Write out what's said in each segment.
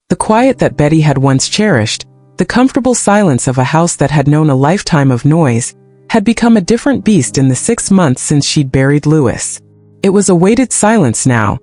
The quiet that Betty had once cherished, the comfortable silence of a house that had known a lifetime of noise, had become a different beast in the 6 months since she'd buried Louis. It was a weighted silence now,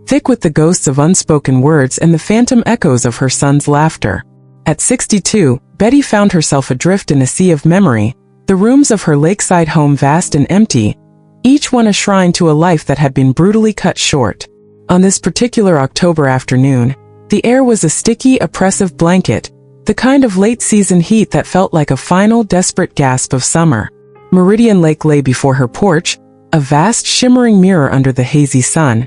thick with the ghosts of unspoken words and the phantom echoes of her son's laughter. At 62, Betty found herself adrift in a sea of memory, the rooms of her lakeside home vast and empty, each one a shrine to a life that had been brutally cut short. On this particular October afternoon, the air was a sticky, oppressive blanket, the kind of late-season heat that felt like a final, desperate gasp of summer. Meridian Lake lay before her porch, a vast, shimmering mirror under the hazy sun,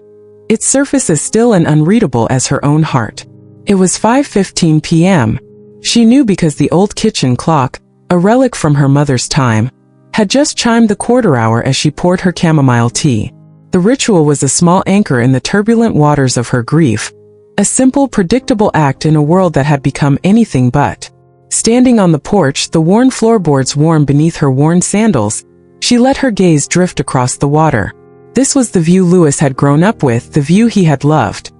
its surface as still and unreadable as her own heart. It was 5:15 p.m. She knew because the old kitchen clock, a relic from her mother's time, had just chimed the quarter hour as she poured her chamomile tea. The ritual was a small anchor in the turbulent waters of her grief, a simple, predictable act in a world that had become anything but. Standing on the porch, the worn floorboards warm beneath her worn sandals, she let her gaze drift across the water. This was the view Louis had grown up with, the view he had loved.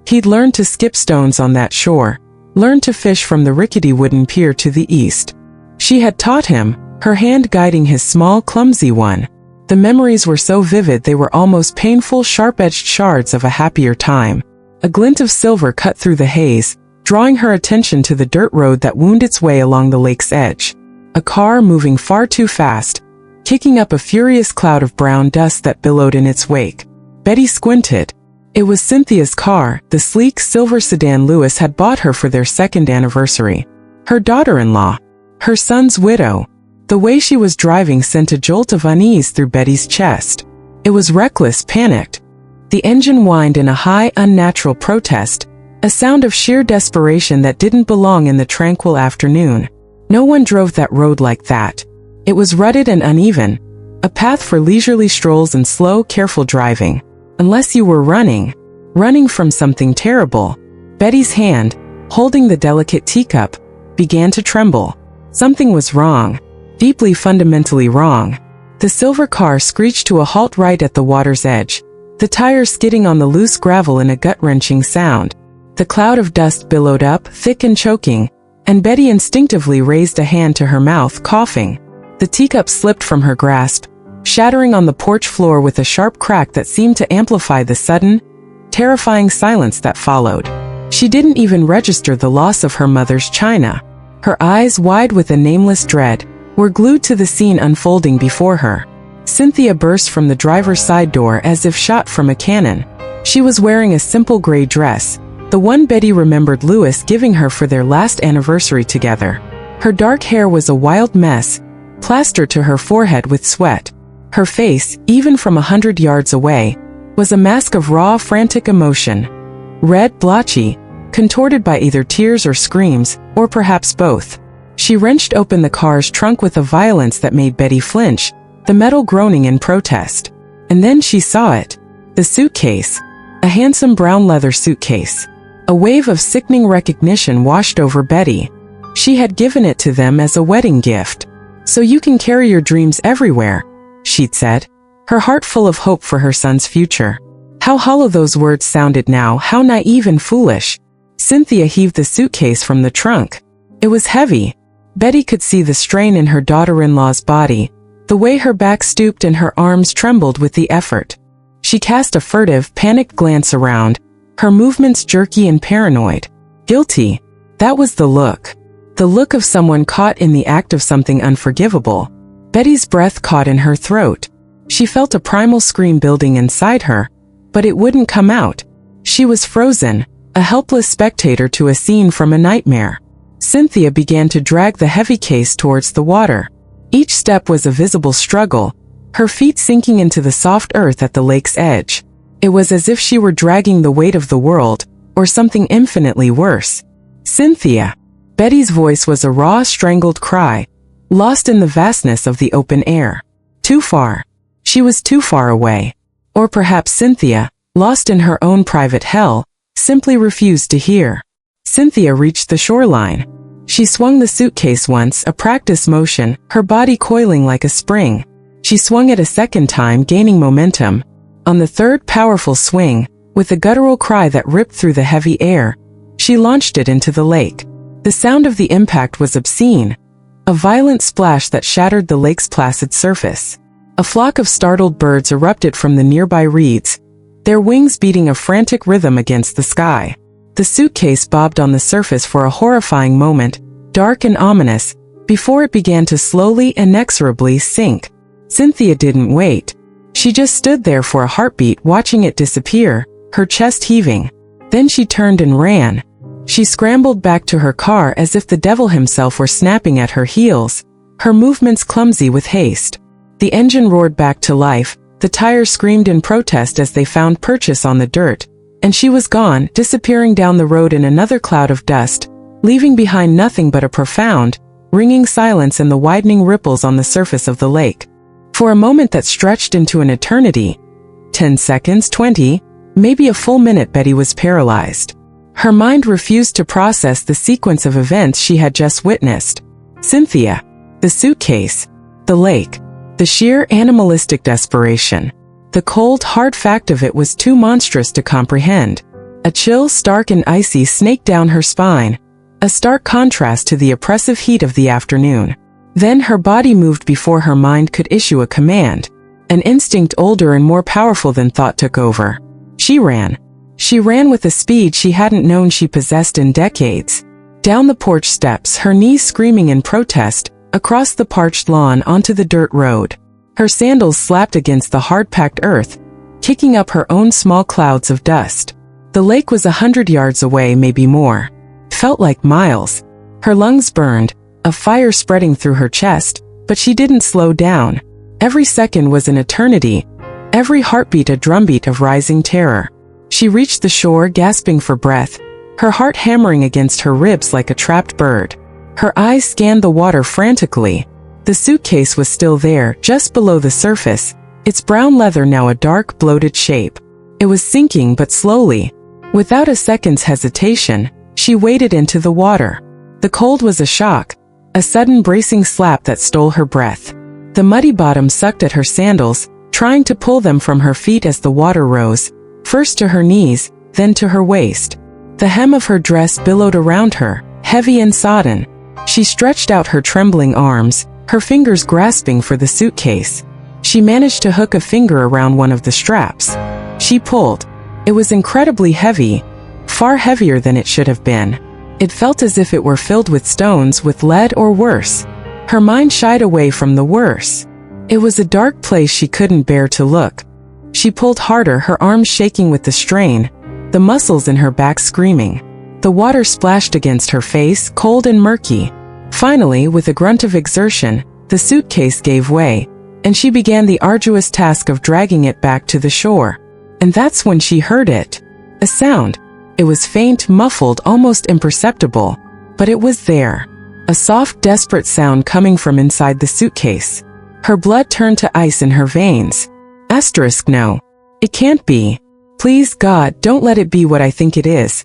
He'd learned to skip stones on that shore, learned to fish from the rickety wooden pier to the east. She had taught him, her hand guiding his small, clumsy one. The memories were so vivid they were almost painful, sharp-edged shards of a happier time. A glint of silver cut through the haze, drawing her attention to the dirt road that wound its way along the lake's edge. A car moving far too fast, kicking up a furious cloud of brown dust that billowed in its wake. Betty squinted. It was Cynthia's car, the sleek silver sedan Louis had bought her for their 2nd anniversary. Her daughter-in-law. Her son's widow. The way she was driving sent a jolt of unease through Betty's chest. It was reckless, panicked. The engine whined in a high, unnatural protest, a sound of sheer desperation that didn't belong in the tranquil afternoon. No one drove that road like that. It was rutted and uneven, a path for leisurely strolls and slow, careful driving. Unless you were running from something terrible. Betty's hand, holding the delicate teacup, began to tremble. Something was wrong. Deeply, fundamentally wrong. The silver car screeched to a halt right at the water's edge, the tires skidding on the loose gravel in a gut-wrenching sound. The cloud of dust billowed up, thick and choking, and Betty instinctively raised a hand to her mouth, coughing. The teacup slipped from her grasp, shattering on the porch floor with a sharp crack that seemed to amplify the sudden, terrifying silence that followed. She didn't even register the loss of her mother's china. Her eyes, wide with a nameless dread, were glued to the scene unfolding before her. Cynthia burst from the driver's side door as if shot from a cannon. She was wearing a simple gray dress, the one Betty remembered Louis giving her for their last anniversary together. Her dark hair was a wild mess, plastered to her forehead with sweat. Her face, even from 100 yards away, was a mask of raw, frantic emotion. Red, blotchy, contorted by either tears or screams, or perhaps both. She wrenched open the car's trunk with a violence that made Betty flinch, the metal groaning in protest. And then she saw it. The suitcase. A handsome brown leather suitcase. A wave of sickening recognition washed over Betty. She had given it to them as a wedding gift. "So you can carry your dreams everywhere," she'd said, her heart full of hope for her son's future. How hollow those words sounded now, how naive and foolish. Cynthia heaved the suitcase from the trunk. It was heavy. Betty could see the strain in her daughter-in-law's body, the way her back stooped and her arms trembled with the effort. She cast a furtive, panicked glance around, her movements jerky and paranoid. Guilty. That was the look. The look of someone caught in the act of something unforgivable. Betty's breath caught in her throat. She felt a primal scream building inside her, but it wouldn't come out. She was frozen, a helpless spectator to a scene from a nightmare. Cynthia began to drag the heavy case towards the water. Each step was a visible struggle, her feet sinking into the soft earth at the lake's edge. It was as if she were dragging the weight of the world, or something infinitely worse. "Cynthia!" Betty's voice was a raw, strangled cry, lost in the vastness of the open air. Too far. She was too far away. Or perhaps Cynthia, lost in her own private hell, simply refused to hear. Cynthia reached the shoreline. She swung the suitcase once, a practice motion, her body coiling like a spring. She swung it a second time, gaining momentum. On the third powerful swing, with a guttural cry that ripped through the heavy air, She launched it into the lake. The sound of the impact was obscene, a violent splash that shattered the lake's placid surface. A flock of startled birds erupted from the nearby reeds, their wings beating a frantic rhythm against the sky. The suitcase bobbed on the surface for a horrifying moment, dark and ominous, before it began to slowly, inexorably sink. Cynthia didn't wait. She just stood there for a heartbeat, watching it disappear, her chest heaving. Then she turned and ran. She scrambled back to her car as if the devil himself were snapping at her heels, her movements clumsy with haste. The engine roared back to life, the tires screamed in protest as they found purchase on the dirt, and she was gone, disappearing down the road in another cloud of dust, leaving behind nothing but a profound, ringing silence and the widening ripples on the surface of the lake. For a moment that stretched into an eternity, 10 seconds, 20, maybe a full minute, Betty was paralyzed. Her mind refused to process the sequence of events she had just witnessed. Cynthia, the suitcase, the lake, the sheer animalistic desperation. The cold, hard fact of it was too monstrous to comprehend. A chill, stark and icy, snaked down her spine, a stark contrast to the oppressive heat of the afternoon. Then her body moved before her mind could issue a command. An instinct older and more powerful than thought took over. She ran. She ran with a speed she hadn't known she possessed in decades. Down the porch steps, her knees screaming in protest, across the parched lawn onto the dirt road. Her sandals slapped against the hard-packed earth, kicking up her own small clouds of dust. The lake was 100 yards away, maybe more. Felt like miles. Her lungs burned, a fire spreading through her chest, but she didn't slow down. Every second was an eternity, every heartbeat a drumbeat of rising terror. She reached the shore, gasping for breath, her heart hammering against her ribs like a trapped bird. Her eyes scanned the water frantically. The suitcase was still there, just below the surface, its brown leather now a dark, bloated shape. It was sinking, but slowly. Without a second's hesitation, she waded into the water. The cold was a shock, a sudden bracing slap that stole her breath. The muddy bottom sucked at her sandals, trying to pull them from her feet as the water rose, first to her knees, then to her waist. The hem of her dress billowed around her, heavy and sodden. She stretched out her trembling arms, her fingers grasping for the suitcase. She managed to hook a finger around one of the straps. She pulled. It was incredibly heavy, far heavier than it should have been. It felt as if it were filled with stones, with lead or worse. Her mind shied away from the worse. It was a dark place she couldn't bear to look. She pulled harder, her arms shaking with the strain, the muscles in her back screaming. The water splashed against her face, cold and murky. Finally, with a grunt of exertion, the suitcase gave way, and she began the arduous task of dragging it back to the shore. And that's when she heard it. A sound. It was faint, muffled, almost imperceptible, but it was there. A soft, desperate sound coming from inside the suitcase. Her blood turned to ice in her veins. No. It can't be. Please, God, don't let it be what I think it is.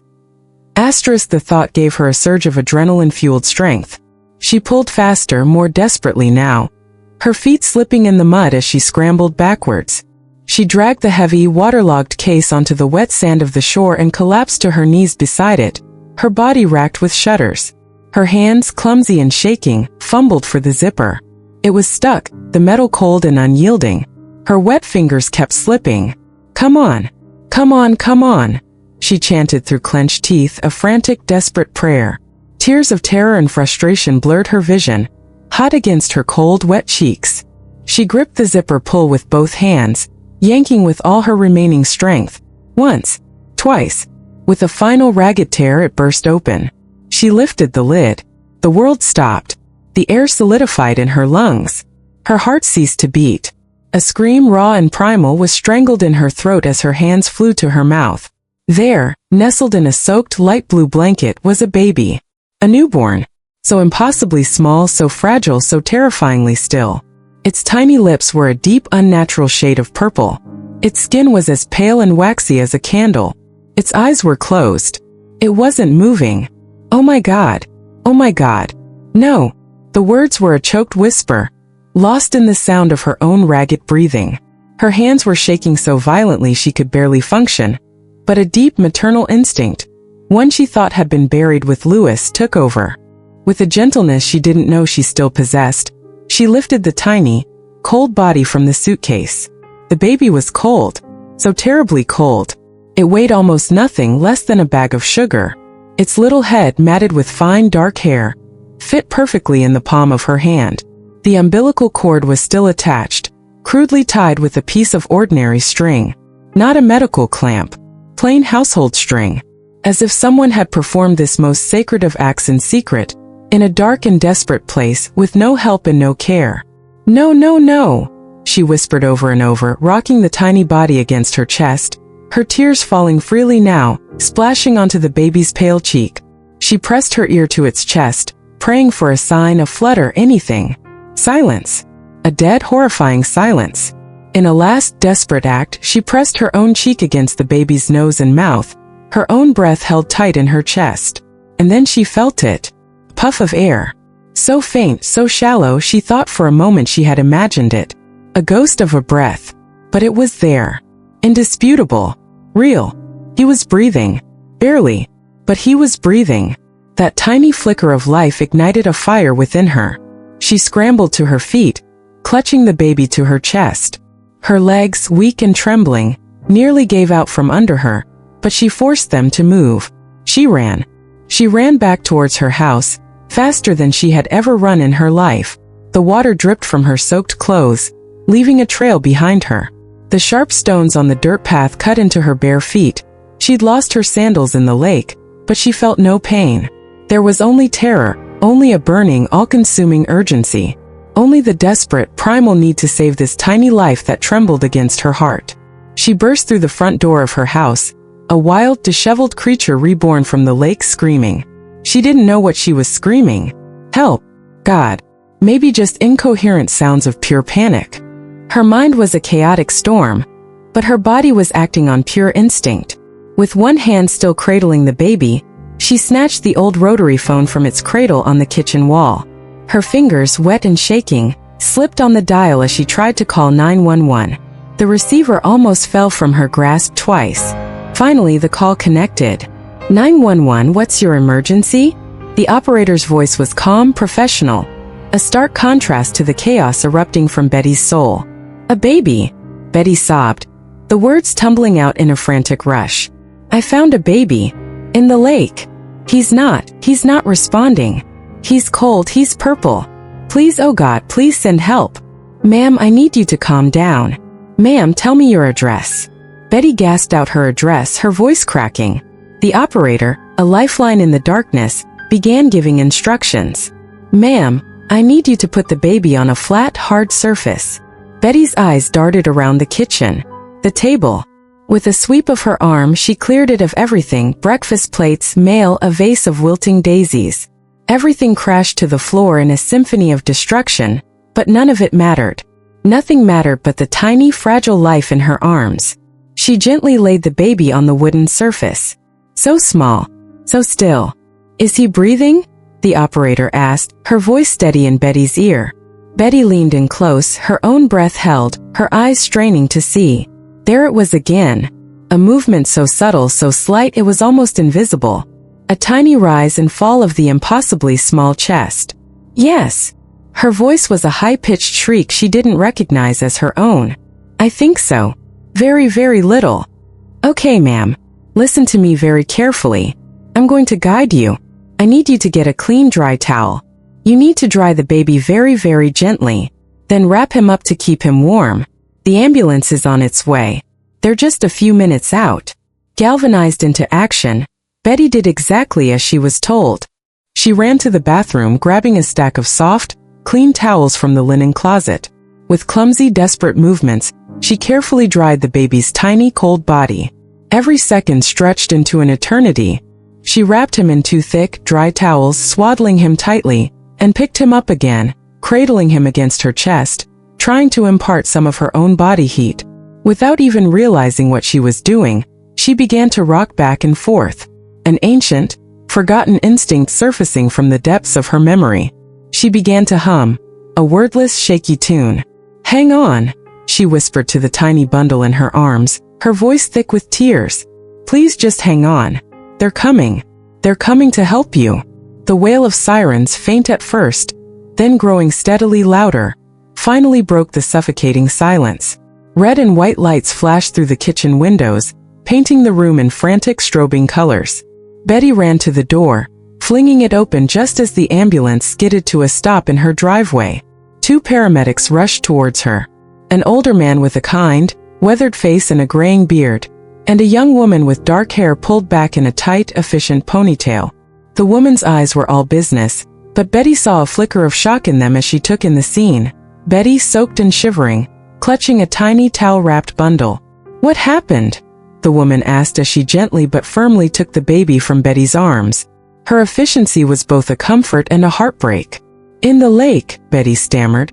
The thought gave her a surge of adrenaline-fueled strength. She pulled faster, more desperately now, her feet slipping in the mud as she scrambled backwards. She dragged the heavy, waterlogged case onto the wet sand of the shore and collapsed to her knees beside it, her body racked with shudders. Her hands, clumsy and shaking, fumbled for the zipper. It was stuck, the metal cold and unyielding. Her wet fingers kept slipping. Come on. Come on, come on, she chanted through clenched teeth, a frantic, desperate prayer. Tears of terror and frustration blurred her vision, hot against her cold, wet cheeks. She gripped the zipper pull with both hands, yanking with all her remaining strength. Once, twice. With a final ragged tear, it burst open. She lifted the lid. The world stopped. The air solidified in her lungs. Her heart ceased to beat. A scream, raw and primal, was strangled in her throat as her hands flew to her mouth. There, nestled in a soaked light blue blanket, was a baby. A newborn. So impossibly small, so fragile, so terrifyingly still. Its tiny lips were a deep, unnatural shade of purple. Its skin was as pale and waxy as a candle. Its eyes were closed. It wasn't moving. Oh my God. Oh my God. No. The words were a choked whisper, lost in the sound of her own ragged breathing. Her hands were shaking so violently she could barely function, but a deep maternal instinct, one she thought had been buried with Louis, took over. With a gentleness she didn't know she still possessed, she lifted the tiny, cold body from the suitcase. The baby was cold, so terribly cold. It weighed almost nothing less than a bag of sugar. Its little head, matted with fine dark hair, fit perfectly in the palm of her hand. The umbilical cord was still attached, crudely tied with a piece of ordinary string. Not a medical clamp, plain household string. As if someone had performed this most sacred of acts in secret, in a dark and desperate place, with no help and no care. "No, no, no," she whispered over and over, rocking the tiny body against her chest, her tears falling freely now, splashing onto the baby's pale cheek. She pressed her ear to its chest, praying for a sign, a flutter, anything. Silence. A dead, horrifying silence. In a last, desperate act, she pressed her own cheek against the baby's nose and mouth, her own breath held tight in her chest. And then she felt it. A puff of air. So faint, so shallow, she thought for a moment she had imagined it. A ghost of a breath. But it was there. Indisputable. Real. He was breathing. Barely. But he was breathing. That tiny flicker of life ignited a fire within her. She scrambled to her feet, clutching the baby to her chest. Her legs, weak and trembling, nearly gave out from under her, but she forced them to move. She ran. She ran back towards her house, faster than she had ever run in her life. The water dripped from her soaked clothes, leaving a trail behind her. The sharp stones on the dirt path cut into her bare feet. She'd lost her sandals in the lake, but she felt no pain. There was only terror, only a burning, all-consuming urgency. Only the desperate, primal need to save this tiny life that trembled against her heart. She burst through the front door of her house, a wild, disheveled creature reborn from the lake, screaming. She didn't know what she was screaming. Help. God. Maybe just incoherent sounds of pure panic. Her mind was a chaotic storm, but her body was acting on pure instinct. With one hand still cradling the baby, she snatched the old rotary phone from its cradle on the kitchen wall. Her fingers, wet and shaking, slipped on the dial as she tried to call 911. The receiver almost fell from her grasp twice. Finally, the call connected. 911, what's your emergency? The operator's voice was calm, professional, a stark contrast to the chaos erupting from Betty's soul. A baby, Betty sobbed, the words tumbling out in a frantic rush. I found a baby. In the lake. He's not responding. He's cold, he's purple. Please, oh God, please send help. Ma'am, I need you to calm down. Ma'am, tell me your address. Betty gasped out her address, her voice cracking. The operator, a lifeline in the darkness, began giving instructions. Ma'am, I need you to put the baby on a flat, hard surface. Betty's eyes darted around the kitchen, the table. With a sweep of her arm, she cleared it of everything, breakfast plates, mail, a vase of wilting daisies. Everything crashed to the floor in a symphony of destruction, but none of it mattered. Nothing mattered but the tiny, fragile life in her arms. She gently laid the baby on the wooden surface. So small, so still. Is he breathing? The operator asked, her voice steady in Betty's ear. Betty leaned in close, her own breath held, her eyes straining to see. There it was again. A movement so subtle, so slight it was almost invisible. A tiny rise and fall of the impossibly small chest. Yes. Her voice was a high-pitched shriek she didn't recognize as her own. I think so. Very, very little. Okay, ma'am. Listen to me very carefully. I'm going to guide you. I need you to get a clean, dry towel. You need to dry the baby very, very gently. Then wrap him up to keep him warm. The ambulance is on its way. They're just a few minutes out. Galvanized into action, Betty did exactly as she was told. She ran to the bathroom, grabbing a stack of soft, clean towels from the linen closet. With clumsy, desperate movements, she carefully dried the baby's tiny, cold body. Every second stretched into an eternity. She wrapped him in 2 thick, dry towels, swaddling him tightly, and picked him up again, cradling him against her chest, trying to impart some of her own body heat. Without even realizing what she was doing, she began to rock back and forth, an ancient, forgotten instinct surfacing from the depths of her memory. She began to hum, a wordless, shaky tune. Hang on, she whispered to the tiny bundle in her arms, her voice thick with tears. Please just hang on. "They're coming. They're coming to help you." The wail of sirens, faint at first, then growing steadily louder, finally broke the suffocating silence. Red and white lights flashed through the kitchen windows, painting the room in frantic strobing colors. Betty ran to the door, flinging it open just as the ambulance skidded to a stop in her driveway. 2 paramedics rushed towards her. An older man with a kind, weathered face and a graying beard, and a young woman with dark hair pulled back in a tight, efficient ponytail. The woman's eyes were all business, but Betty saw a flicker of shock in them as she took in the scene. Betty, soaked and shivering, clutching a tiny towel-wrapped bundle. "What happened?" the woman asked as she gently but firmly took the baby from Betty's arms. Her efficiency was both a comfort and a heartbreak. "In the lake," Betty stammered.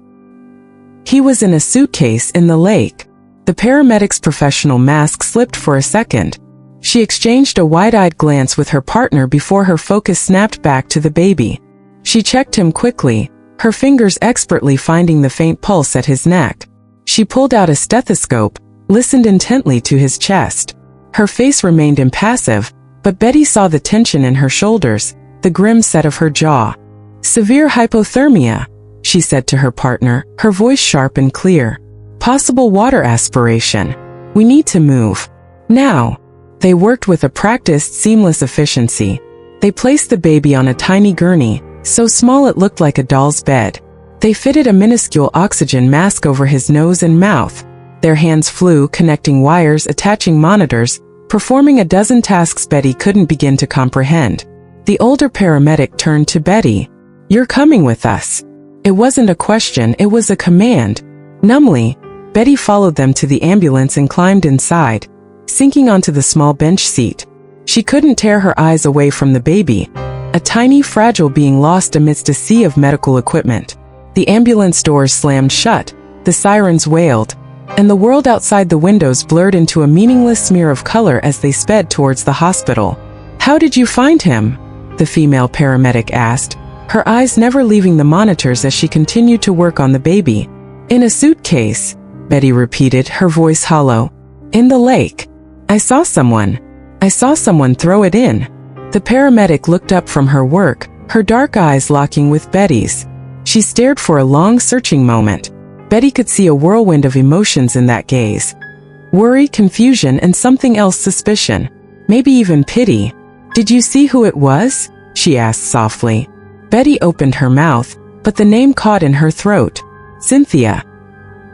"He was in a suitcase in the lake." The paramedic's professional mask slipped for a second. She exchanged a wide-eyed glance with her partner before her focus snapped back to the baby. She checked him quickly, her fingers expertly finding the faint pulse at his neck. She pulled out a stethoscope, listened intently to his chest. Her face remained impassive, but Betty saw the tension in her shoulders, the grim set of her jaw. "Severe hypothermia," she said to her partner, her voice sharp and clear. "Possible water aspiration. We need to move. Now." They worked with a practiced, seamless efficiency. They placed the baby on a tiny gurney, so small it looked like a doll's bed. They fitted a minuscule oxygen mask over his nose and mouth. Their hands flew, connecting wires, attaching monitors, performing a dozen tasks Betty couldn't begin to comprehend. The older paramedic turned to Betty. "You're coming with us." It wasn't a question, it was a command. Numbly, Betty followed them to the ambulance and climbed inside, sinking onto the small bench seat. She couldn't tear her eyes away from the baby, a tiny, fragile being lost amidst a sea of medical equipment. The ambulance doors slammed shut, the sirens wailed, and the world outside the windows blurred into a meaningless smear of color as they sped towards the hospital. "How did you find him?" the female paramedic asked, her eyes never leaving the monitors as she continued to work on the baby. "In a suitcase," Betty repeated, her voice hollow. "In the lake. I saw someone throw it in." The paramedic looked up from her work, her dark eyes locking with Betty's. She stared for a long, searching moment. Betty could see a whirlwind of emotions in that gaze. Worry, confusion, and something else, suspicion. Maybe even pity. "Did you see who it was?" she asked softly. Betty opened her mouth, but the name caught in her throat. "Cynthia.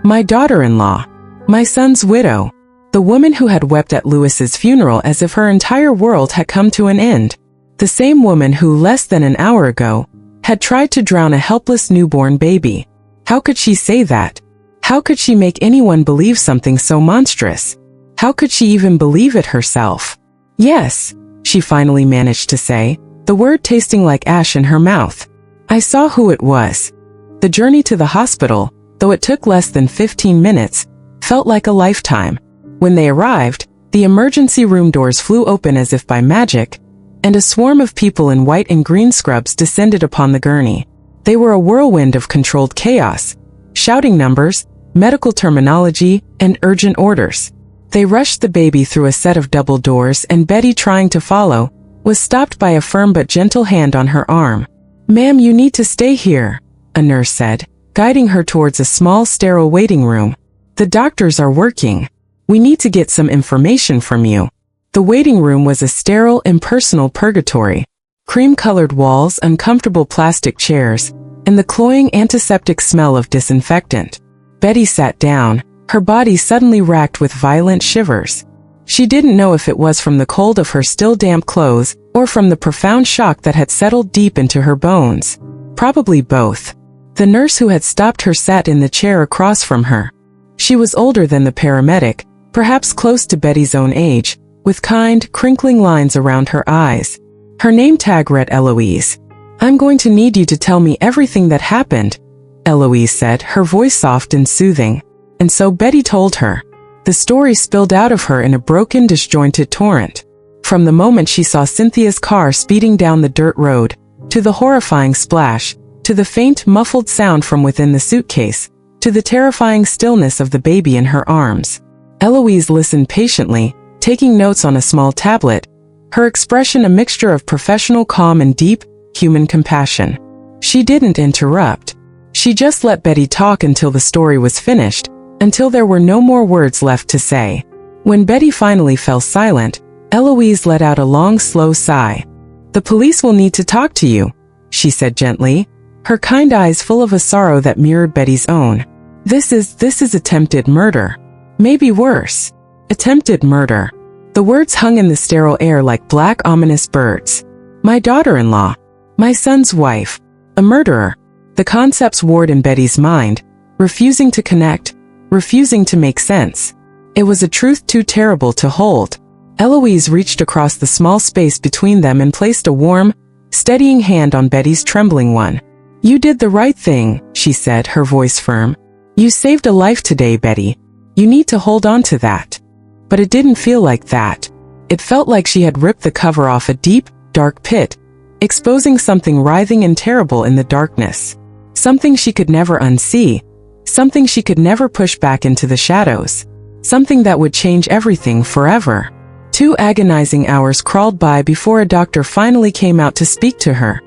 My daughter-in-law. My son's widow." The woman who had wept at Lewis's funeral as if her entire world had come to an end. The same woman who, less than an hour ago, had tried to drown a helpless newborn baby. How could she say that? How could she make anyone believe something so monstrous? How could she even believe it herself? "Yes," she finally managed to say, the word tasting like ash in her mouth. "I saw who it was." The journey to the hospital, though it took less than 15 minutes, felt like a lifetime. When they arrived, the emergency room doors flew open as if by magic, and a swarm of people in white and green scrubs descended upon the gurney. They were a whirlwind of controlled chaos, shouting numbers, medical terminology, and urgent orders. They rushed the baby through a set of double doors, and Betty, trying to follow, was stopped by a firm but gentle hand on her arm. "Ma'am, you need to stay here," a nurse said, guiding her towards a small, sterile waiting room. "The doctors are working. We need to get some information from you." The waiting room was a sterile, impersonal purgatory. Cream-colored walls, uncomfortable plastic chairs, and the cloying antiseptic smell of disinfectant. Betty sat down, her body suddenly racked with violent shivers. She didn't know if it was from the cold of her still damp clothes or from the profound shock that had settled deep into her bones. Probably both. The nurse who had stopped her sat in the chair across from her. She was older than the paramedic, perhaps close to Betty's own age, with kind, crinkling lines around her eyes. Her name tag read Eloise. "I'm going to need you to tell me everything that happened," Eloise said, her voice soft and soothing. And so Betty told her. The story spilled out of her in a broken, disjointed torrent. From the moment she saw Cynthia's car speeding down the dirt road, to the horrifying splash, to the faint, muffled sound from within the suitcase, to the terrifying stillness of the baby in her arms. Eloise listened patiently, taking notes on a small tablet, her expression a mixture of professional calm and deep, human compassion. She didn't interrupt. She just let Betty talk until the story was finished, until there were no more words left to say. When Betty finally fell silent, Eloise let out a long, slow sigh. "The police will need to talk to you," she said gently, her kind eyes full of a sorrow that mirrored Betty's own. This is attempted murder. Maybe worse. Attempted murder." The words hung in the sterile air like black, ominous birds. My daughter-in-law. My son's wife. A murderer. The concepts warred in Betty's mind, refusing to connect, refusing to make sense. It was a truth too terrible to hold. Eloise reached across the small space between them and placed a warm, steadying hand on Betty's trembling one. "You did the right thing," she said, her voice firm. "You saved a life today, Betty. You need to hold on to that." But it didn't feel like that. It felt like she had ripped the cover off a deep, dark pit, exposing something writhing and terrible in the darkness. Something she could never unsee. Something she could never push back into the shadows. Something that would change everything forever. 2 agonizing hours crawled by before a doctor finally came out to speak to her.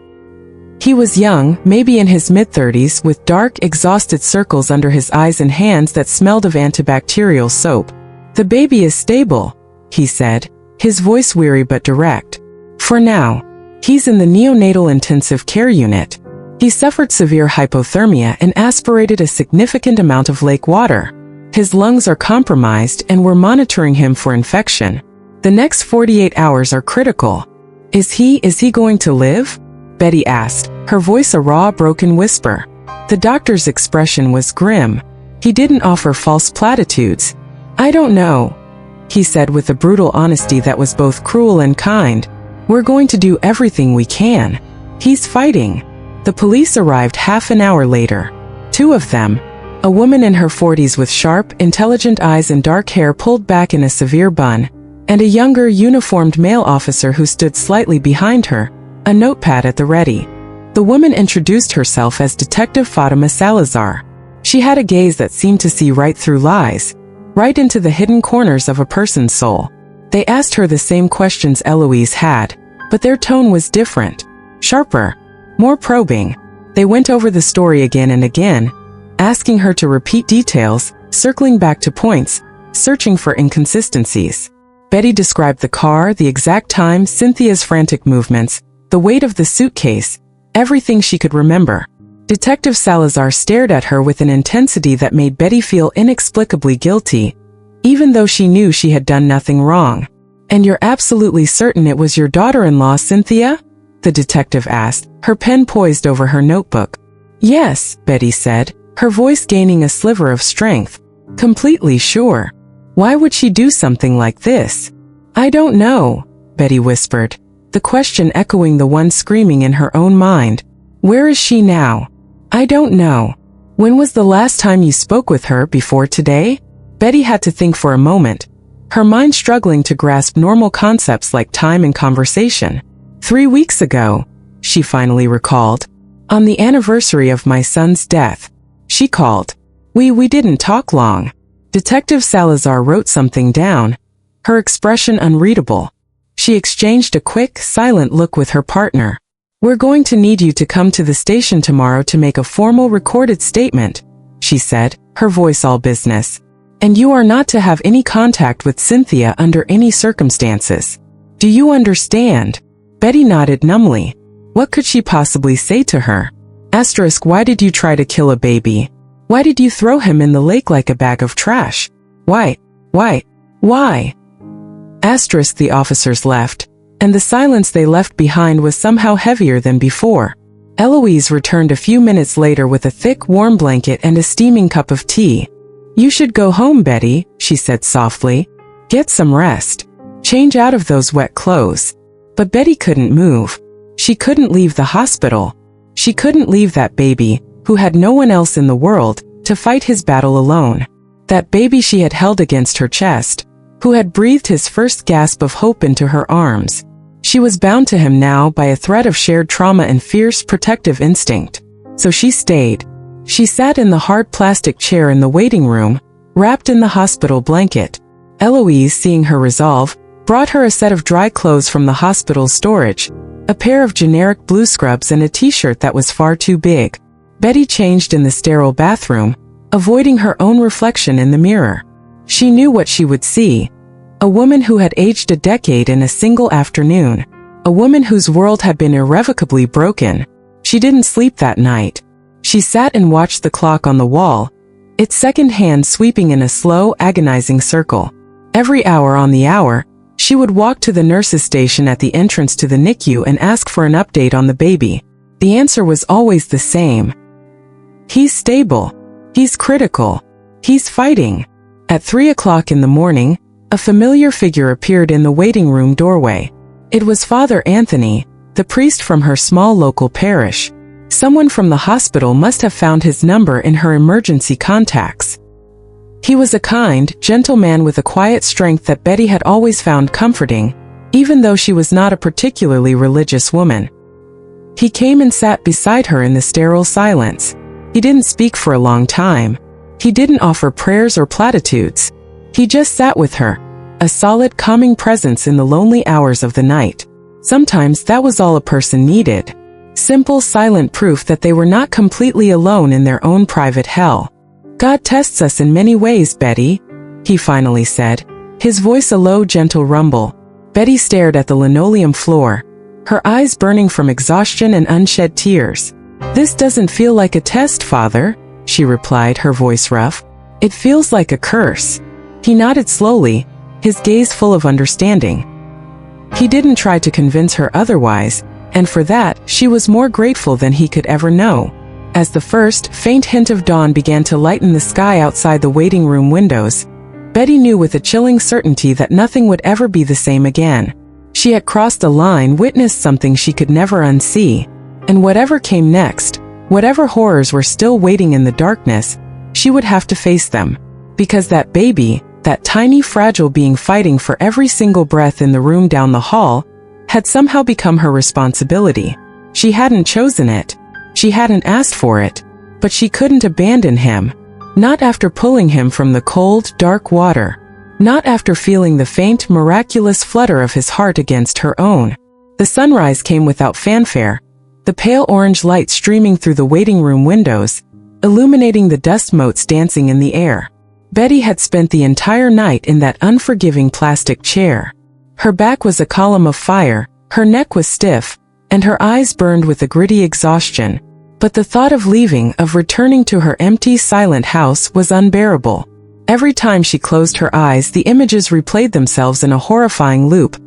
He was young, maybe in his mid-30s, with dark, exhausted circles under his eyes and hands that smelled of antibacterial soap. "The baby is stable," he said, his voice weary but direct. "For now. He's in the neonatal intensive care unit. He suffered severe hypothermia and aspirated a significant amount of lake water. His lungs are compromised and we're monitoring him for infection. The next 48 hours are critical." Is he going to live?" Betty asked, her voice a raw, broken whisper. The doctor's expression was grim. He didn't offer false platitudes. "I don't know," he said with a brutal honesty that was both cruel and kind. "We're going to do everything we can. He's fighting." The police arrived half an hour later. 2 of them, a woman in her 40s with sharp, intelligent eyes and dark hair pulled back in a severe bun, and a younger, uniformed male officer who stood slightly behind her, a notepad at the ready. The woman introduced herself as Detective Fatima Salazar. She had a gaze that seemed to see right through lies, right into the hidden corners of a person's soul. They asked her the same questions Eloise had, but their tone was different, sharper, more probing. They went over the story again and again, asking her to repeat details, circling back to points, searching for inconsistencies. Betty described the car, the exact time, Cynthia's frantic movements, the weight of the suitcase, everything she could remember. Detective Salazar stared at her with an intensity that made Betty feel inexplicably guilty, even though she knew she had done nothing wrong. "And you're absolutely certain it was your daughter-in-law, Cynthia?" the detective asked, her pen poised over her notebook. "Yes," Betty said, her voice gaining a sliver of strength. "Completely sure. Why would she do something like this?" "I don't know," Betty whispered, the question echoing the one screaming in her own mind. "Where is she now?" "I don't know." "When was the last time you spoke with her, before today?" Betty had to think for a moment, her mind struggling to grasp normal concepts like time and conversation. 3 weeks ago, she finally recalled. "On the anniversary of my son's death. She called. We didn't talk long." Detective Salazar wrote something down, her expression unreadable. She exchanged a quick, silent look with her partner. "We're going to need you to come to the station tomorrow to make a formal recorded statement," she said, her voice all business. "And you are not to have any contact with Cynthia under any circumstances. Do you understand?" Betty nodded numbly. What could she possibly say to her? Asterisk, why did you try to kill a baby? Why did you throw him in the lake like a bag of trash? Why? Asterisk, the officers left, and the silence they left behind was somehow heavier than before. Eloise returned a few minutes later with a thick, warm blanket and a steaming cup of tea. "You should go home, Betty," she said softly. "Get some rest. Change out of those wet clothes." But Betty couldn't move. She couldn't leave the hospital. She couldn't leave that baby, who had no one else in the world, to fight his battle alone. That baby she had held against her chest, who had breathed his first gasp of hope into her arms. She was bound to him now by a thread of shared trauma and fierce protective instinct. So she stayed. She sat in the hard plastic chair in the waiting room, wrapped in the hospital blanket. Eloise, seeing her resolve, brought her a set of dry clothes from the hospital's storage, a pair of generic blue scrubs and a t-shirt that was far too big. Betty changed in the sterile bathroom, avoiding her own reflection in the mirror. She knew what she would see: a woman who had aged a decade in a single afternoon. A woman whose world had been irrevocably broken. She didn't sleep that night. She sat and watched the clock on the wall, its second hand sweeping in a slow, agonizing circle. Every hour on the hour, she would walk to the nurse's station at the entrance to the NICU and ask for an update on the baby. The answer was always the same. He's stable. He's critical. He's fighting. At 3 o'clock in the morning, a familiar figure appeared in the waiting room doorway. It was Father Anthony, the priest from her small local parish. Someone from the hospital must have found his number in her emergency contacts. He was a kind, gentle man with a quiet strength that Betty had always found comforting, even though she was not a particularly religious woman. He came and sat beside her in the sterile silence. He didn't speak for a long time. He didn't offer prayers or platitudes. He just sat with her, a solid, calming presence in the lonely hours of the night. Sometimes that was all a person needed. Simple, silent proof that they were not completely alone in their own private hell. God tests us in many ways, Betty, he finally said, his voice a low, gentle rumble. Betty stared at the linoleum floor, her eyes burning from exhaustion and unshed tears. This doesn't feel like a test, Father, she replied, her voice rough. It feels like a curse. He nodded slowly, his gaze full of understanding. He didn't try to convince her otherwise, and for that, she was more grateful than he could ever know. As the first, faint hint of dawn began to lighten the sky outside the waiting room windows, Betty knew with a chilling certainty that nothing would ever be the same again. She had crossed a line, witnessed something she could never unsee, and whatever came next, whatever horrors were still waiting in the darkness, she would have to face them. Because that baby, that tiny fragile being fighting for every single breath in the room down the hall, had somehow become her responsibility. She hadn't chosen it. She hadn't asked for it. But she couldn't abandon him. Not after pulling him from the cold, dark water. Not after feeling the faint, miraculous flutter of his heart against her own. The sunrise came without fanfare, the pale orange light streaming through the waiting room windows, illuminating the dust motes dancing in the air. Betty had spent the entire night in that unforgiving plastic chair. Her back was a column of fire, her neck was stiff, and her eyes burned with a gritty exhaustion. But the thought of leaving, of returning to her empty, silent house was unbearable. Every time she closed her eyes, the images replayed themselves in a horrifying loop.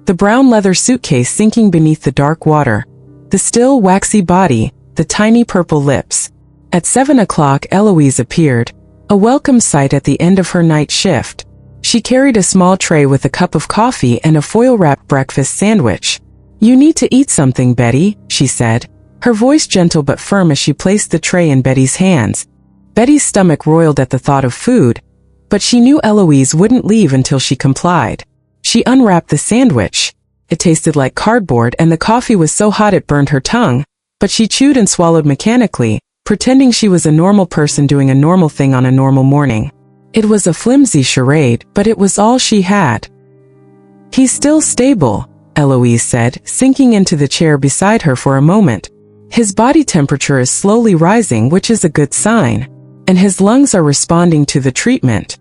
The brown leather suitcase sinking beneath the dark water. The still, waxy body, the tiny purple lips. At 7 o'clock, Eloise appeared, a welcome sight at the end of her night shift. She carried a small tray with a cup of coffee and a foil-wrapped breakfast sandwich. "You need to eat something, Betty," she said, her voice gentle but firm as she placed the tray in Betty's hands. Betty's stomach roiled at the thought of food, but she knew Eloise wouldn't leave until she complied. She unwrapped the sandwich. It tasted like cardboard and the coffee was so hot it burned her tongue, but she chewed and swallowed mechanically, pretending she was a normal person doing a normal thing on a normal morning. It was a flimsy charade, but it was all she had. "He's still stable," Eloise said, sinking into the chair beside her for a moment. "His body temperature is slowly rising, which is a good sign. And his lungs are responding to the treatment.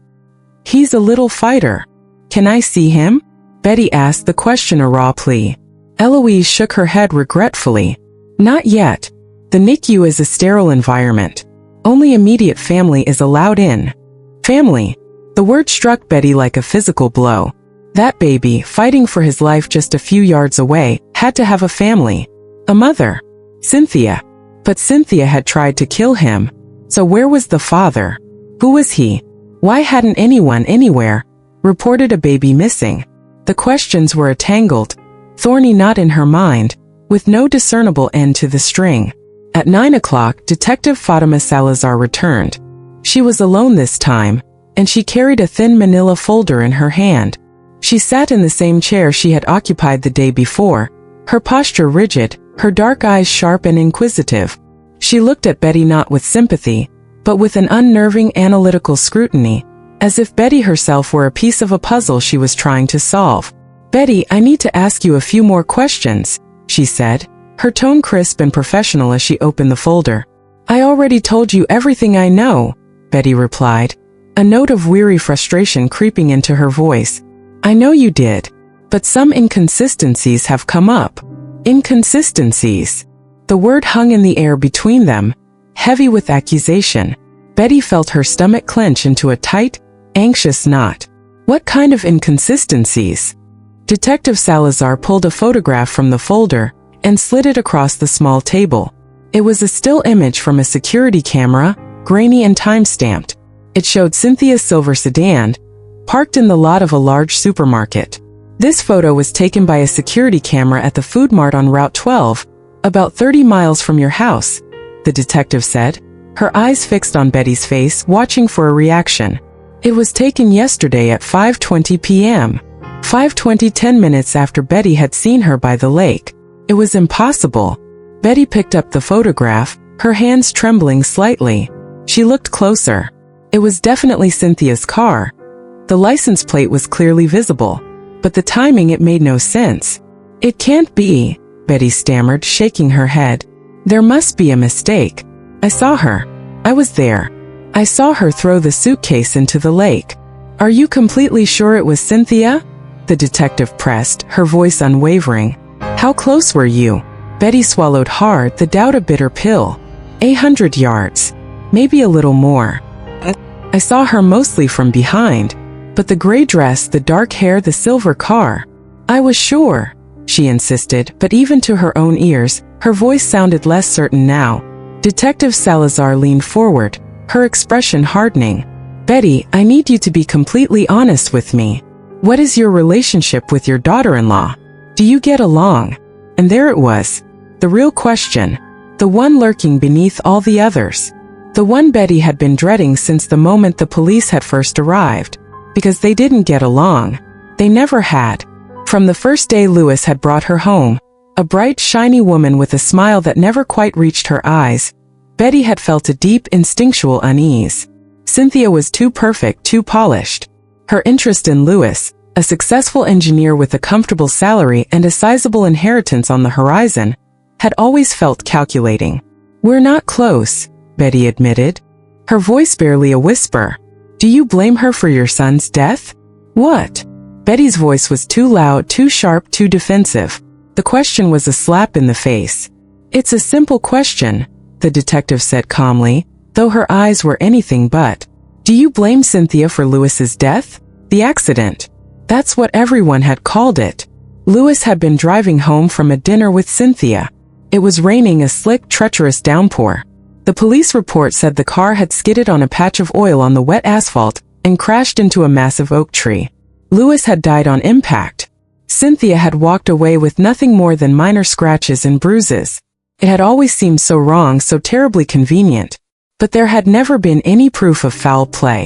He's a little fighter. Can I see him?" Betty asked, the question a raw plea. Eloise shook her head regretfully. "Not yet. The NICU is a sterile environment. Only immediate family is allowed in." Family. The word struck Betty like a physical blow. That baby, fighting for his life just a few yards away, had to have a family. A mother. Cynthia. But Cynthia had tried to kill him. So where was the father? Who was he? Why hadn't anyone anywhere reported a baby missing? The questions were a tangled, thorny knot in her mind, with no discernible end to the string. At 9 o'clock, Detective Fatima Salazar returned. She was alone this time, and she carried a thin manila folder in her hand. She sat in the same chair she had occupied the day before, her posture rigid, her dark eyes sharp and inquisitive. She looked at Betty not with sympathy, but with an unnerving analytical scrutiny, as if Betty herself were a piece of a puzzle she was trying to solve. "Betty, I need to ask you a few more questions," she said, her tone crisp and professional as she opened the folder. "I already told you everything I know," Betty replied, a note of weary frustration creeping into her voice. "I know you did. But some inconsistencies have come up." Inconsistencies. The word hung in the air between them, heavy with accusation. Betty felt her stomach clench into a tight, anxious knot. What kind of inconsistencies? Detective Salazar pulled a photograph from the folder and slid it across the small table. It was a still image from a security camera, grainy and time-stamped. It showed Cynthia's silver sedan, parked in the lot of a large supermarket. This photo was taken by a security camera at the food mart on Route 12, about 30 miles from your house, the detective said, her eyes fixed on Betty's face, watching for a reaction. It was taken yesterday at 5:20 p.m. 5:20, 10 minutes after Betty had seen her by the lake. It was impossible. Betty picked up the photograph, her hands trembling slightly. She looked closer. It was definitely Cynthia's car. The license plate was clearly visible. But the timing, it made no sense. "It can't be," Betty stammered, shaking her head. "There must be a mistake. I saw her. I was there. I saw her throw the suitcase into the lake." "Are you completely sure it was Cynthia?" the detective pressed, her voice unwavering. "How close were you?" Betty swallowed hard, the doubt a bitter pill. 800 yards. Maybe a little more. "I saw her mostly from behind. But the gray dress, the dark hair, the silver car. I was sure," she insisted, but even to her own ears, her voice sounded less certain now. Detective Salazar leaned forward, her expression hardening. "Betty, I need you to be completely honest with me. What is your relationship with your daughter-in-law? Do you get along?" And there it was. The real question. The one lurking beneath all the others. The one Betty had been dreading since the moment the police had first arrived. Because they didn't get along. They never had. From the first day Louis had brought her home, a bright, shiny woman with a smile that never quite reached her eyes, Betty had felt a deep, instinctual unease. Cynthia was too perfect, too polished. Her interest in Louis, a successful engineer with a comfortable salary and a sizable inheritance on the horizon, had always felt calculating. "We're not close," Betty admitted, her voice barely a whisper. "Do you blame her for your son's death?" "What?" Betty's voice was too loud, too sharp, too defensive. The question was a slap in the face. "It's a simple question," the detective said calmly, though her eyes were anything but. "Do you blame Cynthia for Louis's death? The accident?" That's what everyone had called it. Louis had been driving home from a dinner with Cynthia. It was raining, a slick, treacherous downpour. The police report said the car had skidded on a patch of oil on the wet asphalt and crashed into a massive oak tree. Louis had died on impact. Cynthia had walked away with nothing more than minor scratches and bruises. It had always seemed so wrong, so terribly convenient. But there had never been any proof of foul play.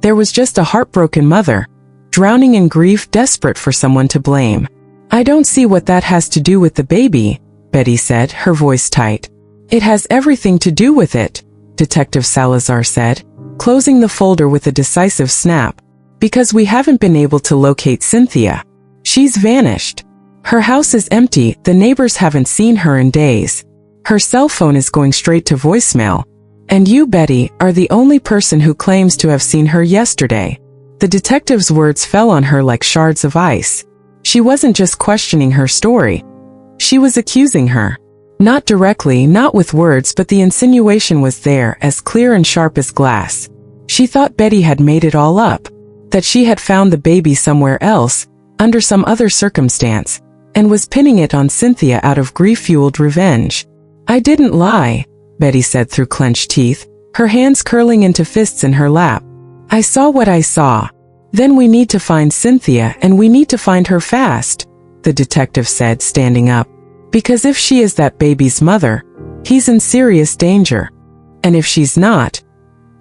There was just a heartbroken mother, drowning in grief, desperate for someone to blame. "I don't see what that has to do with the baby," Betty said, her voice tight. "It has everything to do with it," Detective Salazar said, closing the folder with a decisive snap. "Because we haven't been able to locate Cynthia. She's vanished. Her house is empty, the neighbors haven't seen her in days. Her cell phone is going straight to voicemail. And you, Betty, are the only person who claims to have seen her yesterday." The detective's words fell on her like shards of ice. She wasn't just questioning her story. She was accusing her. Not directly, not with words, but the insinuation was there, as clear and sharp as glass. She thought Betty had made it all up. That she had found the baby somewhere else, under some other circumstance, and was pinning it on Cynthia out of grief-fueled revenge. "I didn't lie," Betty said through clenched teeth, her hands curling into fists in her lap. "I saw what I saw. Then we need to find Cynthia, and we need to find her fast," the detective said, standing up. "Because if she is that baby's mother, he's in serious danger. And if she's not,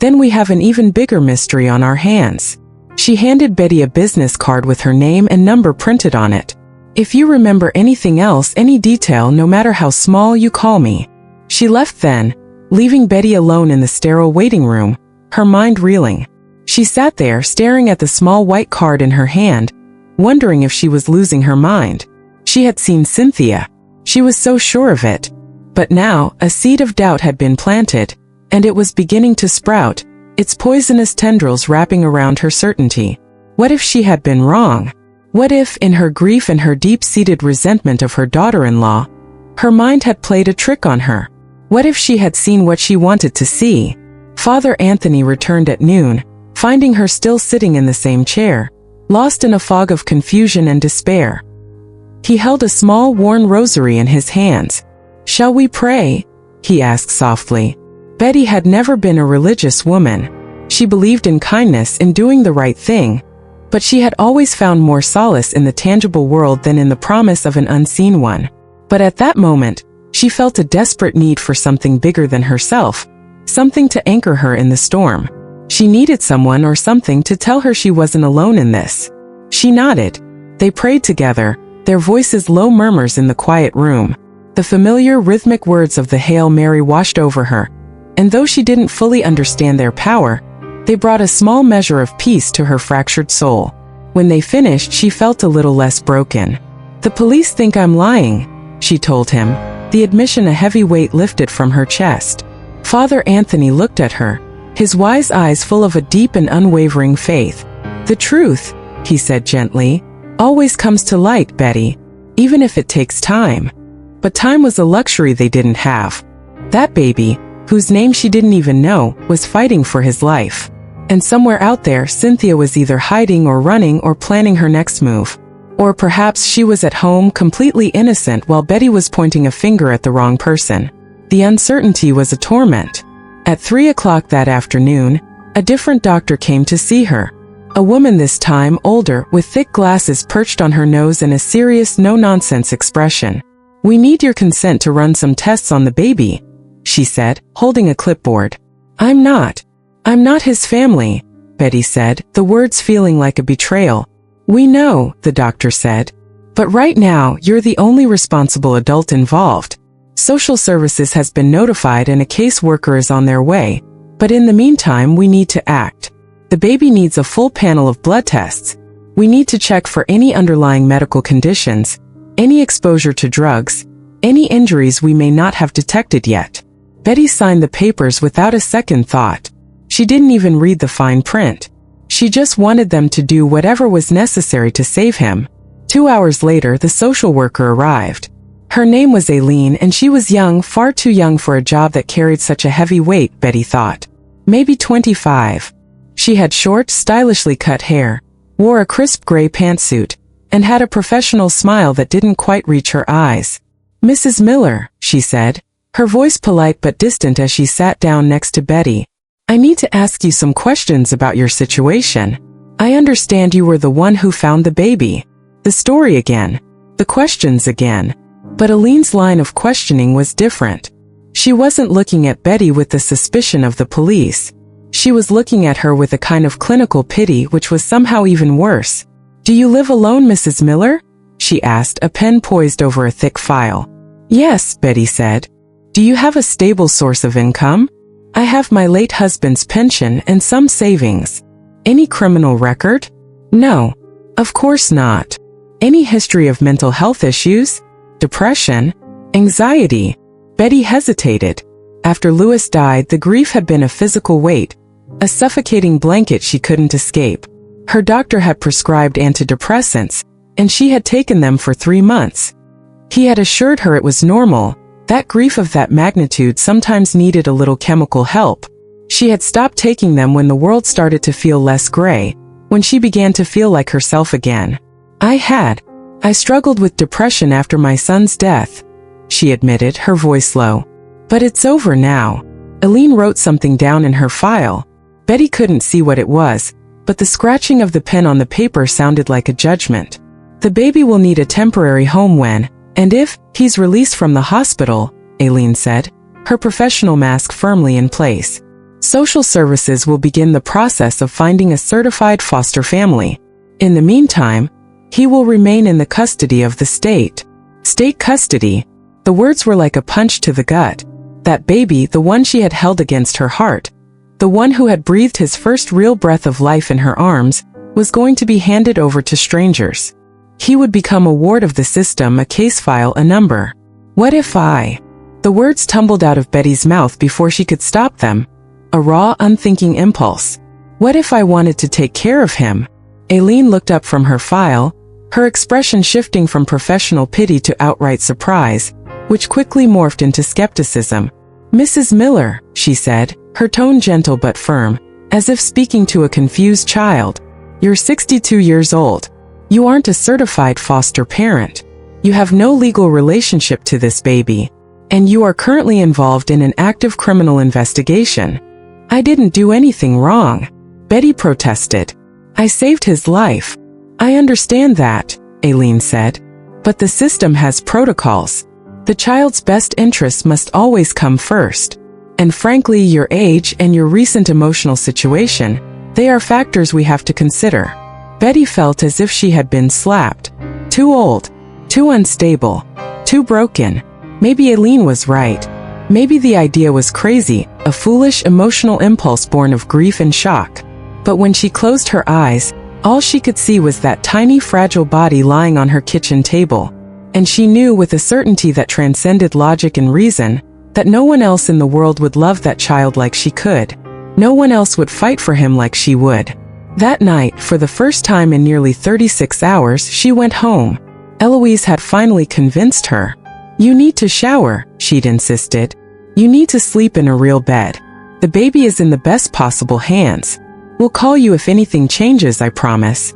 then we have an even bigger mystery on our hands." She handed Betty a business card with her name and number printed on it. "If you remember anything else, any detail, no matter how small, you call me." She left then, leaving Betty alone in the sterile waiting room, her mind reeling. She sat there, staring at the small white card in her hand, until the wondering if she was losing her mind. She had seen Cynthia. She was so sure of it. But now, a seed of doubt had been planted, and it was beginning to sprout, its poisonous tendrils wrapping around her certainty. What if she had been wrong? What if, in her grief and her deep-seated resentment of her daughter-in-law, her mind had played a trick on her? What if she had seen what she wanted to see? Father Anthony returned at noon, finding her still sitting in the same chair, lost in a fog of confusion and despair. He held a small worn rosary in his hands. "Shall we pray?" he asked softly. Betty had never been a religious woman. She believed in kindness, in doing the right thing, but she had always found more solace in the tangible world than in the promise of an unseen one. But at that moment, she felt a desperate need for something bigger than herself, something to anchor her in the storm. She needed someone or something to tell her she wasn't alone in this. She nodded. They prayed together, their voices low murmurs in the quiet room. The familiar rhythmic words of the Hail Mary washed over her, and though she didn't fully understand their power, they brought a small measure of peace to her fractured soul. When they finished, she felt a little less broken. "The police think I'm lying," she told him, the admission a heavy weight lifted from her chest. Father Anthony looked at her, his wise eyes full of a deep and unwavering faith. "The truth," he said gently, "always comes to light, Betty, even if it takes time." But time was a luxury they didn't have. That baby, whose name she didn't even know, was fighting for his life. And somewhere out there, Cynthia was either hiding or running or planning her next move. Or perhaps she was at home completely innocent while Betty was pointing a finger at the wrong person. The uncertainty was a torment. At 3 o'clock that afternoon, a different doctor came to see her. A woman this time older, with thick glasses perched on her nose and a serious no-nonsense expression. "We need your consent to run some tests on the baby," she said, holding a clipboard. I'm not his family," Betty said, the words feeling like a betrayal. "We know," the doctor said. "But right now, you're the only responsible adult involved. Social services has been notified and a caseworker is on their way, but in the meantime we need to act. The baby needs a full panel of blood tests. We need to check for any underlying medical conditions, any exposure to drugs, any injuries we may not have detected yet." Betty signed the papers without a second thought. She didn't even read the fine print. She just wanted them to do whatever was necessary to save him. 2 hours later, the social worker arrived. Her name was Aileen, and she was young, far too young for a job that carried such a heavy weight, Betty thought. Maybe 25. She had short, stylishly cut hair, wore a crisp gray pantsuit, and had a professional smile that didn't quite reach her eyes. "Mrs. Miller," she said, her voice polite but distant as she sat down next to Betty. "I need to ask you some questions about your situation. I understand you were the one who found the baby." The story again. The questions again. But Aileen's line of questioning was different. She wasn't looking at Betty with the suspicion of the police. She was looking at her with a kind of clinical pity which was somehow even worse. "Do you live alone, Mrs. Miller?" she asked, a pen poised over a thick file. "Yes," Betty said. "Do you have a stable source of income?" "I have my late husband's pension and some savings." "Any criminal record?" "No." "Of course not." "Any history of mental health issues? Depression? Anxiety?" Betty hesitated. After Louis died, the grief had been a physical weight, a suffocating blanket she couldn't escape. Her doctor had prescribed antidepressants, and she had taken them for 3 months. He had assured her it was normal. That grief of that magnitude sometimes needed a little chemical help. She had stopped taking them when the world started to feel less gray, when she began to feel like herself again. I struggled with depression after my son's death," she admitted, her voice low. "But it's over now." Aileen wrote something down in her file. Betty couldn't see what it was, but the scratching of the pen on the paper sounded like a judgment. "The baby will need a temporary home when, and if, he's released from the hospital," Aileen said, her professional mask firmly in place. "Social services will begin the process of finding a certified foster family. In the meantime, he will remain in the custody of the state." State custody. The words were like a punch to the gut. That baby, the one she had held against her heart, the one who had breathed his first real breath of life in her arms, was going to be handed over to strangers. He would become a ward of the system, a case file, a number. What if I? The words tumbled out of Betty's mouth before she could stop them. A raw, unthinking impulse. What if I wanted to take care of him? Aileen looked up from her file, her expression shifting from professional pity to outright surprise, which quickly morphed into skepticism. Mrs. Miller, she said, her tone gentle but firm, as if speaking to a confused child. You're 62 years old. You aren't a certified foster parent. You have no legal relationship to this baby. And you are currently involved in an active criminal investigation. I didn't do anything wrong, Betty protested. I saved his life. I understand that, Aileen said. But the system has protocols. The child's best interests must always come first. And frankly, your age and your recent emotional situation, they are factors we have to consider. Betty felt as if she had been slapped. Too old. Too unstable. Too broken. Maybe Aileen was right. Maybe the idea was crazy, a foolish emotional impulse born of grief and shock. But when she closed her eyes, all she could see was that tiny fragile body lying on her kitchen table. And she knew with a certainty that transcended logic and reason, that no one else in the world would love that child like she could. No one else would fight for him like she would. That night, for the first time in nearly 36 hours, she went home. Eloise had finally convinced her. You need to shower, she'd insisted. You need to sleep in a real bed. The baby is in the best possible hands. We'll call you if anything changes, I promise.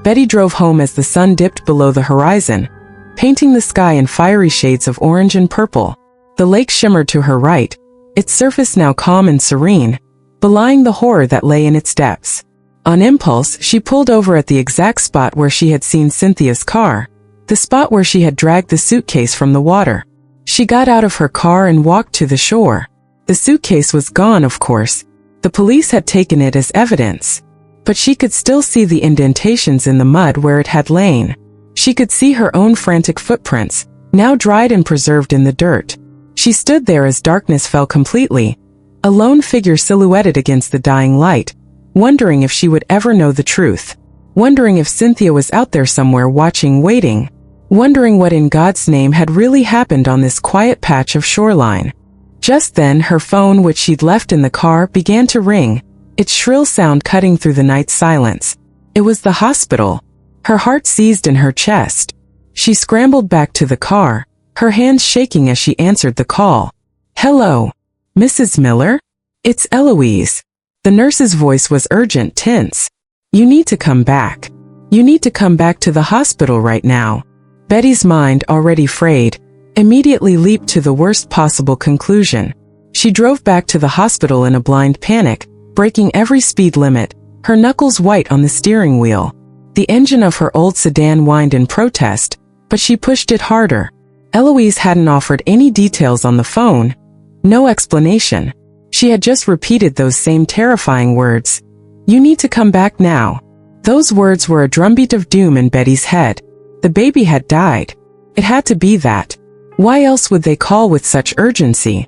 Betty drove home as the sun dipped below the horizon, painting the sky in fiery shades of orange and purple. The lake shimmered to her right, its surface now calm and serene, belying the horror that lay in its depths. On impulse, she pulled over at the exact spot where she had seen Cynthia's car, the spot where she had dragged the suitcase from the water. She got out of her car and walked to the shore. The suitcase was gone, of course. The police had taken it as evidence. But she could still see the indentations in the mud where it had lain. She could see her own frantic footprints, now dried and preserved in the dirt. She stood there as darkness fell completely, a lone figure silhouetted against the dying light, wondering if she would ever know the truth. Wondering if Cynthia was out there somewhere watching, waiting. Wondering what in God's name had really happened on this quiet patch of shoreline. Just then, her phone, which she'd left in the car, began to ring, its shrill sound cutting through the night silence. It was the hospital. Her heart seized in her chest. She scrambled back to the car, her hands shaking as she answered the call. Hello, Mrs. Miller? It's Eloise. The nurse's voice was urgent, tense. You need to come back. You need to come back to the hospital right now. Betty's mind, already frayed, immediately leaped to the worst possible conclusion. She drove back to the hospital in a blind panic, breaking every speed limit, her knuckles white on the steering wheel. The engine of her old sedan whined in protest, but she pushed it harder. Eloise hadn't offered any details on the phone, no explanation. She had just repeated those same terrifying words. You need to come back now. Those words were a drumbeat of doom in Betty's head. The baby had died. It had to be that. Why else would they call with such urgency?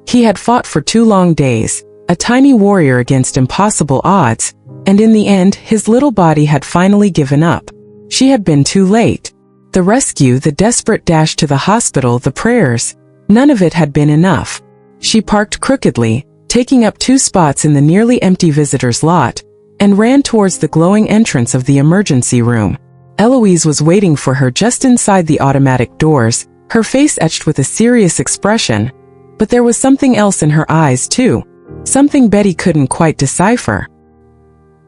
He had fought for 2 long days, a tiny warrior against impossible odds, and in the end, his little body had finally given up. She had been too late. The rescue, the desperate dash to the hospital, the prayers, none of it had been enough. She parked crookedly, taking up 2 spots in the nearly empty visitor's lot, and ran towards the glowing entrance of the emergency room. Eloise was waiting for her just inside the automatic doors, her face etched with a serious expression, but there was something else in her eyes too, something Betty couldn't quite decipher.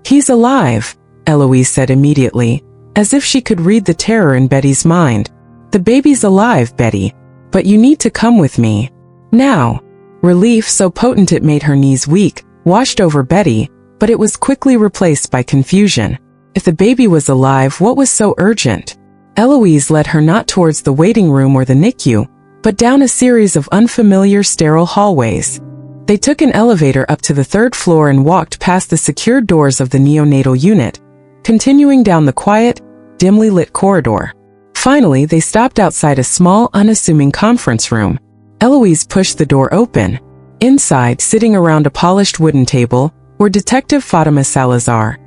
He's alive, Eloise said immediately, as if she could read the terror in Betty's mind. The baby's alive, Betty, but you need to come with me. Now. Relief so potent it made her knees weak, washed over Betty, but it was quickly replaced by confusion. If the baby was alive, what was so urgent? Eloise led her not towards the waiting room or the NICU, but down a series of unfamiliar sterile hallways. They took an elevator up to the 3rd floor and walked past the secured doors of the neonatal unit, continuing down the quiet, dimly lit corridor. Finally, they stopped outside a small, unassuming conference room. Eloise pushed the door open. Inside, sitting around a polished wooden table, were Detective Fatima Salazar,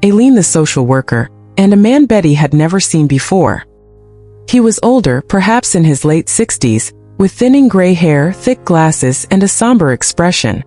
Aileen the social worker, and a man Betty had never seen before. He was older, perhaps in his late 60s, with thinning gray hair, thick glasses, and a somber expression.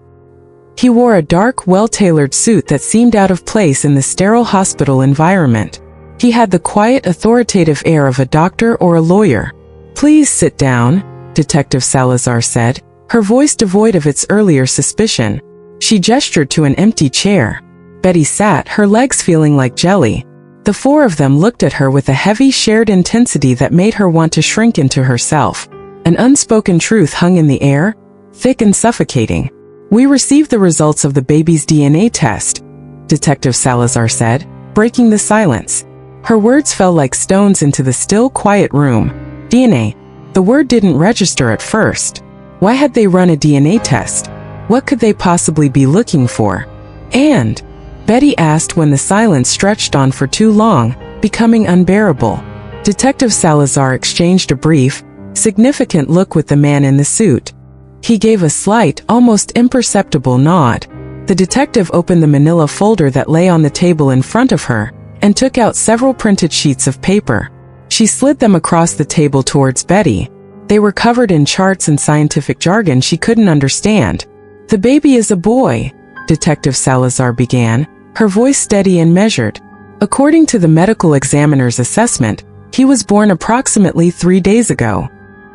He wore a dark, well-tailored suit that seemed out of place in the sterile hospital environment. He had the quiet, authoritative air of a doctor or a lawyer. "Please sit down," Detective Salazar said, her voice devoid of its earlier suspicion. She gestured to an empty chair. Betty sat, her legs feeling like jelly. The four of them looked at her with a heavy, shared intensity that made her want to shrink into herself. An unspoken truth hung in the air, thick and suffocating. "We received the results of the baby's DNA test," Detective Salazar said, breaking the silence. Her words fell like stones into the still, quiet room. DNA. The word didn't register at first. Why had they run a DNA test? What could they possibly be looking for? And Betty asked when the silence stretched on for too long, becoming unbearable. Detective Salazar exchanged a brief, significant look with the man in the suit. He gave a slight, almost imperceptible nod. The detective opened the manila folder that lay on the table in front of her, and took out several printed sheets of paper. She slid them across the table towards Betty. They were covered in charts and scientific jargon she couldn't understand. "The baby is a boy," Detective Salazar began, her voice steady and measured. "According to the medical examiner's assessment, he was born approximately 3 days ago."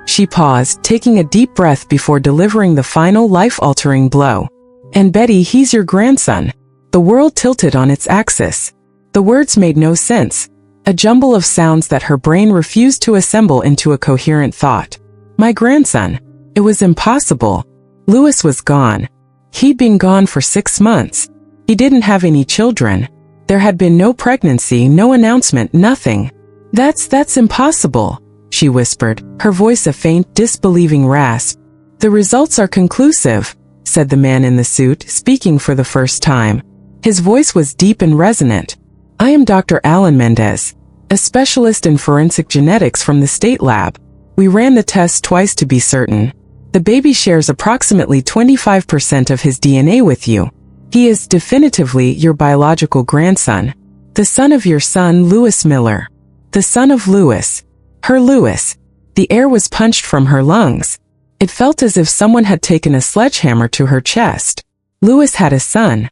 She paused, taking a deep breath before delivering the final life-altering blow. "And Betty, he's your grandson." The world tilted on its axis. The words made no sense, a jumble of sounds that her brain refused to assemble into a coherent thought. My grandson. It was impossible. Louis was gone. He'd been gone for 6 months. He didn't have any children. There had been no pregnancy, no announcement, nothing. That's impossible," she whispered, her voice a faint, disbelieving rasp. "The results are conclusive," said the man in the suit, speaking for the first time. His voice was deep and resonant. "I am Dr. Alan Mendez, a specialist in forensic genetics from the state lab. We ran the test twice to be certain. The baby shares approximately 25% of his DNA with you. He is definitively your biological grandson, the son of your son Louis Miller. The son of Louis. Her Louis." The air was punched from her lungs. It felt as if someone had taken a sledgehammer to her chest. Louis had a son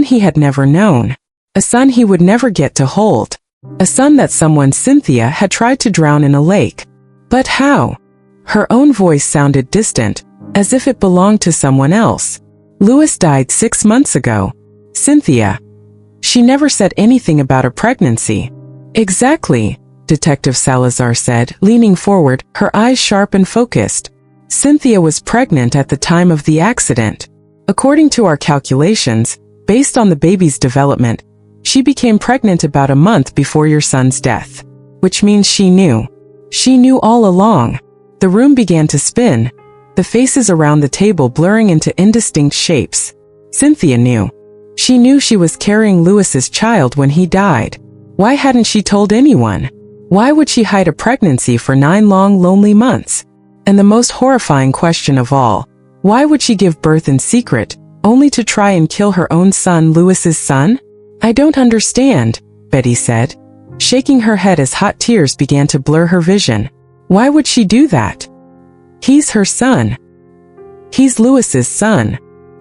he had never known, a son he would never get to hold, a son that someone, Cynthia, had tried to drown in a lake. But how? Her own voice sounded distant, as if it belonged to someone else. "Louis died 6 months ago. Cynthia. She never said anything about a pregnancy." "Exactly," Detective Salazar said, leaning forward, her eyes sharp and focused. "Cynthia was pregnant at the time of the accident. According to our calculations, based on the baby's development, she became pregnant about a month before your son's death. Which means she knew. She knew all along." The room began to spin, the faces around the table blurring into indistinct shapes. Cynthia knew. She knew she was carrying Louis's child when he died. Why hadn't she told anyone? Why would she hide a pregnancy for 9 long, lonely months? And the most horrifying question of all, why would she give birth in secret, only to try and kill her own son, Louis's son? "I don't understand," Betty said, shaking her head as hot tears began to blur her vision. "Why would she do that? He's her son. He's Louis's son.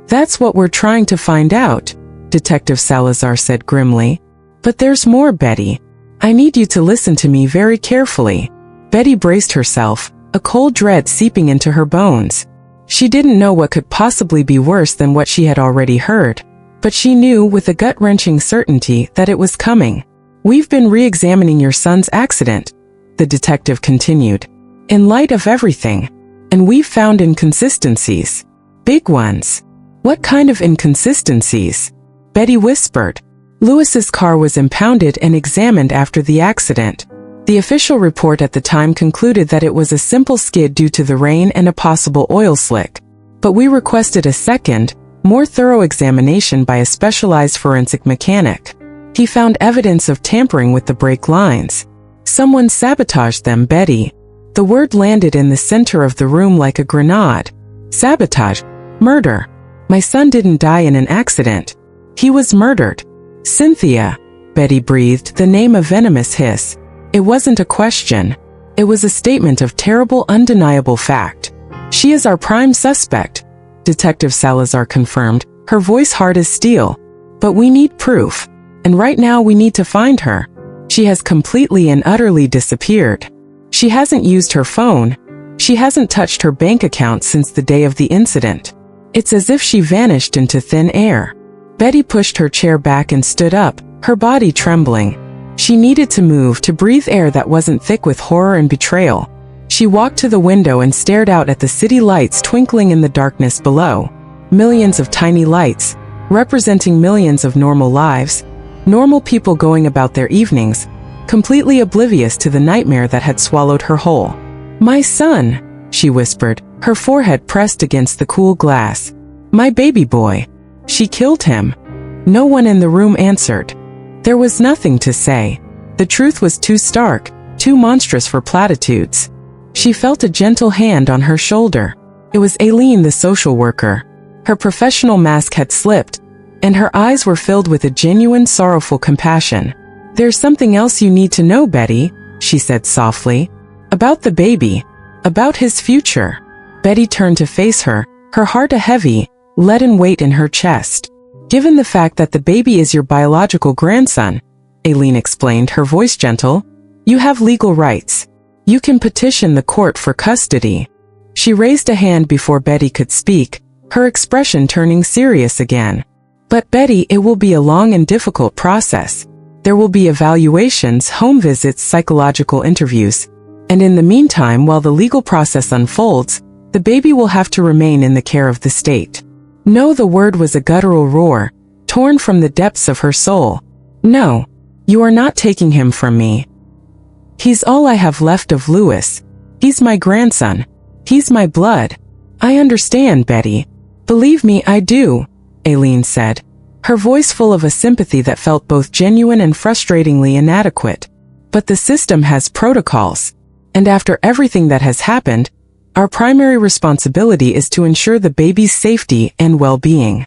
That's what we're trying to find out," Detective Salazar said grimly. "But there's more, Betty. I need you to listen to me very carefully." Betty braced herself, a cold dread seeping into her bones. She didn't know what could possibly be worse than what she had already heard, but she knew with a gut-wrenching certainty that it was coming. "We've been re-examining your son's accident," the detective continued, "in light of everything, and we've found inconsistencies. Big ones." "What kind of inconsistencies?" Betty whispered. "Louis's car was impounded and examined after the accident. The official report at the time concluded that it was a simple skid due to the rain and a possible oil slick. But we requested a second, more thorough examination by a specialized forensic mechanic. He found evidence of tampering with the brake lines. Someone sabotaged them, Betty." The word landed in the center of the room like a grenade. "Sabotage. Murder. My son didn't die in an accident. He was murdered." Cynthia, Betty breathed, the name a venomous hiss. It wasn't a question. It was a statement of terrible, undeniable fact. She is our prime suspect, Detective Salazar confirmed, her voice hard as steel. But we need proof. And right now we need to find her. She has completely and utterly disappeared. She hasn't used her phone. She hasn't touched her bank account since the day of the incident. It's as if she vanished into thin air. Betty pushed her chair back and stood up, her body trembling. She needed to move, to breathe air that wasn't thick with horror and betrayal. She walked to the window and stared out at the city lights twinkling in the darkness below. Millions of tiny lights, representing millions of normal lives, normal people going about their evenings, completely oblivious to the nightmare that had swallowed her whole. "My son," she whispered, her forehead pressed against the cool glass. "My baby boy. She killed him." No one in the room answered. There was nothing to say. The truth was too stark, too monstrous for platitudes. She felt a gentle hand on her shoulder. It was Aileen, the social worker. Her professional mask had slipped, and her eyes were filled with a genuine, sorrowful compassion. "There's something else you need to know, Betty," she said softly. "About the baby. About his future." Betty turned to face her, her heart a heavy, leaden weight in her chest. "Given the fact that the baby is your biological grandson," Aileen explained, her voice gentle, "you have legal rights. You can petition the court for custody." She raised a hand before Betty could speak, her expression turning serious again. "But Betty, it will be a long and difficult process. There will be evaluations, home visits, psychological interviews. And in the meantime, while the legal process unfolds, the baby will have to remain in the care of the state." No, the word was a guttural roar, torn from the depths of her soul. "No, you are not taking him from me. He's all I have left of Louis. He's my grandson. He's my blood. I understand, Betty. Believe me, I do," Aileen said, her voice full of a sympathy that felt both genuine and frustratingly inadequate. "But the system has protocols. And after everything that has happened, our primary responsibility is to ensure the baby's safety and well-being.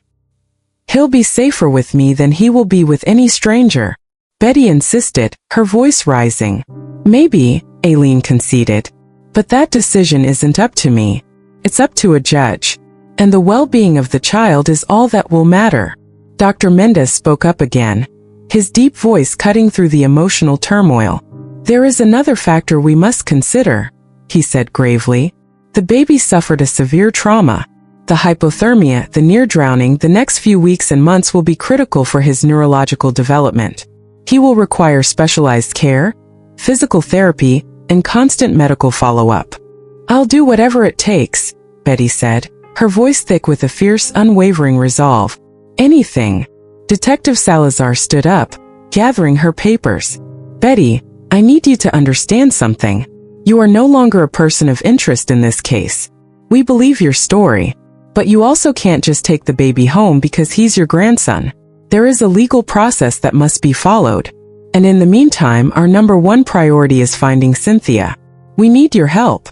He'll be safer with me than he will be with any stranger," Betty insisted, her voice rising. "Maybe," Aileen conceded. "But that decision isn't up to me. It's up to a judge. And the well-being of the child is all that will matter." Dr. Mendez spoke up again, his deep voice cutting through the emotional turmoil. "There is another factor we must consider," he said gravely. "The baby suffered a severe trauma. The hypothermia, the near drowning, the next few weeks and months will be critical for his neurological development. He will require specialized care, physical therapy, and constant medical follow-up." "I'll do whatever it takes," Betty said, her voice thick with a fierce, unwavering resolve. "Anything." Detective Salazar stood up, gathering her papers. "Betty, I need you to understand something. You are no longer a person of interest in this case. We believe your story. But you also can't just take the baby home because he's your grandson. There is a legal process that must be followed. And in the meantime, our number one priority is finding Cynthia. We need your help."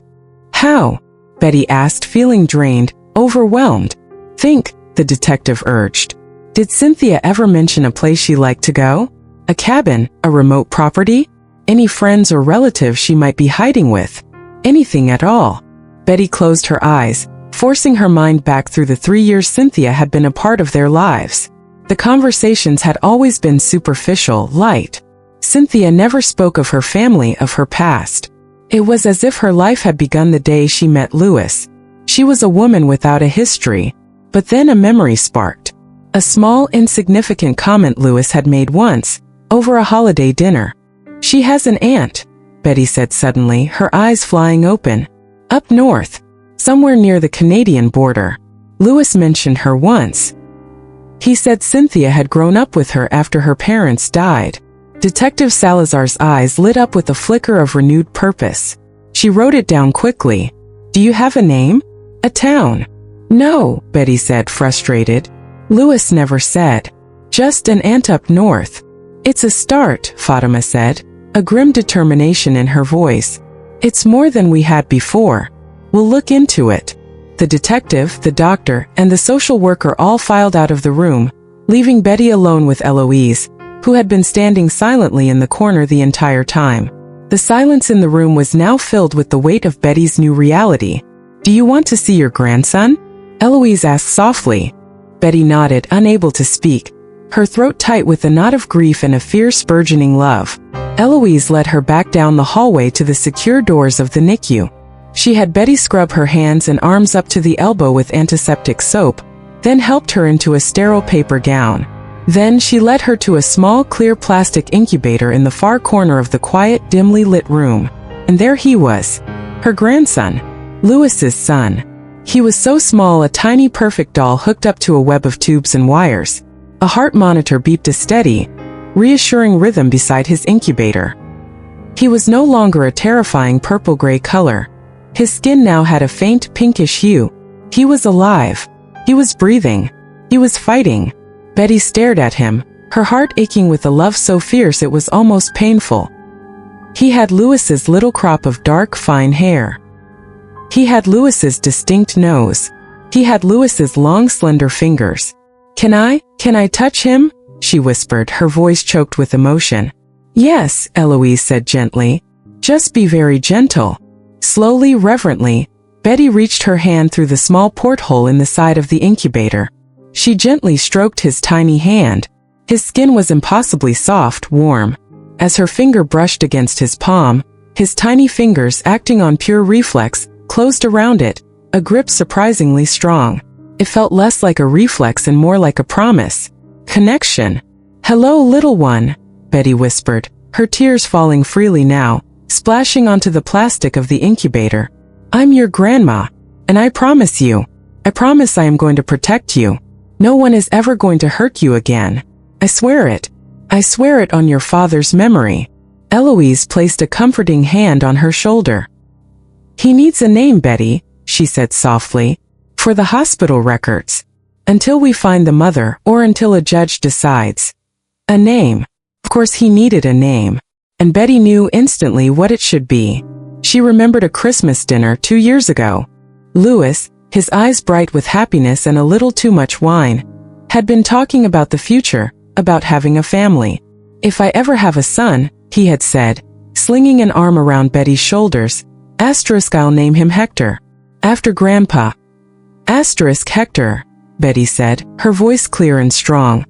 "How?" Betty asked, feeling drained, overwhelmed. "Think," the detective urged. "Did Cynthia ever mention a place she liked to go? A cabin, a remote property? Any friends or relatives she might be hiding with? Anything at all?" Betty closed her eyes, forcing her mind back through the 3 years Cynthia had been a part of their lives. The conversations had always been superficial, light. Cynthia never spoke of her family, of her past. It was as if her life had begun the day she met Louis. She was a woman without a history. But then a memory sparked. A small, insignificant comment Louis had made once, over a holiday dinner. "She has an aunt," Betty said suddenly, her eyes flying open. "Up north. Somewhere near the Canadian border. Louis mentioned her once. He said Cynthia had grown up with her after her parents died." Detective Salazar's eyes lit up with a flicker of renewed purpose. She wrote it down quickly. "Do you have a name? A town?" "No," Betty said, frustrated. "Louis never said. Just an aunt up north." "It's a start," Fatima said, a grim determination in her voice. "It's more than we had before. We'll look into it." The detective, the doctor, and the social worker all filed out of the room, leaving Betty alone with Eloise, who had been standing silently in the corner the entire time. The silence in the room was now filled with the weight of Betty's new reality. "Do you want to see your grandson?" Eloise asked softly. Betty nodded, unable to speak, her throat tight with a knot of grief and a fierce burgeoning love. Eloise led her back down the hallway to the secure doors of the NICU. She had Betty scrub her hands and arms up to the elbow with antiseptic soap, then helped her into a sterile paper gown. Then she led her to a small clear plastic incubator in the far corner of the quiet, dimly lit room. And there he was, her grandson, Louis's son. He was so small, a tiny perfect doll hooked up to a web of tubes and wires. A heart monitor beeped a steady, reassuring rhythm beside his incubator. He was no longer a terrifying purple-gray color. His skin now had a faint pinkish hue. He was alive. He was breathing. He was fighting. Betty stared at him, her heart aching with a love so fierce it was almost painful. He had Louis's little crop of dark, fine hair. He had Louis's distinct nose. He had Louis's long, slender fingers. Can I touch him?" she whispered, her voice choked with emotion. "Yes," Eloise said gently. "Just be very gentle." Slowly, reverently, Betty reached her hand through the small porthole in the side of the incubator. She gently stroked his tiny hand. His skin was impossibly soft, warm. As her finger brushed against his palm, his tiny fingers, acting on pure reflex, closed around it, a grip surprisingly strong. It felt less like a reflex and more like a promise. Connection. "Hello, little one," Betty whispered, her tears falling freely now, splashing onto the plastic of the incubator. "I'm your grandma, and I promise I am going to protect you. No one is ever going to hurt you again. I swear it. I swear it on your father's memory." Eloise placed a comforting hand on her shoulder. "He needs a name, Betty," she said softly, "for the hospital records. Until we find the mother, or until a judge decides. A name." Of course he needed a name, and Betty knew instantly what it should be. She remembered a Christmas dinner 2 years ago. Louis, his eyes bright with happiness and a little too much wine, had been talking about the future, about having a family. "If I ever have a son," he had said, slinging an arm around Betty's shoulders, "I'll name him Hector. After Grandpa." Hector, Betty said, her voice clear and strong.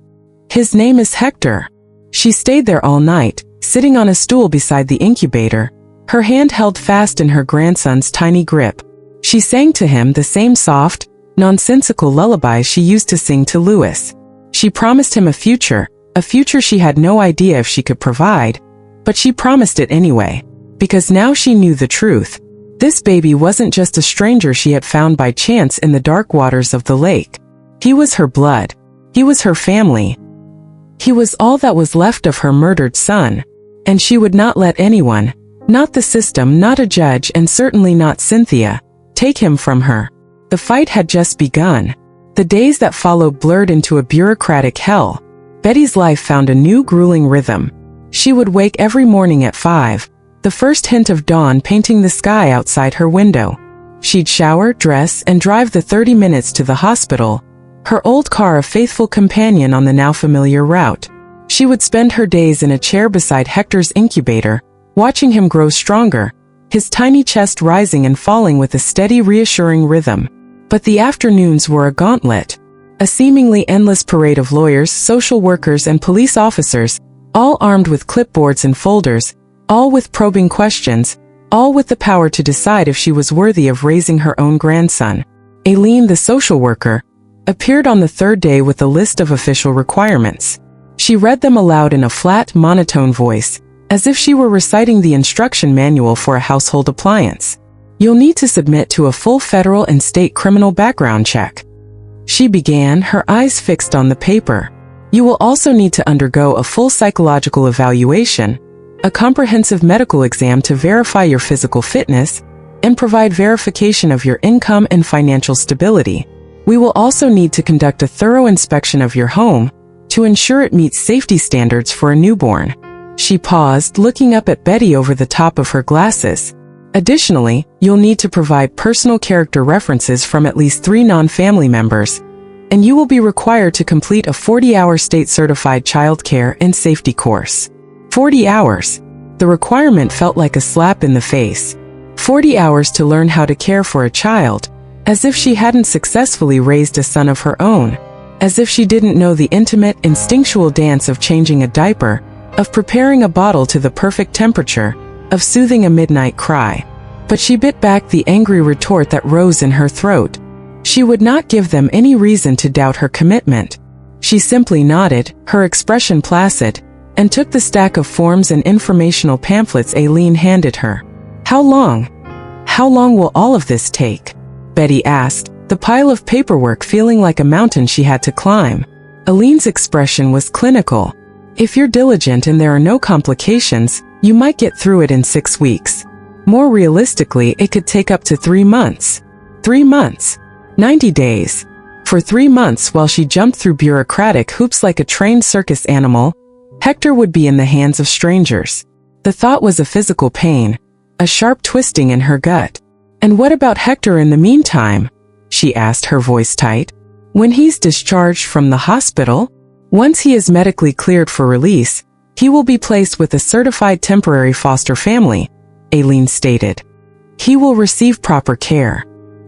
"His name is Hector." She stayed there all night, sitting on a stool beside the incubator, her hand held fast in her grandson's tiny grip. She sang to him the same soft, nonsensical lullaby she used to sing to Louis. She promised him a future she had no idea if she could provide, but she promised it anyway, because now she knew the truth. This baby wasn't just a stranger she had found by chance in the dark waters of the lake. He was her blood. He was her family. He was all that was left of her murdered son, and she would not let anyone, not the system, not a judge, and certainly not Cynthia, take him from her. The fight had just begun. The days that followed blurred into a bureaucratic hell. Betty's life found a new grueling rhythm. She would wake every morning at 5, the first hint of dawn painting the sky outside her window. She'd shower, dress, and drive the 30 minutes to the hospital, her old car a faithful companion on the now familiar route. She would spend her days in a chair beside Hector's incubator, watching him grow stronger, his tiny chest rising and falling with a steady, reassuring rhythm. But the afternoons were a gauntlet. A seemingly endless parade of lawyers, social workers, and police officers, all armed with clipboards and folders, all with probing questions, all with the power to decide if she was worthy of raising her own grandson. Aileen, the social worker, appeared on the third day with a list of official requirements. She read them aloud in a flat, monotone voice, as if she were reciting the instruction manual for a household appliance. "You'll need to submit to a full federal and state criminal background check," she began, her eyes fixed on the paper. "You will also need to undergo a full psychological evaluation, a comprehensive medical exam to verify your physical fitness, and provide verification of your income and financial stability. We will also need to conduct a thorough inspection of your home to ensure it meets safety standards for a newborn." She paused, looking up at Betty over the top of her glasses. "Additionally, you'll need to provide personal character references from at least 3 non-family members, and you will be required to complete a 40-hour state-certified childcare and safety course. 40 hours. The requirement felt like a slap in the face. 40 hours to learn how to care for a child, as if she hadn't successfully raised a son of her own, as if she didn't know the intimate, instinctual dance of changing a diaper, of preparing a bottle to the perfect temperature, of soothing a midnight cry. But she bit back the angry retort that rose in her throat. She would not give them any reason to doubt her commitment. She simply nodded, her expression placid, and took the stack of forms and informational pamphlets Aileen handed her. How long? How long will all of this take? Betty asked, the pile of paperwork feeling like a mountain she had to climb. Aileen's expression was clinical. If you're diligent and there are no complications, you might get through it in 6 weeks. More realistically, it could take up to 3 months. 3 months. 90 days. For 3 months, while she jumped through bureaucratic hoops like a trained circus animal, Hector would be in the hands of strangers. The thought was a physical pain, a sharp twisting in her gut. And what about Hector in the meantime? She asked, her voice tight. When he's discharged from the hospital? Once he is medically cleared for release, he will be placed with a certified temporary foster family, Aileen stated. He will receive proper care.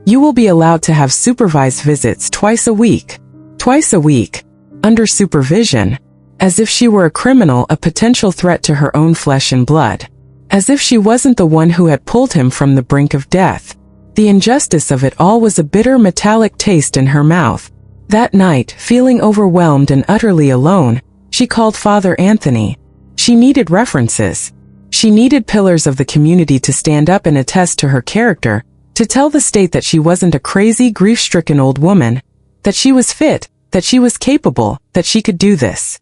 You will be allowed to have supervised visits twice a week. Twice a week. Under supervision. As if she were a criminal, a potential threat to her own flesh and blood. As if she wasn't the one who had pulled him from the brink of death. The injustice of it all was a bitter metallic taste in her mouth. That night, feeling overwhelmed and utterly alone, she called Father Anthony. She needed references. She needed pillars of the community to stand up and attest to her character, to tell the state that she wasn't a crazy, grief-stricken old woman, that she was fit, that she was capable, that she could do this.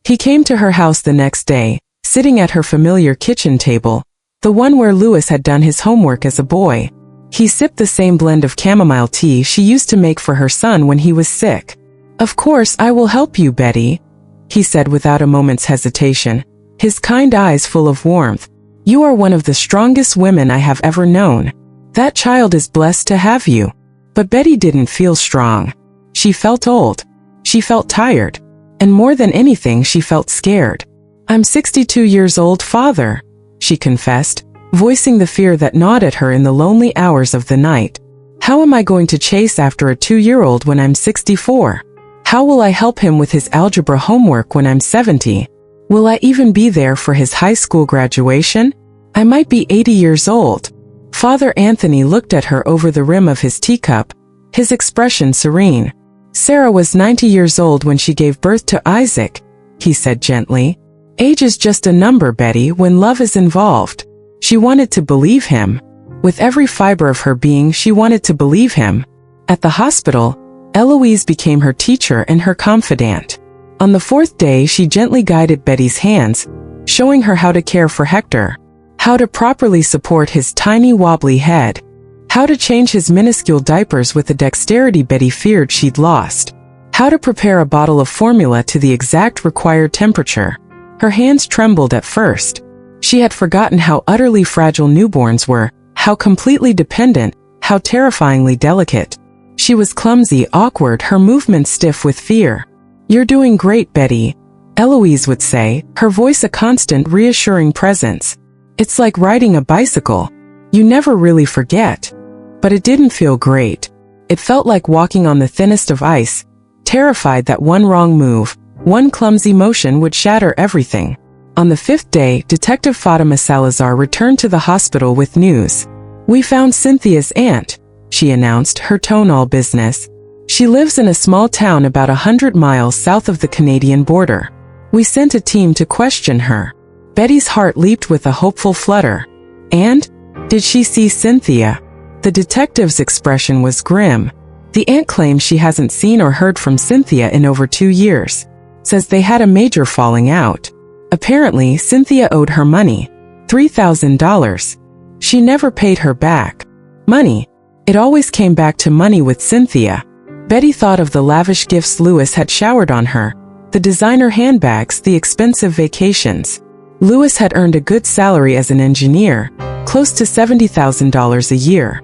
He came to her house the next day, sitting at her familiar kitchen table, the one where Louis had done his homework as a boy. He sipped the same blend of chamomile tea she used to make for her son when he was sick. Of course I will help you, Betty, he said without a moment's hesitation, his kind eyes full of warmth. You are one of the strongest women I have ever known. That child is blessed to have you. But Betty didn't feel strong. She felt old. She felt tired. And more than anything, she felt scared. I'm 62 years old, Father, she confessed, voicing the fear that gnawed at her in the lonely hours of the night. How am I going to chase after a 2-year-old when I'm 64? How will I help him with his algebra homework when I'm 70? Will I even be there for his high school graduation? I might be 80 years old. Father Anthony looked at her over the rim of his teacup, his expression serene. Sarah was 90 years old when she gave birth to Isaac, he said gently. Age is just a number, Betty, when love is involved. She wanted to believe him. With every fiber of her being, she wanted to believe him. At the hospital, Eloise became her teacher and her confidant. On the 4th day, she gently guided Betty's hands, showing her how to care for Hector, how to properly support his tiny wobbly head, how to change his minuscule diapers with a dexterity Betty feared she'd lost, how to prepare a bottle of formula to the exact required temperature. Her hands trembled at first. She had forgotten how utterly fragile newborns were, how completely dependent, how terrifyingly delicate. She was clumsy, awkward, her movements stiff with fear. You're doing great, Betty, Eloise would say, her voice a constant reassuring presence. It's like riding a bicycle. You never really forget. But it didn't feel great. It felt like walking on the thinnest of ice, terrified that one wrong move, one clumsy motion would shatter everything. On the 5th day, Detective Fatima Salazar returned to the hospital with news. We found Cynthia's aunt, she announced, her tone all business. She lives in a small town about 100 miles south of the Canadian border. We sent a team to question her. Betty's heart leaped with a hopeful flutter. And? Did she see Cynthia? The detective's expression was grim. The aunt claims she hasn't seen or heard from Cynthia in over 2 years. Says they had a major falling out. Apparently, Cynthia owed her money. $3,000. She never paid her back. Money. It always came back to money with Cynthia. Betty thought of the lavish gifts Louis had showered on her, the designer handbags, the expensive vacations. Louis had earned a good salary as an engineer, close to $70,000 a year.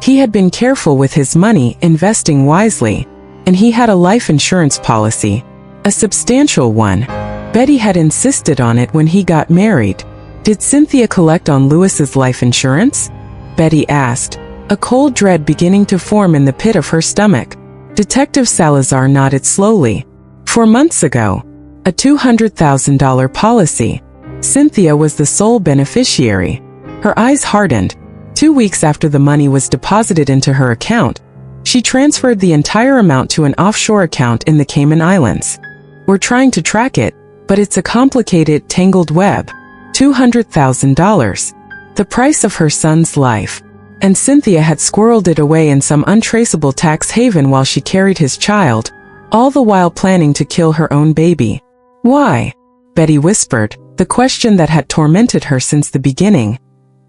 He had been careful with his money, investing wisely. and he had a life insurance policy. A substantial one. Betty had insisted on it when he got married. Did Cynthia collect on Lewis's life insurance? Betty asked, a cold dread beginning to form in the pit of her stomach. Detective Salazar nodded slowly. 4 months ago. A $200,000 policy. Cynthia was the sole beneficiary. Her eyes hardened. 2 weeks after the money was deposited into her account, she transferred the entire amount to an offshore account in the Cayman Islands. We're trying to track it, but it's a complicated, tangled web. $200,000. The price of her son's life. And Cynthia had squirreled it away in some untraceable tax haven while she carried his child, all the while planning to kill her own baby. Why? Betty whispered, the question that had tormented her since the beginning.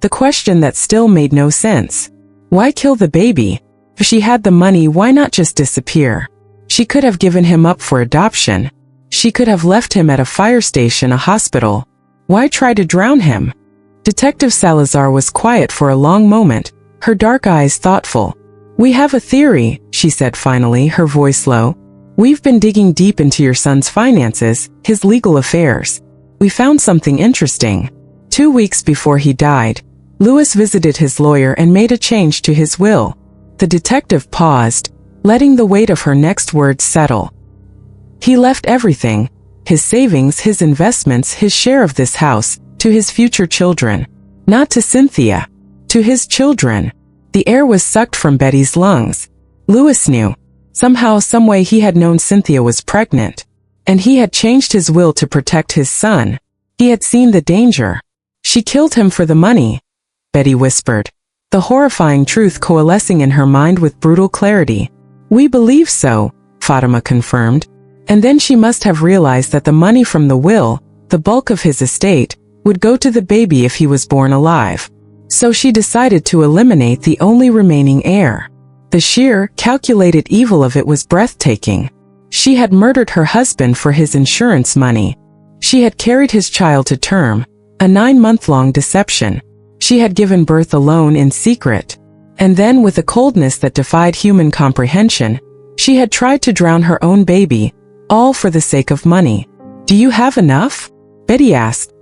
The question that still made no sense. Why kill the baby? If she had the money, why not just disappear? She could have given him up for adoption. She could have left him at a fire station, a hospital. Why try to drown him? Detective Salazar was quiet for a long moment, her dark eyes thoughtful. We have a theory, she said finally, her voice low. We've been digging deep into your son's finances, his legal affairs. We found something interesting. 2 weeks before he died, Lewis visited his lawyer and made a change to his will. The detective paused, letting the weight of her next words settle. He left everything, his savings, his investments, his share of this house, to his future children. Not to Cynthia. To his children. The air was sucked from Betty's lungs. Lewis knew. Somehow, someway he had known Cynthia was pregnant. And he had changed his will to protect his son. He had seen the danger. She killed him for the money, Betty whispered, the horrifying truth coalescing in her mind with brutal clarity. We believe so, Fatima confirmed. And then she must have realized that the money from the will, the bulk of his estate, would go to the baby if he was born alive. So she decided to eliminate the only remaining heir. The sheer, calculated evil of it was breathtaking. She had murdered her husband for his insurance money. She had carried his child to term, a 9-month-long deception. She had given birth alone in secret. And then, with a coldness that defied human comprehension, she had tried to drown her own baby, all for the sake of money. Do you have enough? Betty asked,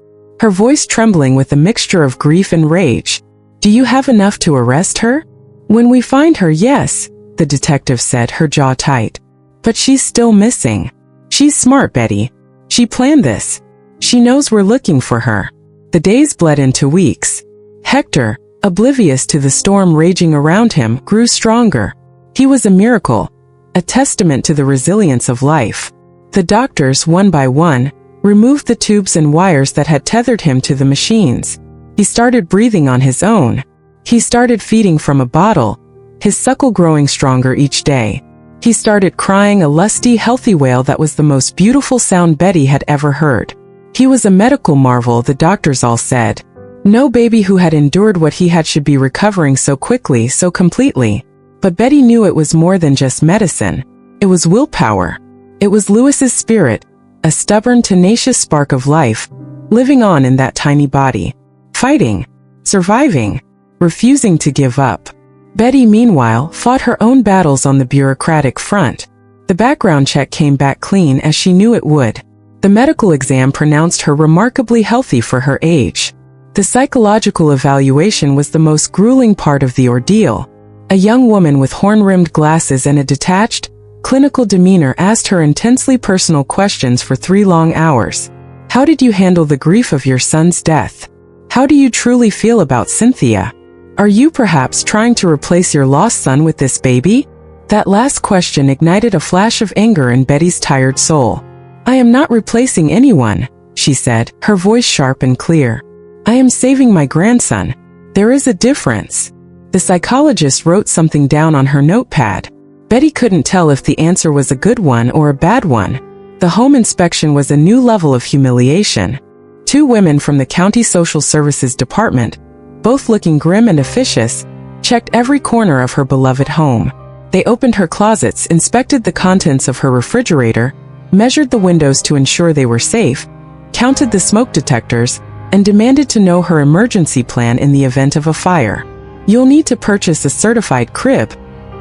her voice trembling with a mixture of grief and rage. Do you have enough to arrest her? When we find her, yes, the detective said, her jaw tight. But she's still missing. She's smart, Betty. She planned this. She knows we're looking for her. The days bled into weeks. Hector, oblivious to the storm raging around him, grew stronger. He was a miracle, a testament to the resilience of life. The doctors, one by one, removed the tubes and wires that had tethered him to the machines. He started breathing on his own. He started feeding from a bottle, his suckle growing stronger each day. He started crying, a lusty, healthy wail that was the most beautiful sound Betty had ever heard. He was a medical marvel, the doctors all said. No baby who had endured what he had should be recovering so quickly, so completely. But Betty knew it was more than just medicine. It was willpower. It was Lewis's spirit, a stubborn, tenacious spark of life, living on in that tiny body. Fighting. Surviving. Refusing to give up. Betty, meanwhile, fought her own battles on the bureaucratic front. The background check came back clean, as she knew it would. The medical exam pronounced her remarkably healthy for her age. The psychological evaluation was the most grueling part of the ordeal. A young woman with horn-rimmed glasses and a detached, clinical demeanor asked her intensely personal questions for 3 long hours. How did you handle the grief of your son's death? How do you truly feel about Cynthia? Are you perhaps trying to replace your lost son with this baby? That last question ignited a flash of anger in Betty's tired soul. I am not replacing anyone, she said, her voice sharp and clear. I am saving my grandson. There is a difference. The psychologist wrote something down on her notepad. Betty couldn't tell if the answer was a good one or a bad one. The home inspection was a new level of humiliation. 2 women from the county social services department, both looking grim and officious, checked every corner of her beloved home. They opened her closets, inspected the contents of her refrigerator, measured the windows to ensure they were safe, counted the smoke detectors, and demanded to know her emergency plan in the event of a fire. You'll need to purchase a certified crib,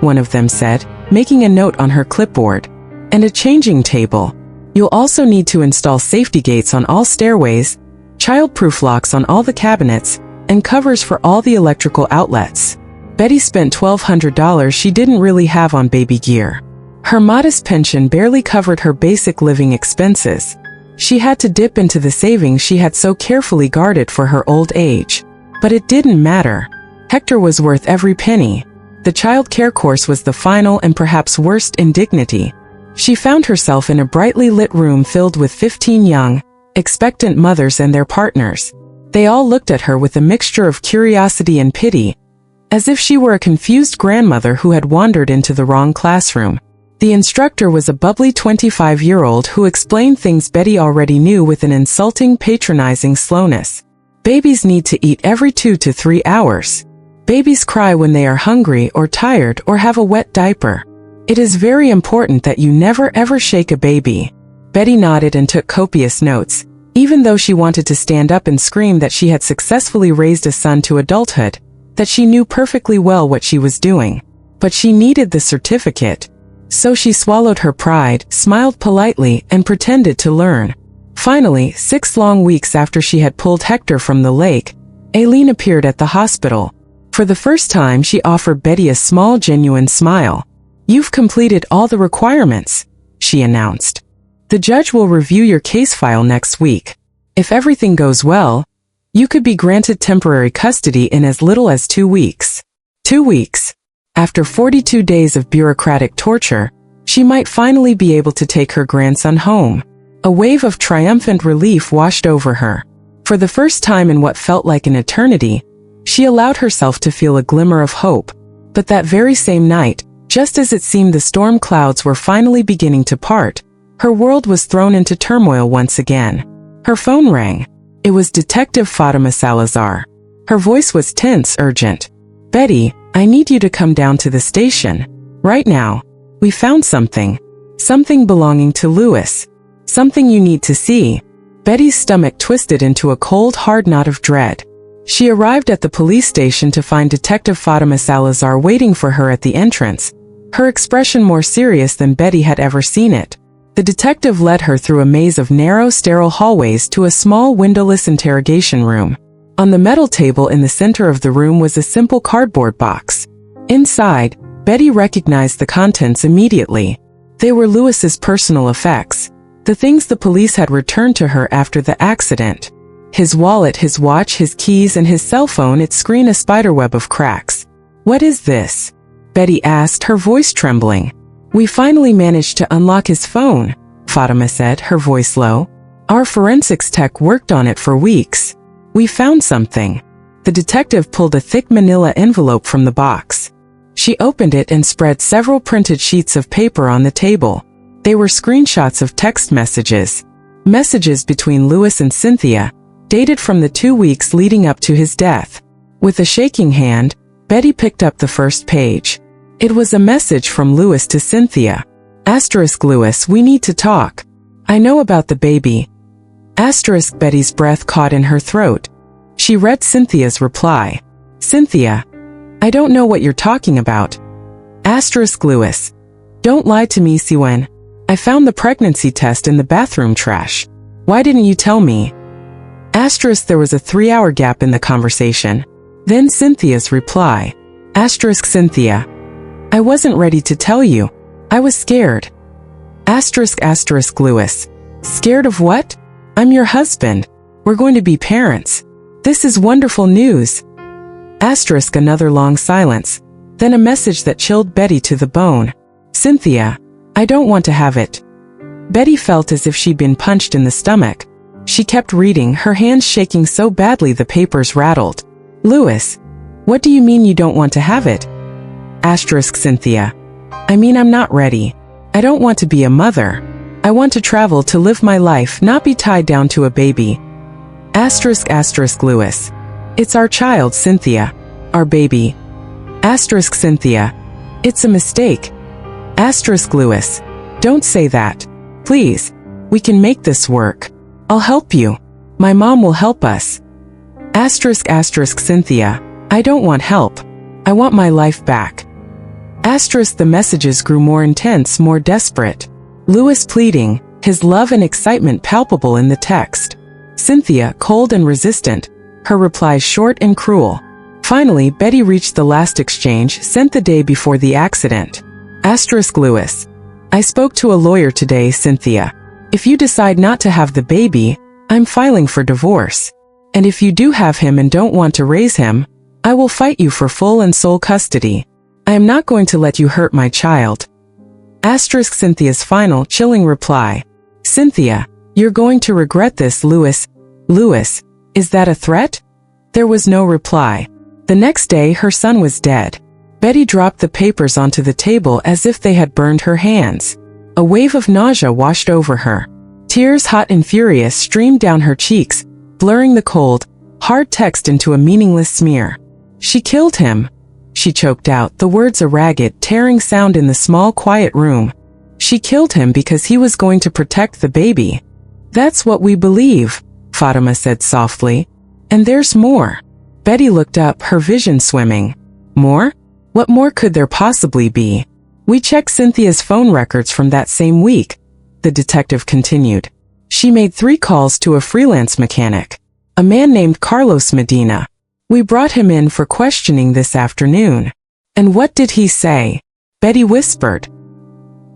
one of them said. making a note on her clipboard. And a changing table. You'll also need to install safety gates on all stairways, child-proof locks on all the cabinets, and covers for all the electrical outlets. Betty spent $1,200 she didn't really have on baby gear. Her modest pension barely covered her basic living expenses. She had to dip into the savings she had so carefully guarded for her old age. But it didn't matter. Hector was worth every penny. The child care course was the final and perhaps worst indignity. She found herself in a brightly lit room filled with 15 young, expectant mothers and their partners. They all looked at her with a mixture of curiosity and pity, as if she were a confused grandmother who had wandered into the wrong classroom. The instructor was a bubbly 25-year-old who explained things Betty already knew with an insulting, patronizing slowness. Babies need to eat every 2 to 3 hours. Babies cry when they are hungry or tired or have a wet diaper. It is very important that you never ever shake a baby. Betty nodded and took copious notes, even though she wanted to stand up and scream that she had successfully raised a son to adulthood, that she knew perfectly well what she was doing. But she needed the certificate. So she swallowed her pride, smiled politely, and pretended to learn. Finally, 6 long weeks after she had pulled Hector from the lake, Aileen appeared at the hospital. For the first time, she offered Betty a small, genuine smile. "You've completed all the requirements," she announced. "The judge will review your case file next week. If everything goes well, you could be granted temporary custody in as little as 2 weeks. 2 weeks. After 42 days of bureaucratic torture, she might finally be able to take her grandson home." A wave of triumphant relief washed over her. For the first time in what felt like an eternity, she allowed herself to feel a glimmer of hope. But that very same night, just as it seemed the storm clouds were finally beginning to part, her world was thrown into turmoil once again. Her phone rang. It was Detective Fatima Salazar. Her voice was tense, urgent. "Betty, I need you to come down to the station. Right now. We found something. Something belonging to Louis. Something you need to see." Betty's stomach twisted into a cold, hard knot of dread. She arrived at the police station to find Detective Fatima Salazar waiting for her at the entrance, her expression more serious than Betty had ever seen it. The detective led her through a maze of narrow, sterile hallways to a small, windowless interrogation room. On the metal table in the center of the room was a simple cardboard box. Inside, Betty recognized the contents immediately. They were Louis's personal effects, the things the police had returned to her after the accident. His wallet, his watch, his keys, and his cell phone, its screen a spiderweb of cracks. "What is this?" Betty asked, her voice trembling. "We finally managed to unlock his phone," Fatima said, her voice low. "Our forensics tech worked on it for weeks. We found something." The detective pulled a thick manila envelope from the box. She opened it and spread several printed sheets of paper on the table. They were screenshots of text messages. Messages between Louis and Cynthia, dated from the 2 weeks leading up to his death. With a shaking hand, Betty picked up the first page. It was a message from Louis to Cynthia. *Louis, we need to talk. I know about the baby. Betty's breath caught in her throat. She read Cynthia's reply. "Cynthia, I don't know what you're talking about. *Louis, don't lie to me, Siwen. I found the pregnancy test in the bathroom trash. Why didn't you tell me?" There was a 3-hour gap in the conversation. Then Cynthia's reply. Cynthia, I wasn't ready to tell you. I was scared. Louis, scared of what? I'm your husband. We're going to be parents. This is wonderful news. Another long silence. Then a message that chilled Betty to the bone. Cynthia, I don't want to have it. Betty felt as if she'd been punched in the stomach. She kept reading, her hands shaking so badly the papers rattled. Louis, what do you mean you don't want to have it? Cynthia, I mean I'm not ready. I don't want to be a mother. I want to travel to live my life, not be tied down to a baby. Louis, it's our child, Cynthia. Our baby. Cynthia, it's a mistake. Louis, don't say that. Please. We can make this work. I'll help you. My mom will help us. Cynthia, I don't want help. I want my life back. The messages grew more intense, more desperate. Louis pleading, his love and excitement palpable in the text. Cynthia, cold and resistant, her replies short and cruel. Finally, Betty reached the last exchange, sent the day before the accident. Louis. I spoke to a lawyer today, Cynthia. If you decide not to have the baby, I'm filing for divorce. And if you do have him and don't want to raise him, I will fight you for full and sole custody. I am not going to let you hurt my child. Cynthia's final, chilling reply. Cynthia, you're going to regret this, Louis. Louis, is that a threat? There was no reply. The next day, her son was dead. Betty dropped the papers onto the table as if they had burned her hands. A wave of nausea washed over her. Tears, hot and furious, streamed down her cheeks, blurring the cold, hard text into a meaningless smear. She killed him. She choked out, the words a ragged, tearing sound in the small, quiet room. She killed him because he was going to protect the baby. That's what we believe, Fatima said softly. And there's more. Betty looked up, her vision swimming. More? What more could there possibly be? We checked Cynthia's phone records from that same week, the detective continued. She made 3 calls to a freelance mechanic, a man named Carlos Medina. We brought him in for questioning this afternoon. And what did he say? Betty whispered.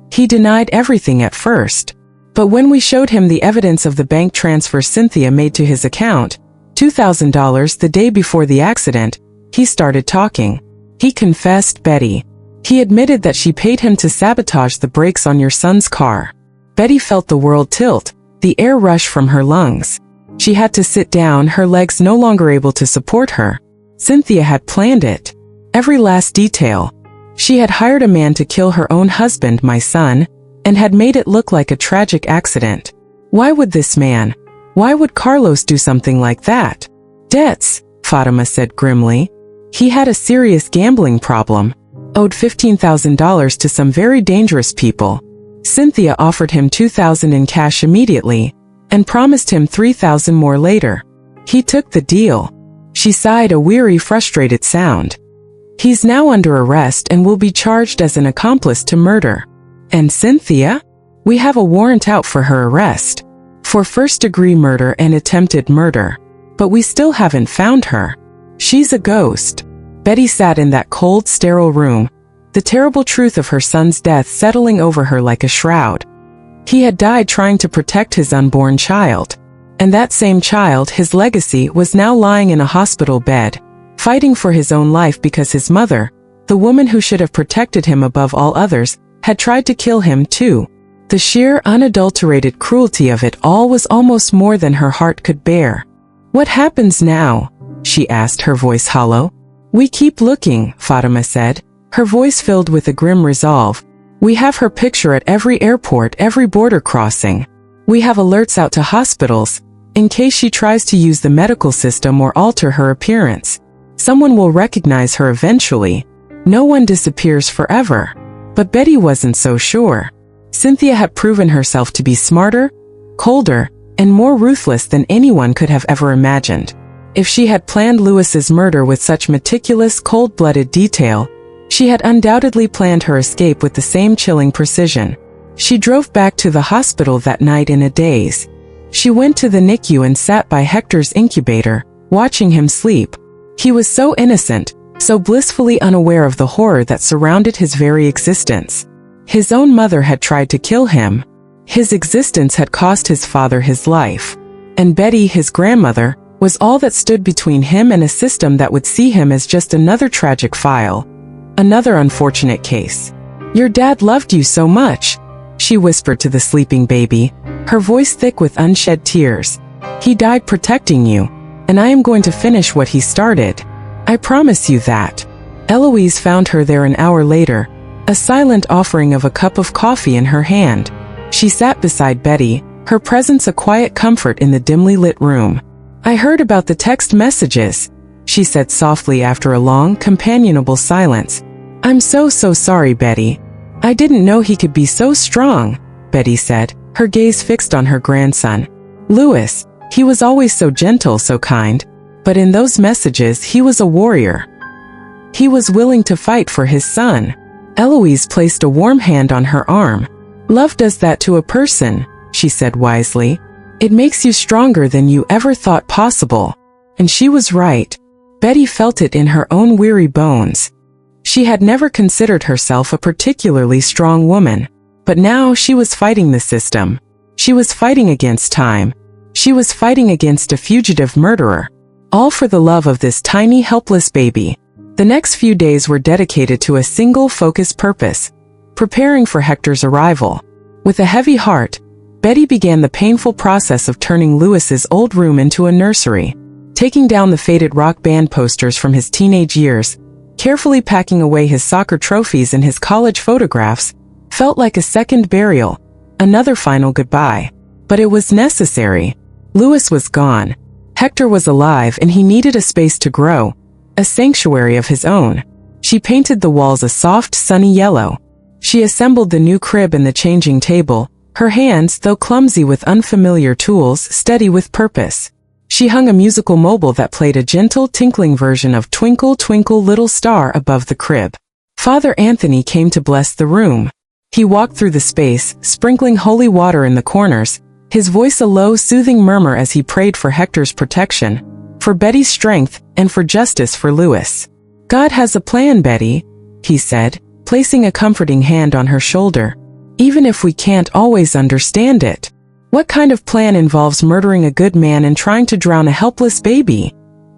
He denied everything at first. But when we showed him the evidence of the bank transfer Cynthia made to his account, $2,000 the day before the accident, he started talking. He confessed, Betty. He admitted that she paid him to sabotage the brakes on your son's car. Betty felt the world tilt, the air rush from her lungs. She had to sit down, her legs no longer able to support her. Cynthia had planned it. Every last detail. She had hired a man to kill her own husband, my son, and had made it look like a tragic accident. Why would this man? Why would Carlos do something like that? Debts, Fatima said grimly. He had a serious gambling problem. Owed $15,000 to some very dangerous people. Cynthia offered him $2,000 in cash immediately, and promised him $3,000 more later. He took the deal. She sighed, a weary, frustrated sound. He's now under arrest and will be charged as an accomplice to murder. And Cynthia? We have a warrant out for her arrest. For first-degree murder and attempted murder. But we still haven't found her. She's a ghost. Betty sat in that cold, sterile room, the terrible truth of her son's death settling over her like a shroud. He had died trying to protect his unborn child. And that same child, his legacy, was now lying in a hospital bed, fighting for his own life because his mother, the woman who should have protected him above all others, had tried to kill him too. The sheer, unadulterated cruelty of it all was almost more than her heart could bear. What happens now? She asked, her voice hollow. We keep looking, Fatima said, her voice filled with a grim resolve. We have her picture at every airport, every border crossing. We have alerts out to hospitals, in case she tries to use the medical system or alter her appearance. Someone will recognize her eventually. No one disappears forever. But Betty wasn't so sure. Cynthia had proven herself to be smarter, colder, and more ruthless than anyone could have ever imagined. If she had planned Louis's murder with such meticulous, cold-blooded detail, she had undoubtedly planned her escape with the same chilling precision. She drove back to the hospital that night in a daze. She went to the NICU and sat by Hector's incubator, watching him sleep. He was so innocent, so blissfully unaware of the horror that surrounded his very existence. His own mother had tried to kill him. His existence had cost his father his life. And Betty, his grandmother, was all that stood between him and a system that would see him as just another tragic file. Another unfortunate case. Your dad loved you so much, she whispered to the sleeping baby, her voice thick with unshed tears. He died protecting you, and I am going to finish what he started. I promise you that. Eloise found her there an hour later, a silent offering of a cup of coffee in her hand. She sat beside Betty, her presence a quiet comfort in the dimly lit room. I heard about the text messages, she said softly after a long, companionable silence. I'm so sorry, Betty. I didn't know he could be so strong, Betty said, her gaze fixed on her grandson. Louis, he was always so gentle, so kind. But in those messages he was a warrior. He was willing to fight for his son. Eloise placed a warm hand on her arm. "Love does that to a person," she said wisely. "It makes you stronger than you ever thought possible." And she was right. Betty felt it in her own weary bones. She had never considered herself a particularly strong woman. But now she was fighting the system. She was fighting against time. She was fighting against a fugitive murderer. All for the love of this tiny, helpless baby. The next few days were dedicated to a single focused purpose: preparing for Hector's arrival. With a heavy heart, Betty began the painful process of turning Louis's old room into a nursery. Taking down the faded rock band posters from his teenage years, carefully packing away his soccer trophies and his college photographs, felt like a second burial, another final goodbye. But it was necessary. Louis was gone. Hector was alive, and he needed a space to grow, a sanctuary of his own. She painted the walls a soft, sunny yellow. She assembled the new crib and the changing table, her hands, though clumsy with unfamiliar tools, steady with purpose. She hung a musical mobile that played a gentle, tinkling version of Twinkle, Twinkle, Little Star above the crib. Father Anthony came to bless the room. He walked through the space, sprinkling holy water in the corners, his voice a low, soothing murmur as he prayed for Hector's protection, for Betty's strength, and for justice for Louis. "God has a plan, Betty," he said, placing a comforting hand on her shoulder. "Even if we can't always understand it." "What kind of plan involves murdering a good man and trying to drown a helpless baby?"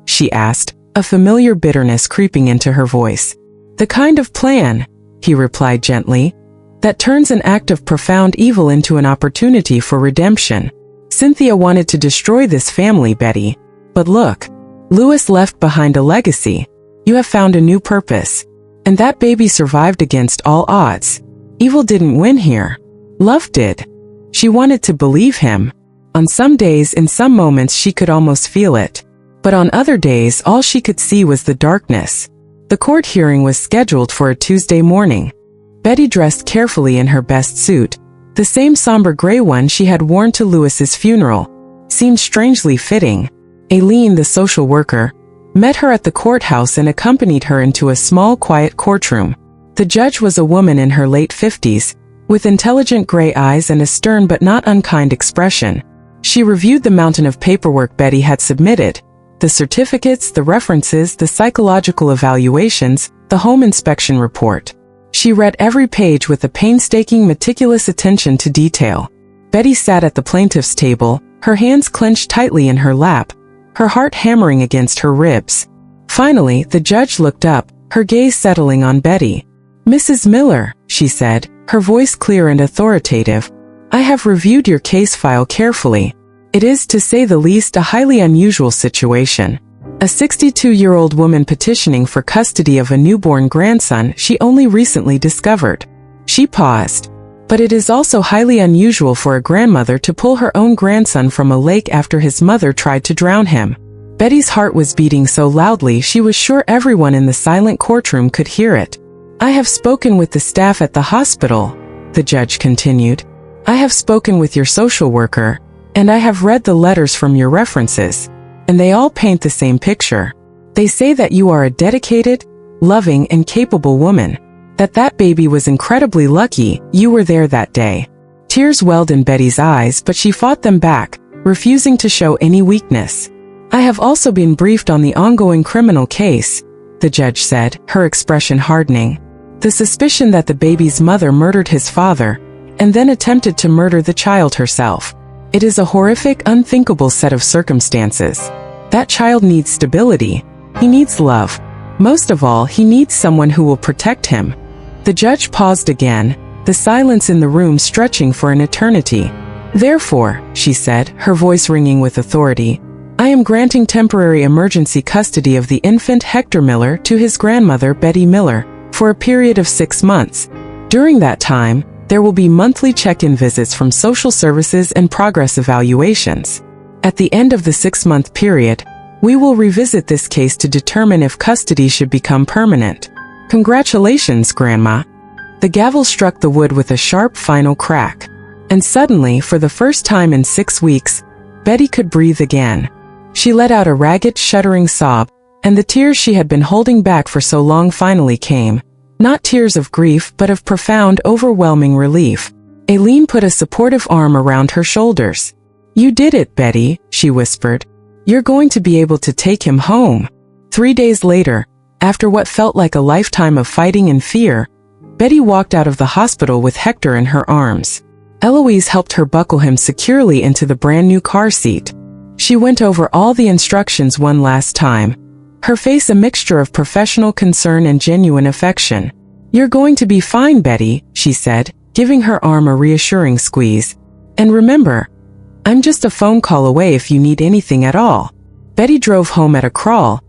she asked, a familiar bitterness creeping into her voice. "The kind of plan," he replied gently, "that turns an act of profound evil into an opportunity for redemption. Cynthia wanted to destroy this family, Betty. But look, Louis left behind a legacy. You have found a new purpose. And that baby survived against all odds. Evil didn't win here. Love did." She wanted to believe him. On some days, in some moments, she could almost feel it. But on other days, all she could see was the darkness. The court hearing was scheduled for a Tuesday morning. Betty dressed carefully in her best suit, the same somber gray one she had worn to Louis's funeral. Seemed strangely fitting. Aileen, the social worker, met her at the courthouse and accompanied her into a small, quiet courtroom. The judge was a woman in her late 50s, with intelligent gray eyes and a stern but not unkind expression. She reviewed the mountain of paperwork Betty had submitted: the certificates, the references, the psychological evaluations, the home inspection report. She read every page with a painstaking, meticulous attention to detail. Betty sat at the plaintiff's table, her hands clenched tightly in her lap, her heart hammering against her ribs. Finally, the judge looked up, her gaze settling on Betty. "Mrs. Miller," she said, her voice clear and authoritative, "I have reviewed your case file carefully. It is, to say the least, a highly unusual situation. A 62-year-old woman petitioning for custody of a newborn grandson she only recently discovered." She paused. "But it is also highly unusual for a grandmother to pull her own grandson from a lake after his mother tried to drown him." Betty's heart was beating so loudly she was sure everyone in the silent courtroom could hear it. "I have spoken with the staff at the hospital," the judge continued. "I have spoken with your social worker, and I have read the letters from your references, and they all paint the same picture. They say that you are a dedicated, loving, and capable woman, that baby was incredibly lucky you were there that day." Tears welled in Betty's eyes, but she fought them back, refusing to show any weakness. "I have also been briefed on the ongoing criminal case," the judge said, her expression hardening. "The suspicion that the baby's mother murdered his father, and then attempted to murder the child herself. It is a horrific, unthinkable set of circumstances. That child needs stability. He needs love. Most of all, he needs someone who will protect him." The judge paused again, the silence in the room stretching for an eternity. "Therefore," she said, her voice ringing with authority, "I am granting temporary emergency custody of the infant Hector Miller to his grandmother Betty Miller, for a period of 6 months. During that time, there will be monthly check-in visits from social services and progress evaluations. At the end of the 6-month period, we will revisit this case to determine if custody should become permanent. Congratulations, Grandma." The gavel struck the wood with a sharp final crack. And suddenly, for the first time in 6 weeks, Betty could breathe again. She let out a ragged, shuddering sob, and the tears she had been holding back for so long finally came, Not tears of grief, but of profound, overwhelming relief. Aileen put a supportive arm around her shoulders. "You did it, Betty," she whispered. "You're going to be able to take him home." 3 days later, after what felt like a lifetime of fighting and fear, Betty walked out of the hospital with Hector in her arms. Eloise helped her buckle him securely into the brand-new car seat. She went over all the instructions one last time, her face a mixture of professional concern and genuine affection. "You're going to be fine, Betty," she said, giving her arm a reassuring squeeze. "And remember, I'm just a phone call away if you need anything at all." Betty drove home at a crawl,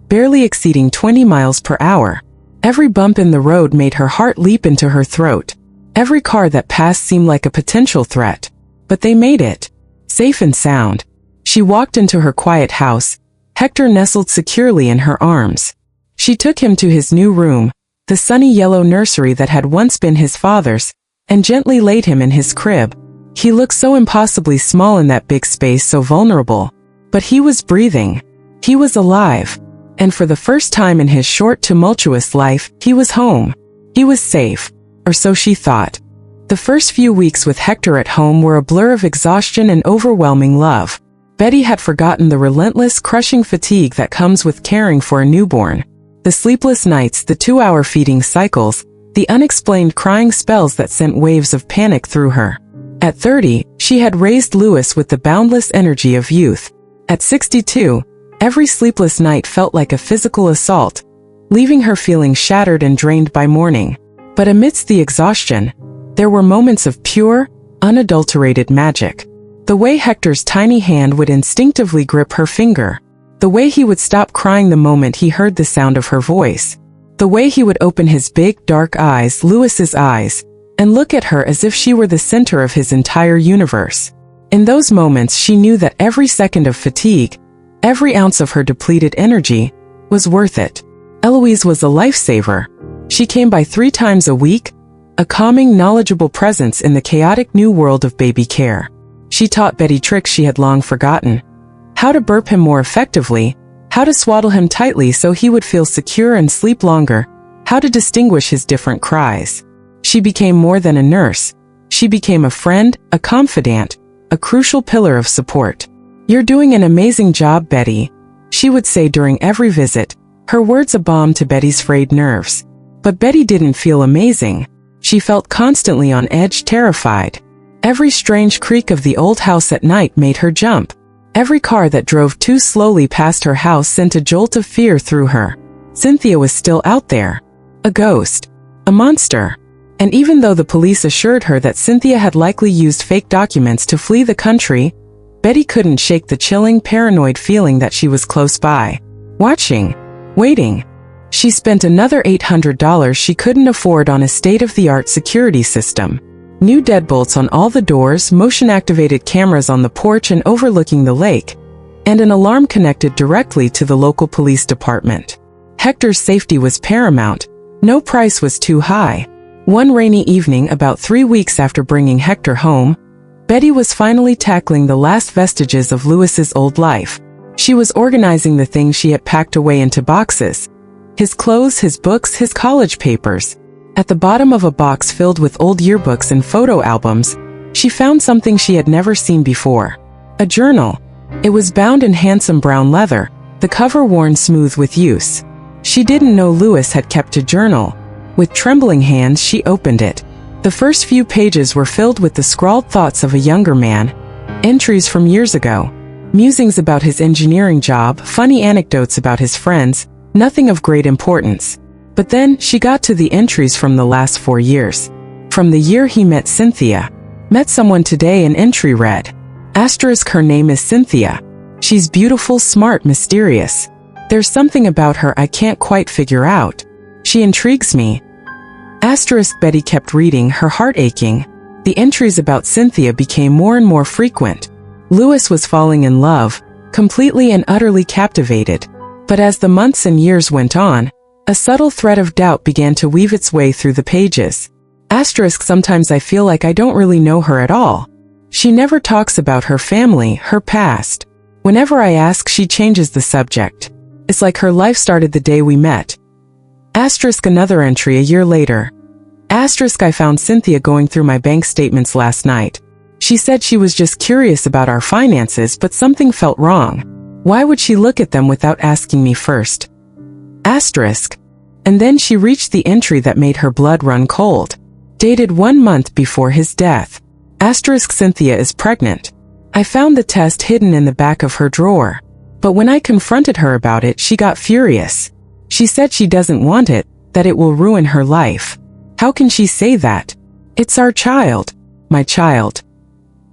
barely exceeding 20 miles per hour. Every bump in the road made her heart leap into her throat. Every car that passed seemed like a potential threat. But they made it, safe and sound. She walked into her quiet house, Hector nestled securely in her arms. She took him to his new room, the sunny yellow nursery that had once been his father's, and gently laid him in his crib. He looked so impossibly small in that big space, so vulnerable. But he was breathing. He was alive. And for the first time in his short, tumultuous life, he was home. He was safe. Or so she thought. The first few weeks with Hector at home were a blur of exhaustion and overwhelming love. Betty had forgotten the relentless, crushing fatigue that comes with caring for a newborn. The sleepless nights, the 2-hour feeding cycles, the unexplained crying spells that sent waves of panic through her. At 30, she had raised Louis with the boundless energy of youth. At 62, every sleepless night felt like a physical assault, leaving her feeling shattered and drained by morning. But amidst the exhaustion, there were moments of pure, unadulterated magic. The way Hector's tiny hand would instinctively grip her finger. The way he would stop crying the moment he heard the sound of her voice. The way he would open his big, dark eyes, Louis's eyes, and look at her as if she were the center of his entire universe. In those moments, she knew that every second of fatigue, every ounce of her depleted energy, was worth it. Eloise was a lifesaver. She came by 3 times a week, a calming, knowledgeable presence in the chaotic new world of baby care. She taught Betty tricks she had long forgotten. How to burp him more effectively, how to swaddle him tightly so he would feel secure and sleep longer, how to distinguish his different cries. She became more than a nurse. She became a friend, a confidant, a crucial pillar of support. "You're doing an amazing job, Betty," she would say during every visit, her words a balm to Betty's frayed nerves. But Betty didn't feel amazing. She felt constantly on edge, terrified. Every strange creak of the old house at night made her jump. Every car that drove too slowly past her house sent a jolt of fear through her. Cynthia was still out there. A ghost. A monster. And even though the police assured her that Cynthia had likely used fake documents to flee the country, Betty couldn't shake the chilling, paranoid feeling that she was close by. Watching. Waiting. She spent another $800 she couldn't afford on a state-of-the-art security system. New deadbolts on all the doors, motion-activated cameras on the porch and overlooking the lake, and an alarm connected directly to the local police department. Hector's safety was paramount. No price was too high. One rainy evening, about 3 weeks after bringing Hector home, Betty was finally tackling the last vestiges of Louis's old life. She was organizing the things she had packed away into boxes. His clothes, his books, his college papers. At the bottom of a box filled with old yearbooks and photo albums, she found something she had never seen before. A journal. It was bound in handsome brown leather, the cover worn smooth with use. She didn't know Louis had kept a journal. With trembling hands, she opened it. The first few pages were filled with the scrawled thoughts of a younger man, entries from years ago, musings about his engineering job, funny anecdotes about his friends, nothing of great importance. But then she got to the entries from the last 4 years. From the year he met Cynthia. Met someone today, an entry read. Asterisk, her name is Cynthia. She's beautiful, smart, mysterious. There's something about her I can't quite figure out. She intrigues me. Asterisk, Betty kept reading, her heart aching. The entries about Cynthia became more and more frequent. Louis was falling in love, completely and utterly captivated. But as the months and years went on, a subtle thread of doubt began to weave its way through the pages. Asterisk, sometimes I feel like I don't really know her at all. She never talks about her family, her past. Whenever I ask, she changes the subject. It's like her life started the day we met. Asterisk another entry a year later. Asterisk I found Cynthia going through my bank statements last night. She said she was just curious about our finances, but something felt wrong. Why would she look at them without asking me first? Asterisk. And then she reached the entry that made her blood run cold. Dated 1 month before his death. Asterisk Cynthia is pregnant. I found the test hidden in the back of her drawer. But when I confronted her about it, she got furious. She said she doesn't want it, that it will ruin her life. How can she say that? It's our child. My child.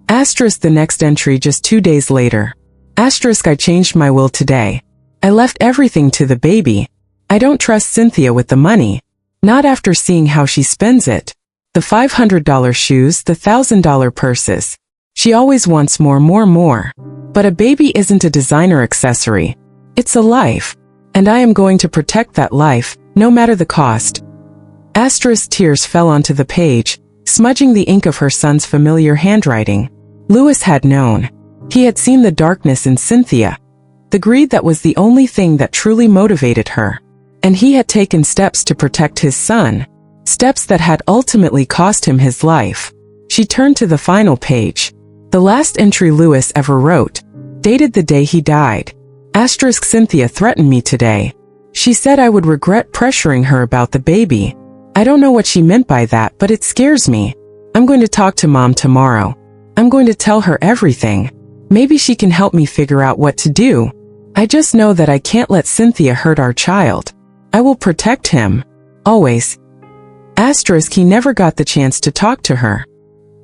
Asterisk the next entry just 2 days later. Asterisk I changed my will today. I left everything to the baby. I don't trust Cynthia with the money. Not after seeing how she spends it. The $500 shoes, the $1,000 purses. She always wants more. But a baby isn't a designer accessory. It's a life. And I am going to protect that life, no matter the cost. Asterisk tears fell onto the page, smudging the ink of her son's familiar handwriting. Louis had known. He had seen the darkness in Cynthia. The greed that was the only thing that truly motivated her. And he had taken steps to protect his son. Steps that had ultimately cost him his life. She turned to the final page. The last entry Louis ever wrote. Dated the day he died. Asterisk Cynthia threatened me today. She said I would regret pressuring her about the baby. I don't know what she meant by that, but it scares me. I'm going to talk to Mom tomorrow. I'm going to tell her everything. Maybe she can help me figure out what to do. I just know that I can't let Cynthia hurt our child. I will protect him. Always. Asterisk he never got the chance to talk to her.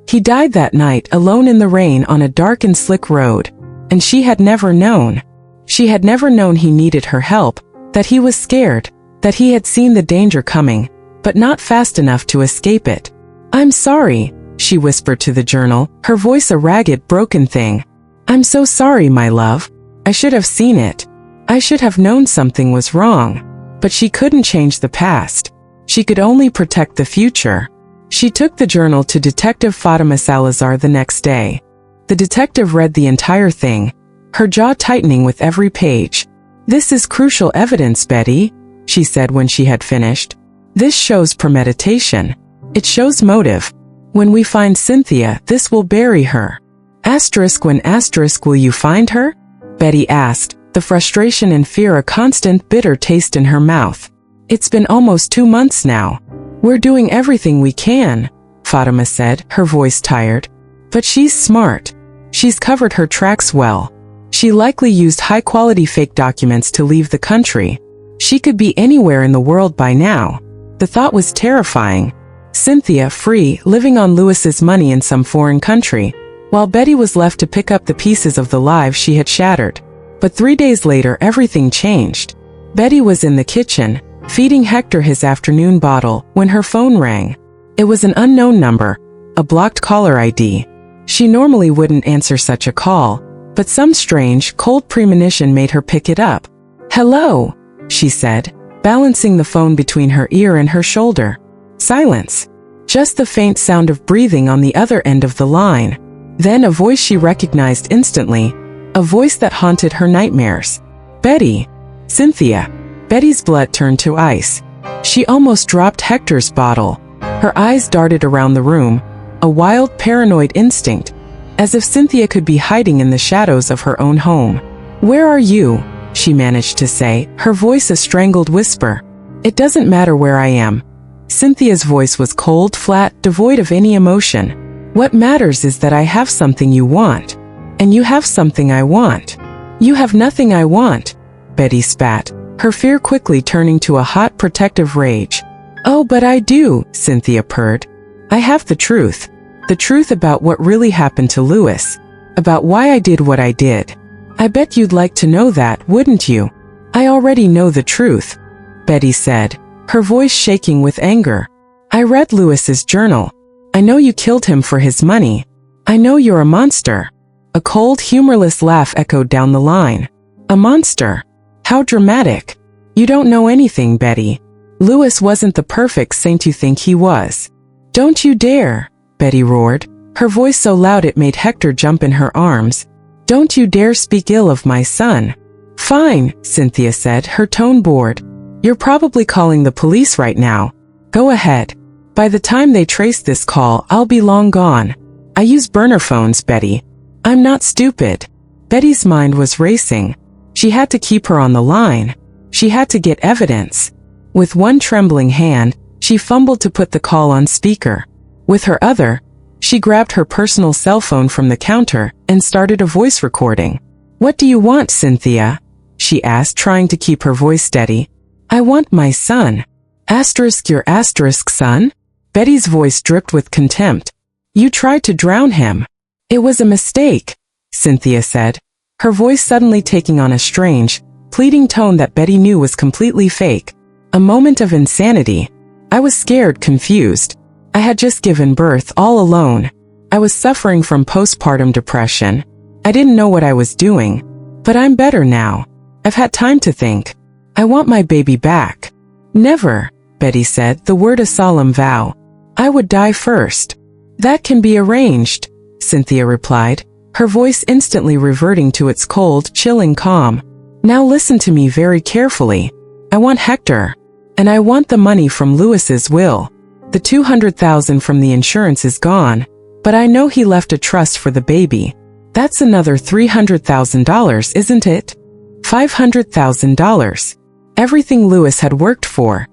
He died that night alone in the rain on a dark and slick road. And she had never known. She had never known he needed her help, that he was scared, that he had seen the danger coming, but not fast enough to escape it. I'm sorry, she whispered to the journal, her voice a ragged, broken thing. I'm so sorry, my love. I should have seen it. I should have known something was wrong. But she couldn't change the past. She could only protect the future. She took the journal to Detective Fatima Salazar the next day. The detective read the entire thing, her jaw tightening with every page. This is crucial evidence, Betty, she said when she had finished. This shows premeditation. It shows motive. When we find Cynthia, this will bury her. Asterisk when asterisk will you find her? Betty asked, the frustration and fear a constant bitter taste in her mouth. It's been almost 2 months now. We're doing everything we can, Fatima said, her voice tired. But she's smart. She's covered her tracks well. She likely used high-quality fake documents to leave the country. She could be anywhere in the world by now. The thought was terrifying. Cynthia, free, living on Louis's money in some foreign country, while Betty was left to pick up the pieces of the lives she had shattered. But 3 days later everything changed. Betty was in the kitchen, feeding Hector his afternoon bottle, when her phone rang. It was an unknown number, a blocked caller ID. She normally wouldn't answer such a call, but some strange, cold premonition made her pick it up. Hello, she said, balancing the phone between her ear and her shoulder. Silence. Just the faint sound of breathing on the other end of the line. Then a voice she recognized instantly, a voice that haunted her nightmares. Betty. Cynthia. Betty's blood turned to ice. She almost dropped Hector's bottle. Her eyes darted around the room, a wild, paranoid instinct, as if Cynthia could be hiding in the shadows of her own home. Where are you? She managed to say, her voice a strangled whisper. It doesn't matter where I am. Cynthia's voice was cold, flat, devoid of any emotion. What matters is that I have something you want. And you have something I want. You have nothing I want, Betty spat, her fear quickly turning to a hot, protective rage. Oh, but I do, Cynthia purred. I have the truth. The truth about what really happened to Louis. About why I did what I did. I bet you'd like to know that, wouldn't you? I already know the truth, Betty said, her voice shaking with anger. I read Louis's journal. I know you killed him for his money. I know you're a monster. A cold, humorless laugh echoed down the line. A monster? How dramatic. You don't know anything, Betty. Louis wasn't the perfect saint you think he was. Don't you dare, Betty roared, her voice so loud it made Hector jump in her arms. Don't you dare speak ill of my son. Fine, Cynthia said, her tone bored. You're probably calling the police right now. Go ahead. By the time they trace this call, I'll be long gone. I use burner phones, Betty. I'm not stupid. Betty's mind was racing. She had to keep her on the line. She had to get evidence. With one trembling hand, she fumbled to put the call on speaker. With her other, she grabbed her personal cell phone from the counter and started a voice recording. What do you want, Cynthia? She asked, trying to keep her voice steady. I want my son. Asterisk your asterisk son? Betty's voice dripped with contempt. You tried to drown him. It was a mistake, Cynthia said, her voice suddenly taking on a strange, pleading tone that Betty knew was completely fake. A moment of insanity. I was scared, confused. I had just given birth all alone. I was suffering from postpartum depression. I didn't know what I was doing. But I'm better now. I've had time to think. I want my baby back. Never, Betty said, the word a solemn vow. I would die first. That can be arranged, Cynthia replied, her voice instantly reverting to its cold, chilling calm. Now listen to me very carefully. I want Hector. And I want the money from Louis's will. The $200,000 from the insurance is gone, but I know he left a trust for the baby. That's another $300,000, isn't it? $500,000. Everything Louis had worked for.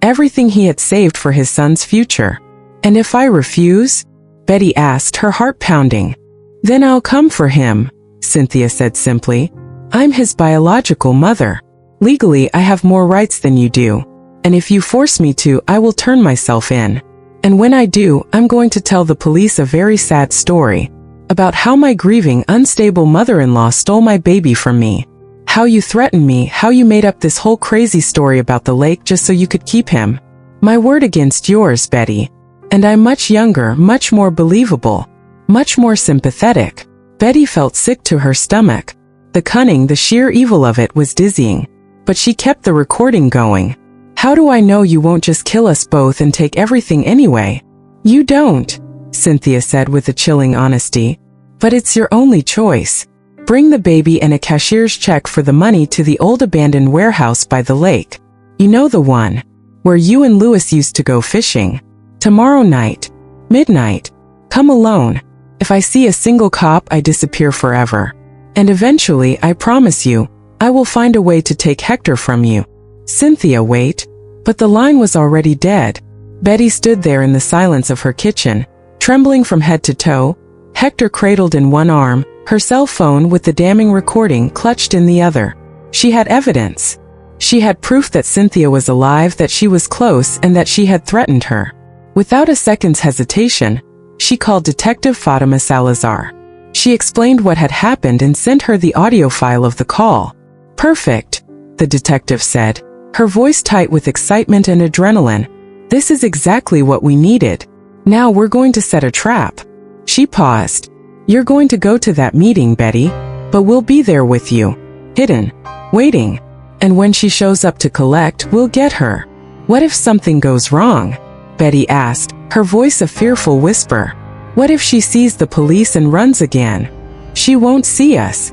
Everything he had saved for his son's future. And if I refuse? Betty asked, her heart pounding. Then I'll come for him, Cynthia said simply. I'm his biological mother. Legally, I have more rights than you do. And if you force me to, I will turn myself in. And when I do, I'm going to tell the police a very sad story about how my grieving, unstable mother-in-law stole my baby from me. How you threatened me, how you made up this whole crazy story about the lake just so you could keep him. My word against yours, Betty. And I'm much younger, much more believable, much more sympathetic. Betty felt sick to her stomach. The cunning, the sheer evil of it was dizzying. But she kept the recording going. How do I know you won't just kill us both and take everything anyway? You don't, Cynthia said with a chilling honesty. But it's your only choice. Bring the baby and a cashier's check for the money to the old abandoned warehouse by the lake. You know the one, where you and Louis used to go fishing. Tomorrow night, midnight. Come alone. If I see a single cop, I disappear forever. And eventually, I promise you, I will find a way to take Hector from you. Cynthia, wait. But the line was already dead. Betty stood there in the silence of her kitchen, trembling from head to toe, Hector cradled in one arm, her cell phone with the damning recording clutched in the other. She had evidence. She had proof that Cynthia was alive, that she was close, and that she had threatened her. Without a second's hesitation, she called Detective Fatima Salazar. She explained what had happened and sent her the audio file of the call. Perfect, the detective said, her voice tight with excitement and adrenaline. This is exactly what we needed. Now we're going to set a trap. She paused. You're going to go to that meeting, Betty, but we'll be there with you. Hidden. Waiting. And when she shows up to collect, we'll get her. What if something goes wrong? Betty asked, her voice a fearful whisper. What if she sees the police and runs again? She won't see us.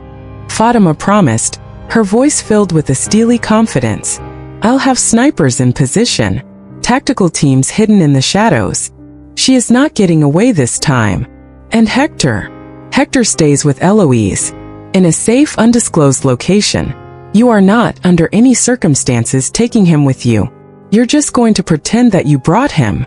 Fatima promised, her voice filled with a steely confidence. I'll have snipers in position. Tactical teams hidden in the shadows. She is not getting away this time. And Hector. Hector stays with Eloise. In a safe, undisclosed location. You are not, under any circumstances, taking him with you. You're just going to pretend that you brought him.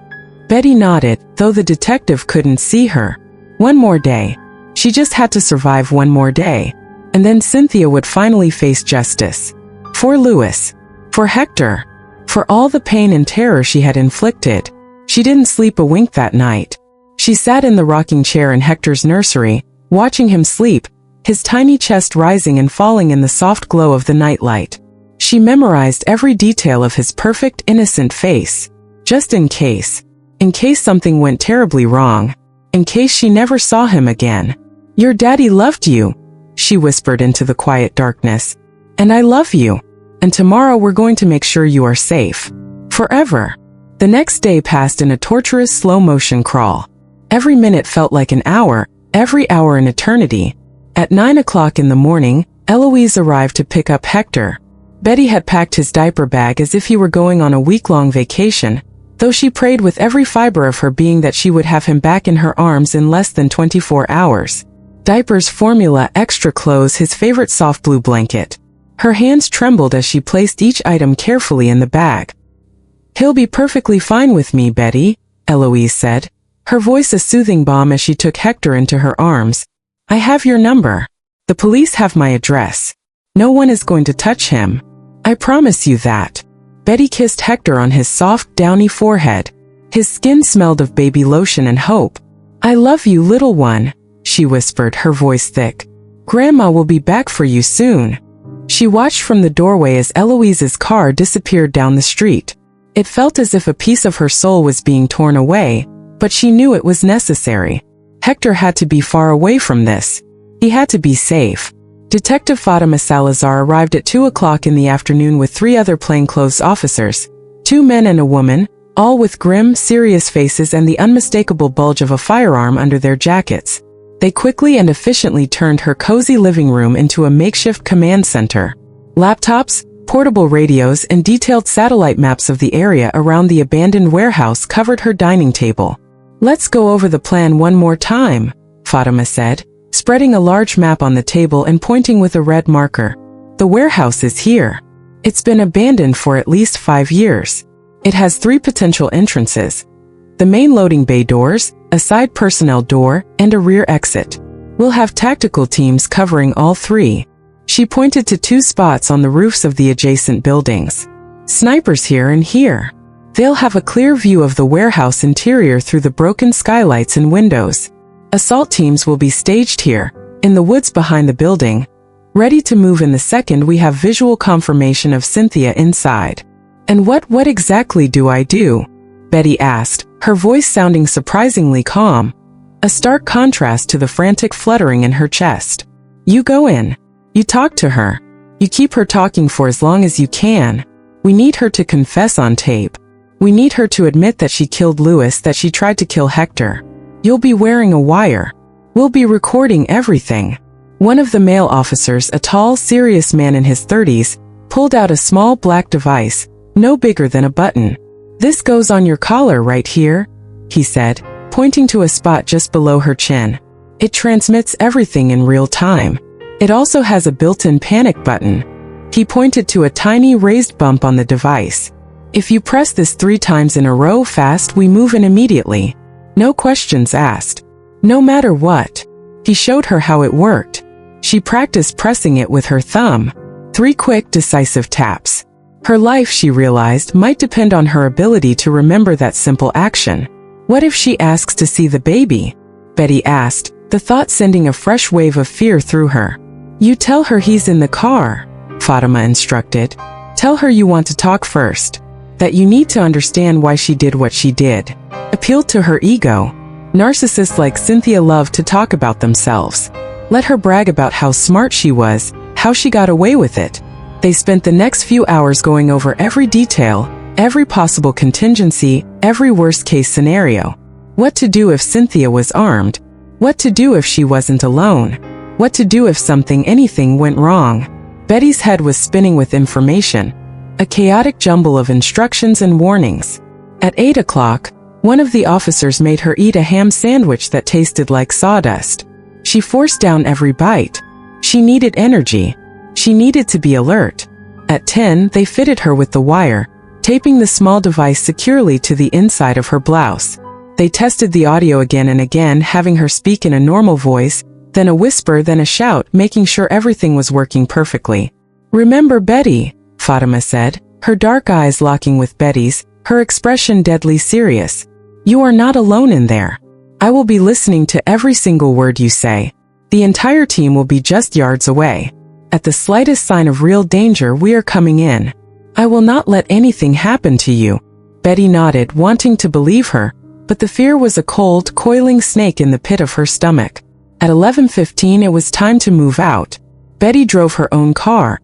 Betty nodded, though the detective couldn't see her. One more day. She just had to survive one more day. And then Cynthia would finally face justice. For Louis. For Hector. For all the pain and terror she had inflicted. She didn't sleep a wink that night. She sat in the rocking chair in Hector's nursery, watching him sleep, his tiny chest rising and falling in the soft glow of the nightlight. She memorized every detail of his perfect, innocent face. Just in case. In case something went terribly wrong. In case she never saw him again. Your daddy loved you, she whispered into the quiet darkness. And I love you. And tomorrow we're going to make sure you are safe. Forever. The next day passed in a torturous slow-motion crawl. Every minute felt like an hour, every hour an eternity. At 9 o'clock in the morning, Eloise arrived to pick up Hector. Betty had packed his diaper bag as if he were going on a week-long vacation, though she prayed with every fiber of her being that she would have him back in her arms in less than 24 hours. Diapers, formula, extra clothes, his favorite soft blue blanket. Her hands trembled as she placed each item carefully in the bag. "He'll be perfectly fine with me, Betty," Eloise said, her voice a soothing balm as she took Hector into her arms. "I have your number. The police have my address. No one is going to touch him. I promise you that." Betty kissed Hector on his soft, downy forehead. His skin smelled of baby lotion and hope. "I love you, little one," she whispered, her voice thick. "Grandma will be back for you soon." She watched from the doorway as Eloise's car disappeared down the street. It felt as if a piece of her soul was being torn away, but she knew it was necessary. Hector had to be far away from this. He had to be safe. Detective Fatima Salazar arrived at 2 o'clock in the afternoon with 3 other plainclothes officers, 2 men and a woman, all with grim, serious faces and the unmistakable bulge of a firearm under their jackets. They quickly and efficiently turned her cozy living room into a makeshift command center. Laptops, portable radios, and detailed satellite maps of the area around the abandoned warehouse covered her dining table. "Let's go over the plan one more time," Fatima said, spreading a large map on the table and pointing with a red marker. "The warehouse is here. It's been abandoned for at least 5 years. It has 3 potential entrances: the main loading bay doors, a side personnel door, and a rear exit. We'll have tactical teams covering all 3. She pointed to 2 spots on the roofs of the adjacent buildings. "Snipers here and here. They'll have a clear view of the warehouse interior through the broken skylights and windows. Assault teams will be staged here, in the woods behind the building, ready to move in the second we have visual confirmation of Cynthia inside." "And what exactly do I do?" Betty asked, her voice sounding surprisingly calm, a stark contrast to the frantic fluttering in her chest. "You go in. You talk to her. You keep her talking for as long as you can. We need her to confess on tape. We need her to admit that she killed Louis, that she tried to kill Hector. You'll be wearing a wire. We'll be recording everything." One of the male officers, a tall, serious man in his 30s, pulled out a small black device, no bigger than a button. "This goes on your collar right here," he said, pointing to a spot just below her chin. "It transmits everything in real time. It also has a built-in panic button." He pointed to a tiny raised bump on the device. "If you press this 3 times in a row fast, we move in immediately. No questions asked. No matter what." He showed her how it worked. She practiced pressing it with her thumb. 3 quick, decisive taps. Her life, she realized, might depend on her ability to remember that simple action. "What if she asks to see the baby?" Betty asked, the thought sending a fresh wave of fear through her. "You tell her he's in the car," Fatima instructed. "Tell her you want to talk first. That you need to understand why she did what she did." Appealed to her ego. Narcissists like Cynthia love to talk about themselves. Let her brag about how smart she was, how she got away with it. They spent the next few hours going over every detail, every possible contingency, every worst-case scenario. What to do if Cynthia was armed? What to do if she wasn't alone? What to do if anything went wrong? Betty's head was spinning with information, a chaotic jumble of instructions and warnings. At 8 o'clock, one of the officers made her eat a ham sandwich that tasted like sawdust. She forced down every bite. She needed energy. She needed to be alert. At 10, they fitted her with the wire, taping the small device securely to the inside of her blouse. They tested the audio again and again, having her speak in a normal voice, then a whisper, then a shout, making sure everything was working perfectly. "Remember Betty," Fatima said, her dark eyes locking with Betty's, her expression deadly serious. "You are not alone in there. I will be listening to every single word you say. The entire team will be just yards away. At the slightest sign of real danger, we are coming in. I will not let anything happen to you." Betty nodded, wanting to believe her, but the fear was a cold, coiling snake in the pit of her stomach. At 11:15, it was time to move out. Betty drove her own car,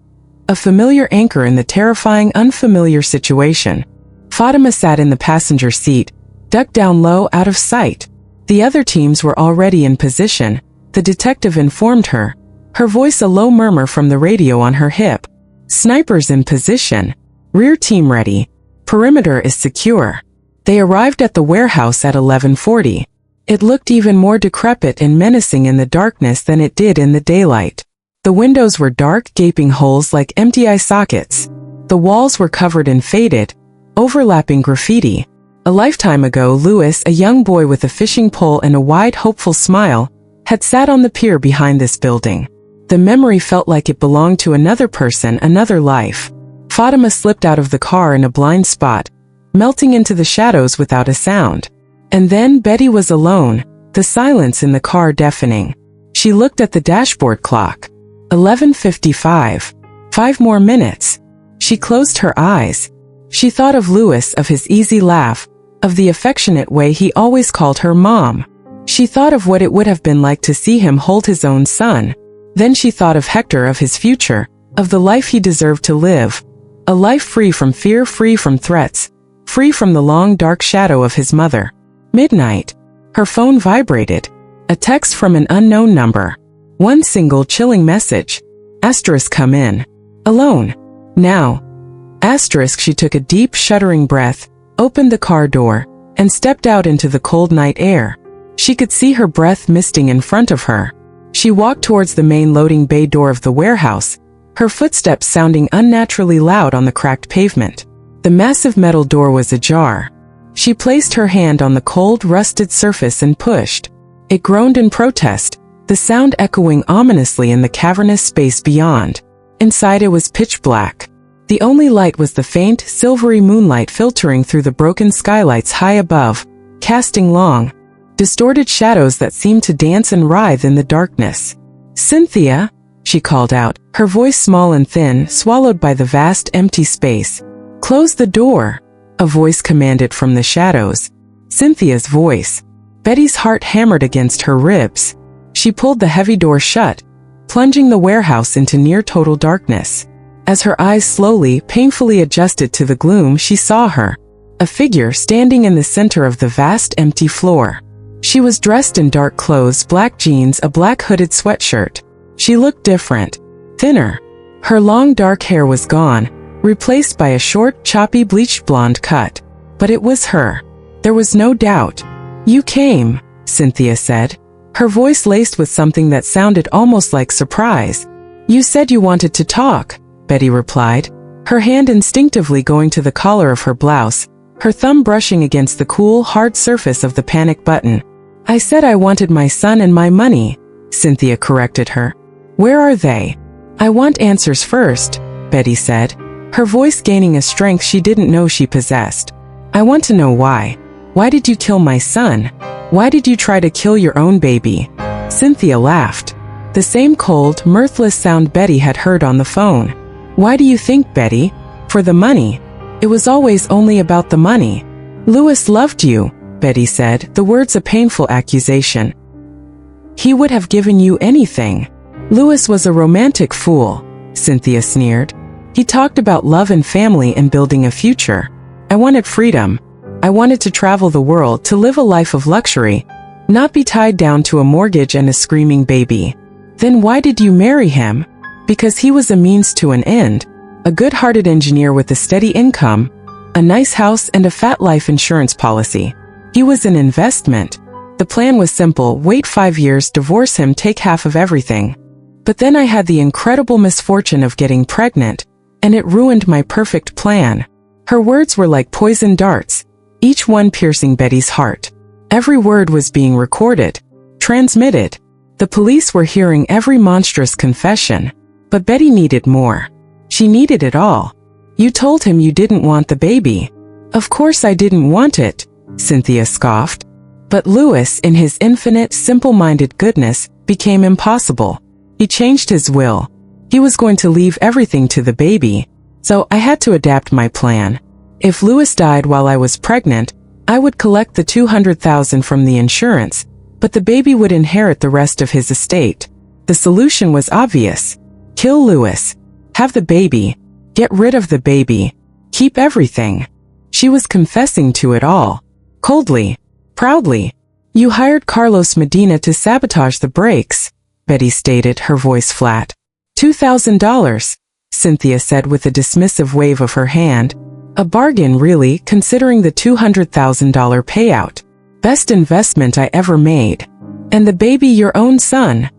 a familiar anchor in the terrifying, unfamiliar situation. Fatima sat in the passenger seat, ducked down low, out of sight. The other teams were already in position, the detective informed her, her voice a low murmur from the radio on her hip. Snipers in position. Rear team ready. Perimeter is secure. They arrived at the warehouse at 11:40. It looked even more decrepit and menacing in the darkness than it did in the daylight. The windows were dark, gaping holes like empty eye sockets. The walls were covered in faded, overlapping graffiti. A lifetime ago, Louis, a young boy with a fishing pole and a wide, hopeful smile, had sat on the pier behind this building. The memory felt like it belonged to another person, another life. Fatima slipped out of the car in a blind spot, melting into the shadows without a sound. And then Betty was alone, the silence in the car deafening. She looked at the dashboard clock. 11:55. 5 more minutes. She closed her eyes. She thought of Louis, of his easy laugh, of the affectionate way he always called her mom. She thought of what it would have been like to see him hold his own son. Then she thought of Hector, of his future, of the life he deserved to live. A life free from fear, free from threats, free from the long dark shadow of his mother. Midnight. Her phone vibrated. A text from an unknown number. One single chilling message. Asterisk, come in. Alone. Now. Asterisk. She took a deep, shuddering breath, opened the car door, and stepped out into the cold night air. She could see her breath misting in front of her. She walked towards the main loading bay door of the warehouse, her footsteps sounding unnaturally loud on the cracked pavement. The massive metal door was ajar. She placed her hand on the cold, rusted surface and pushed. It groaned in protest, the sound echoing ominously in the cavernous space beyond. Inside it was pitch black. The only light was the faint, silvery moonlight filtering through the broken skylights high above, casting long, distorted shadows that seemed to dance and writhe in the darkness. "Cynthia," she called out, her voice small and thin, swallowed by the vast empty space. "Close the door," a voice commanded from the shadows. Cynthia's voice. Betty's heart hammered against her ribs. She pulled the heavy door shut, plunging the warehouse into near-total darkness. As her eyes slowly, painfully adjusted to the gloom, she saw her, a figure standing in the center of the vast empty floor. She was dressed in dark clothes, black jeans, a black hooded sweatshirt. She looked different, thinner. Her long dark hair was gone, replaced by a short, choppy, bleached blonde cut. But it was her. There was no doubt. "You came," Cynthia said, her voice laced with something that sounded almost like surprise. "You said you wanted to talk," Betty replied, her hand instinctively going to the collar of her blouse, her thumb brushing against the cool, hard surface of the panic button. "I said I wanted my son and my money," Cynthia corrected her. "Where are they?" "I want answers first," Betty said, her voice gaining a strength she didn't know she possessed. "I want to know why. Why did you kill my son? Why did you try to kill your own baby?" Cynthia laughed. The same cold, mirthless sound Betty had heard on the phone. "Why do you think, Betty? For the money. It was always only about the money." "Louis loved you," Betty said, the words a painful accusation. "He would have given you anything." "Louis was a romantic fool," Cynthia sneered. "He talked about love and family and building a future. I wanted freedom. I wanted to travel the world, to live a life of luxury, not be tied down to a mortgage and a screaming baby." "Then why did you marry him?" "Because he was a means to an end. A good-hearted engineer with a steady income, a nice house and a fat life insurance policy. He was an investment. The plan was simple: wait 5 years, divorce him, take half of everything. But then I had the incredible misfortune of getting pregnant, and it ruined my perfect plan." Her words were like poison darts, each one piercing Betty's heart. Every word was being recorded, transmitted. The police were hearing every monstrous confession. But Betty needed more. She needed it all. "You told him you didn't want the baby." "Of course I didn't want it," Cynthia scoffed. But Louis, in his infinite, simple-minded goodness, became impossible. He changed his will. He was going to leave everything to the baby. So I had to adapt my plan. If Louis died while I was pregnant, I would collect the $200,000 from the insurance, but the baby would inherit the rest of his estate. The solution was obvious. Kill Louis. Have the baby. Get rid of the baby. Keep everything. She was confessing to it all. Coldly. Proudly. "You hired Carlos Medina to sabotage the brakes," Betty stated, her voice flat. $2,000. Cynthia said with a dismissive wave of her hand. A bargain, really, considering the $200,000 payout. Best investment I ever made. And the baby, your own son.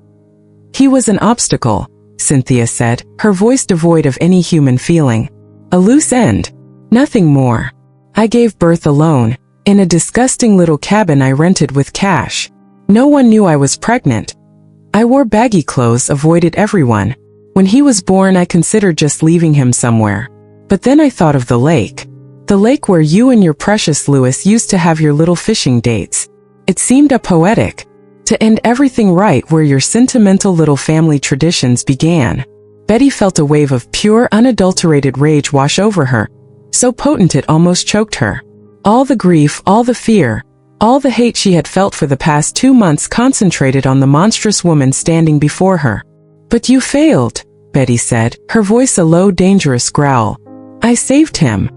He was an obstacle, Cynthia said, her voice devoid of any human feeling. A loose end. Nothing more. I gave birth alone, in a disgusting little cabin I rented with cash. No one knew I was pregnant. I wore baggy clothes, avoided everyone. When he was born, I considered just leaving him somewhere. But then I thought of the lake. The lake where you and your precious Louis used to have your little fishing dates. It seemed poetic. To end everything right where your sentimental little family traditions began. Betty felt a wave of pure, unadulterated rage wash over her, so potent it almost choked her. All the grief, all the fear, all the hate she had felt for the past 2 months concentrated on the monstrous woman standing before her. But you failed, Betty said, her voice a low, dangerous growl. I saved him.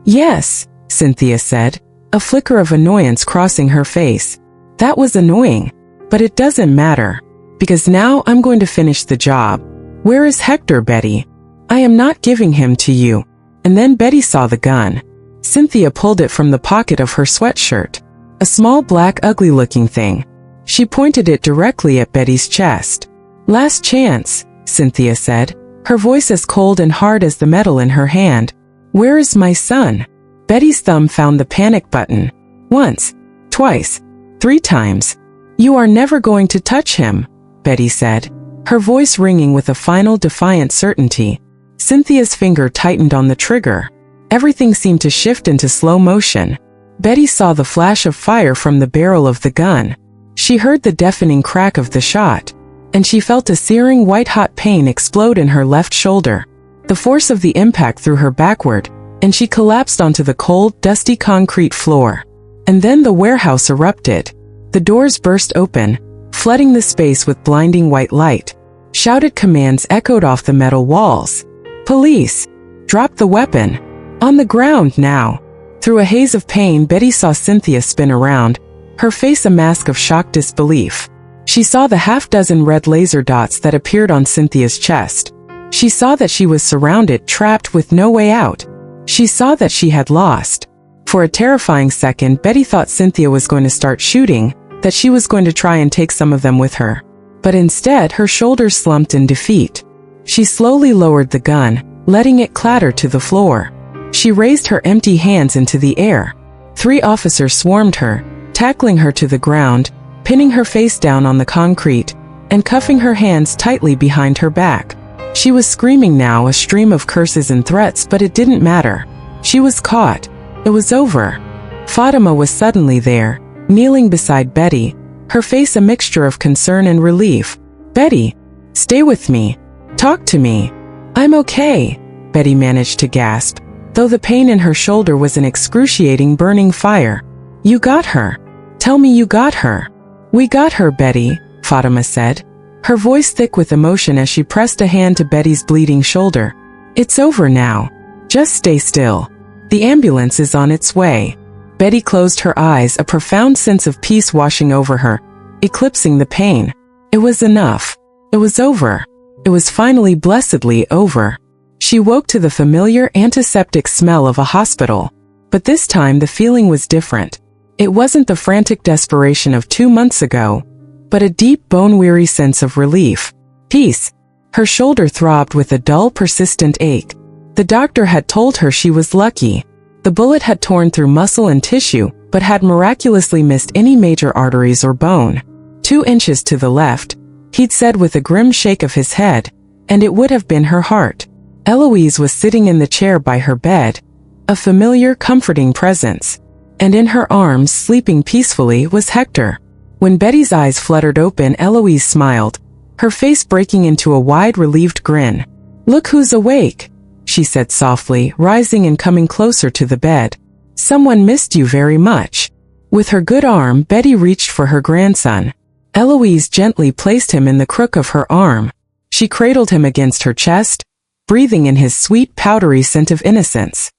Yes, Cynthia said, a flicker of annoyance crossing her face. That was annoying. But it doesn't matter. Because now I'm going to finish the job. Where is Hector, Betty? I am not giving him to you. And then Betty saw the gun. Cynthia pulled it from the pocket of her sweatshirt. A small black ugly-looking thing. She pointed it directly at Betty's chest. Last chance, Cynthia said, her voice as cold and hard as the metal in her hand. Where is my son? Betty's thumb found the panic button. Once, twice, 3 times. You are never going to touch him, Betty said, her voice ringing with a final defiant certainty. Cynthia's finger tightened on the trigger. Everything seemed to shift into slow motion. Betty saw the flash of fire from the barrel of the gun. She heard the deafening crack of the shot. And she felt a searing white-hot pain explode in her left shoulder. The force of the impact threw her backward, and she collapsed onto the cold, dusty concrete floor. And then the warehouse erupted. The doors burst open, flooding the space with blinding white light. Shouted commands echoed off the metal walls. Police! Drop the weapon! On the ground now! Through a haze of pain, Betty saw Cynthia spin around, her face a mask of shocked disbelief. She saw the half-dozen red laser dots that appeared on Cynthia's chest. She saw that she was surrounded, trapped with no way out. She saw that she had lost. For a terrifying second, Betty thought Cynthia was going to start shooting, that she was going to try and take some of them with her. But instead, her shoulders slumped in defeat. She slowly lowered the gun, letting it clatter to the floor. She raised her empty hands into the air. 3 officers swarmed her, tackling her to the ground, pinning her face down on the concrete, and cuffing her hands tightly behind her back. She was screaming now, a stream of curses and threats, but it didn't matter. She was caught. It was over. Fatima was suddenly there, kneeling beside Betty, her face a mixture of concern and relief. Betty, stay with me. Talk to me. I'm okay, Betty managed to gasp, though the pain in her shoulder was an excruciating burning fire. You got her. Tell me you got her. We got her, Betty, Fatima said, her voice thick with emotion as she pressed a hand to Betty's bleeding shoulder. It's over now. Just stay still. The ambulance is on its way. Betty closed her eyes, a profound sense of peace washing over her, eclipsing the pain. It was enough. It was over. It was finally blessedly over. She woke to the familiar antiseptic smell of a hospital. But this time the feeling was different. It wasn't the frantic desperation of 2 months ago, but a deep, bone-weary sense of relief. Peace. Her shoulder throbbed with a dull, persistent ache. The doctor had told her she was lucky. The bullet had torn through muscle and tissue, but had miraculously missed any major arteries or bone. 2 inches to the left, he'd said with a grim shake of his head, and it would have been her heart. Eloise was sitting in the chair by her bed, a familiar, comforting presence. And in her arms, sleeping peacefully, was Hector. When Betty's eyes fluttered open, Eloise smiled, her face breaking into a wide, relieved grin. Look who's awake, she said softly, rising and coming closer to the bed. Someone missed you very much. With her good arm, Betty reached for her grandson. Eloise gently placed him in the crook of her arm. She cradled him against her chest, breathing in his sweet, powdery scent of innocence.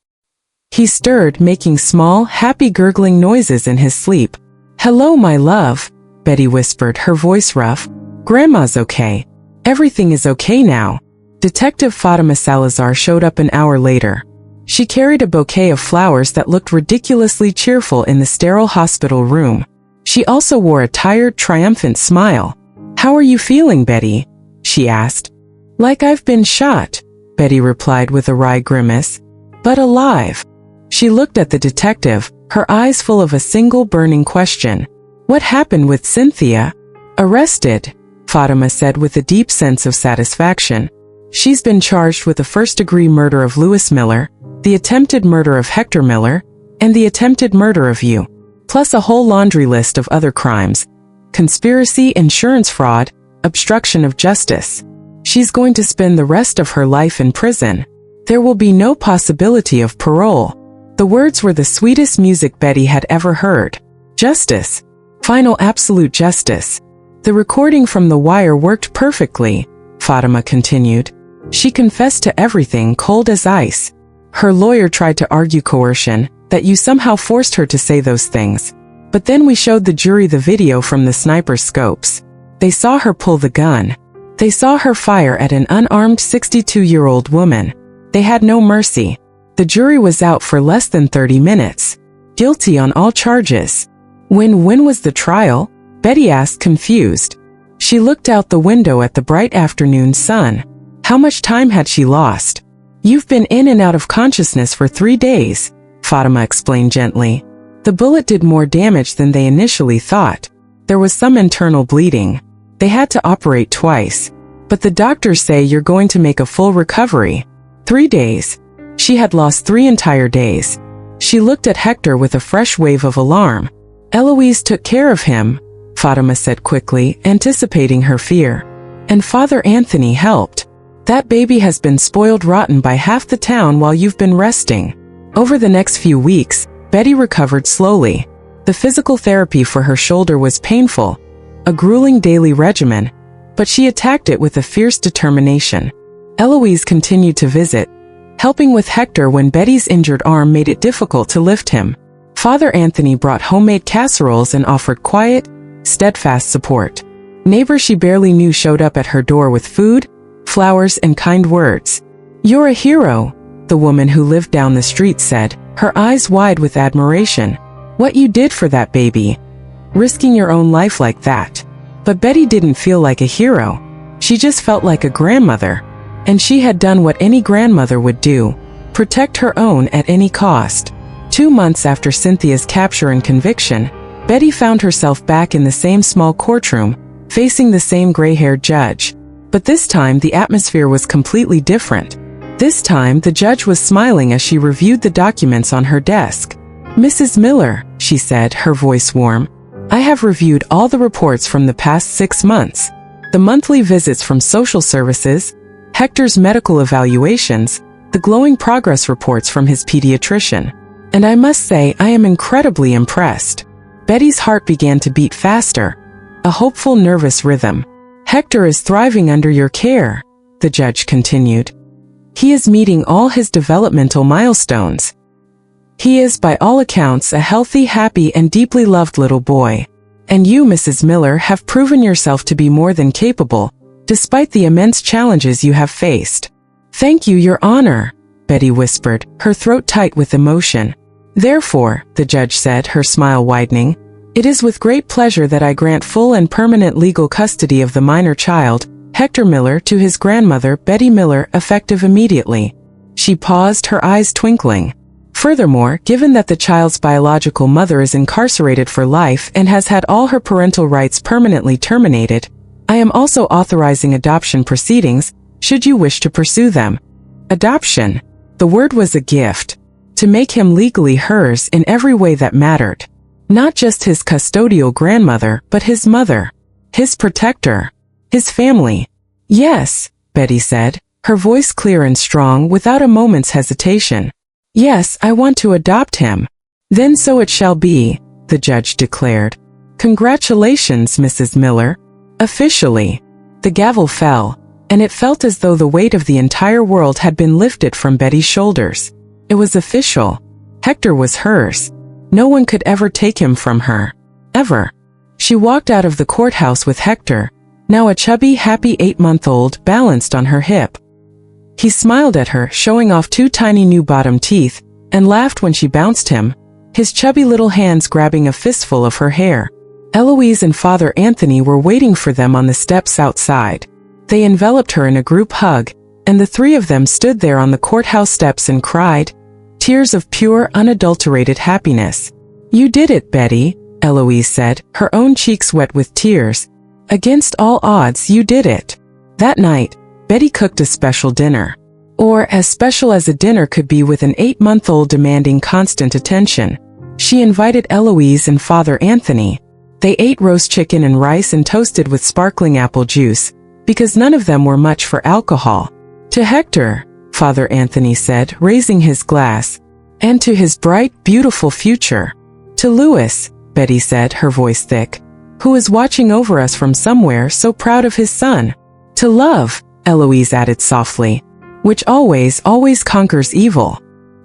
He stirred, making small, happy gurgling noises in his sleep. Hello, my love, Betty whispered, her voice rough. Grandma's okay. Everything is okay now. Detective Fatima Salazar showed up an hour later. She carried a bouquet of flowers that looked ridiculously cheerful in the sterile hospital room. She also wore a tired, triumphant smile. "How are you feeling, Betty?" she asked. "Like I've been shot," Betty replied with a wry grimace. "But alive." She looked at the detective, her eyes full of a single burning question. "What happened with Cynthia?" "Arrested," Fatima said with a deep sense of satisfaction. "She's been charged with the first-degree murder of Louis Miller, the attempted murder of Hector Miller, and the attempted murder of you, plus a whole laundry list of other crimes: conspiracy, insurance fraud, obstruction of justice. She's going to spend the rest of her life in prison. There will be no possibility of parole." The words were the sweetest music Betty had ever heard. Justice. Final absolute justice. "The recording from The Wire worked perfectly," Fatima continued. "She confessed to everything cold as ice. Her lawyer tried to argue coercion, that you somehow forced her to say those things. But then we showed the jury the video from the sniper's scopes. They saw her pull the gun. They saw her fire at an unarmed 62-year-old woman. They had no mercy. The jury was out for less than 30 minutes. Guilty on all charges." When was the trial?" Betty asked, confused. She looked out the window at the bright afternoon sun. How much time had she lost? "You've been in and out of consciousness for 3 days," Fatima explained gently. "The bullet did more damage than they initially thought. There was some internal bleeding. They had to operate twice. But the doctors say you're going to make a full recovery." 3 days. She had lost 3 entire days. She looked at Hector with a fresh wave of alarm. "Eloise took care of him," Fatima said quickly, anticipating her fear. "And Father Anthony helped. That baby has been spoiled rotten by half the town while you've been resting." Over the next few weeks, Betty recovered slowly. The physical therapy for her shoulder was painful, a grueling daily regimen, but she attacked it with a fierce determination. Eloise continued to visit, helping with Hector when Betty's injured arm made it difficult to lift him. Father Anthony brought homemade casseroles and offered quiet, steadfast support. Neighbors she barely knew showed up at her door with food, flowers, and kind words. "You're a hero," the woman who lived down the street said, her eyes wide with admiration. "What you did for that baby. Risking your own life like that." But Betty didn't feel like a hero. She just felt like a grandmother. And she had done what any grandmother would do: protect her own at any cost. 2 months after Cynthia's capture and conviction, Betty found herself back in the same small courtroom, facing the same gray-haired judge. But this time the atmosphere was completely different. This time the judge was smiling as she reviewed the documents on her desk. "Mrs. Miller," she said, her voice warm, "I have reviewed all the reports from the past 6 months. The monthly visits from social services, Hector's medical evaluations, the glowing progress reports from his pediatrician. And I must say I am incredibly impressed." Betty's heart began to beat faster, a hopeful, nervous rhythm. "Hector is thriving under your care," the judge continued. "He is meeting all his developmental milestones. He is, by all accounts, a healthy, happy, and deeply loved little boy. And you, Mrs. Miller, have proven yourself to be more than capable, despite the immense challenges you have faced." "Thank you, Your Honor," Betty whispered, her throat tight with emotion. "Therefore," the judge said, her smile widening, "it is with great pleasure that I grant full and permanent legal custody of the minor child, Hector Miller, to his grandmother, Betty Miller, effective immediately." She paused, her eyes twinkling. "Furthermore, given that the child's biological mother is incarcerated for life and has had all her parental rights permanently terminated, I am also authorizing adoption proceedings, should you wish to pursue them." Adoption. The word was a gift. To make him legally hers in every way that mattered. Not just his custodial grandmother, but his mother. His protector. His family. "Yes," Betty said, her voice clear and strong without a moment's hesitation. "Yes, I want to adopt him." "Then so it shall be," the judge declared. "Congratulations, Mrs. Miller." Officially. The gavel fell, and it felt as though the weight of the entire world had been lifted from Betty's shoulders. It was official. Hector was hers. No one could ever take him from her. Ever. She walked out of the courthouse with Hector, now a chubby, happy 8-month-old, balanced on her hip. He smiled at her, showing off 2 tiny new bottom teeth, and laughed when she bounced him, his chubby little hands grabbing a fistful of her hair. Eloise and Father Anthony were waiting for them on the steps outside. They enveloped her in a group hug, and the 3 of them stood there on the courthouse steps and cried, tears of pure, unadulterated happiness. "You did it, Betty," Eloise said, her own cheeks wet with tears. "Against all odds, you did it." That night, Betty cooked a special dinner. Or as special as a dinner could be with an 8-month-old demanding constant attention. She invited Eloise and Father Anthony. They ate roast chicken and rice and toasted with sparkling apple juice, because none of them were much for alcohol. "To Hector," Father Anthony said, raising his glass, "and to his bright, beautiful future." "To Louis," Betty said, her voice thick, "who is watching over us from somewhere, so proud of his son." "To love," Eloise added softly, "which always, always conquers evil."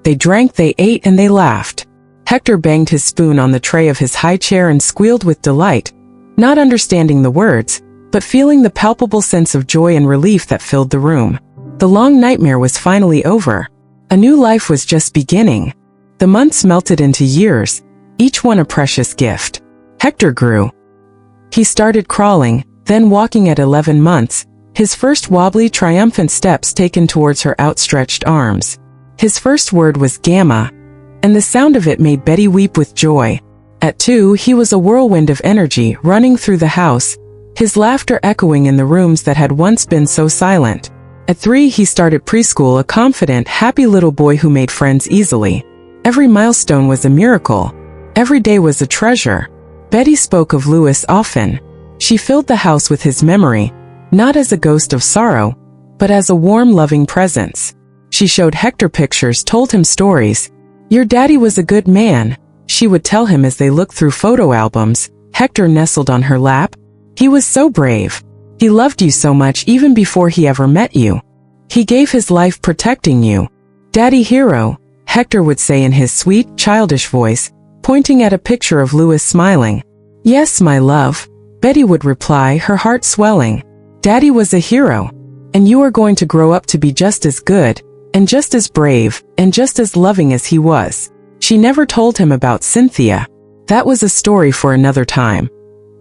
They drank, they ate, and they laughed. Hector banged his spoon on the tray of his high chair and squealed with delight, not understanding the words, but feeling the palpable sense of joy and relief that filled the room. The long nightmare was finally over. A new life was just beginning. The months melted into years, each one a precious gift. Hector grew. He started crawling, then walking at 11 months, his first wobbly, triumphant steps taken towards her outstretched arms. His first word was Gamma, and the sound of it made Betty weep with joy. At 2, he was a whirlwind of energy running through the house, his laughter echoing in the rooms that had once been so silent. At 3, he started preschool, a confident, happy little boy who made friends easily. Every milestone was a miracle. Every day was a treasure. Betty spoke of Louis often. She filled the house with his memory, not as a ghost of sorrow, but as a warm, loving presence. She showed Hector pictures, told him stories. "Your daddy was a good man," she would tell him as they looked through photo albums. Hector nestled on her lap. "He was so brave. He loved you so much even before he ever met you. He gave his life protecting you. Daddy hero," Hector would say in his sweet, childish voice, pointing at a picture of Louis smiling. "Yes, my love," Betty would reply, her heart swelling. "Daddy was a hero. And you are going to grow up to be just as good, and just as brave, and just as loving as he was." She never told him about Cynthia. That was a story for another time.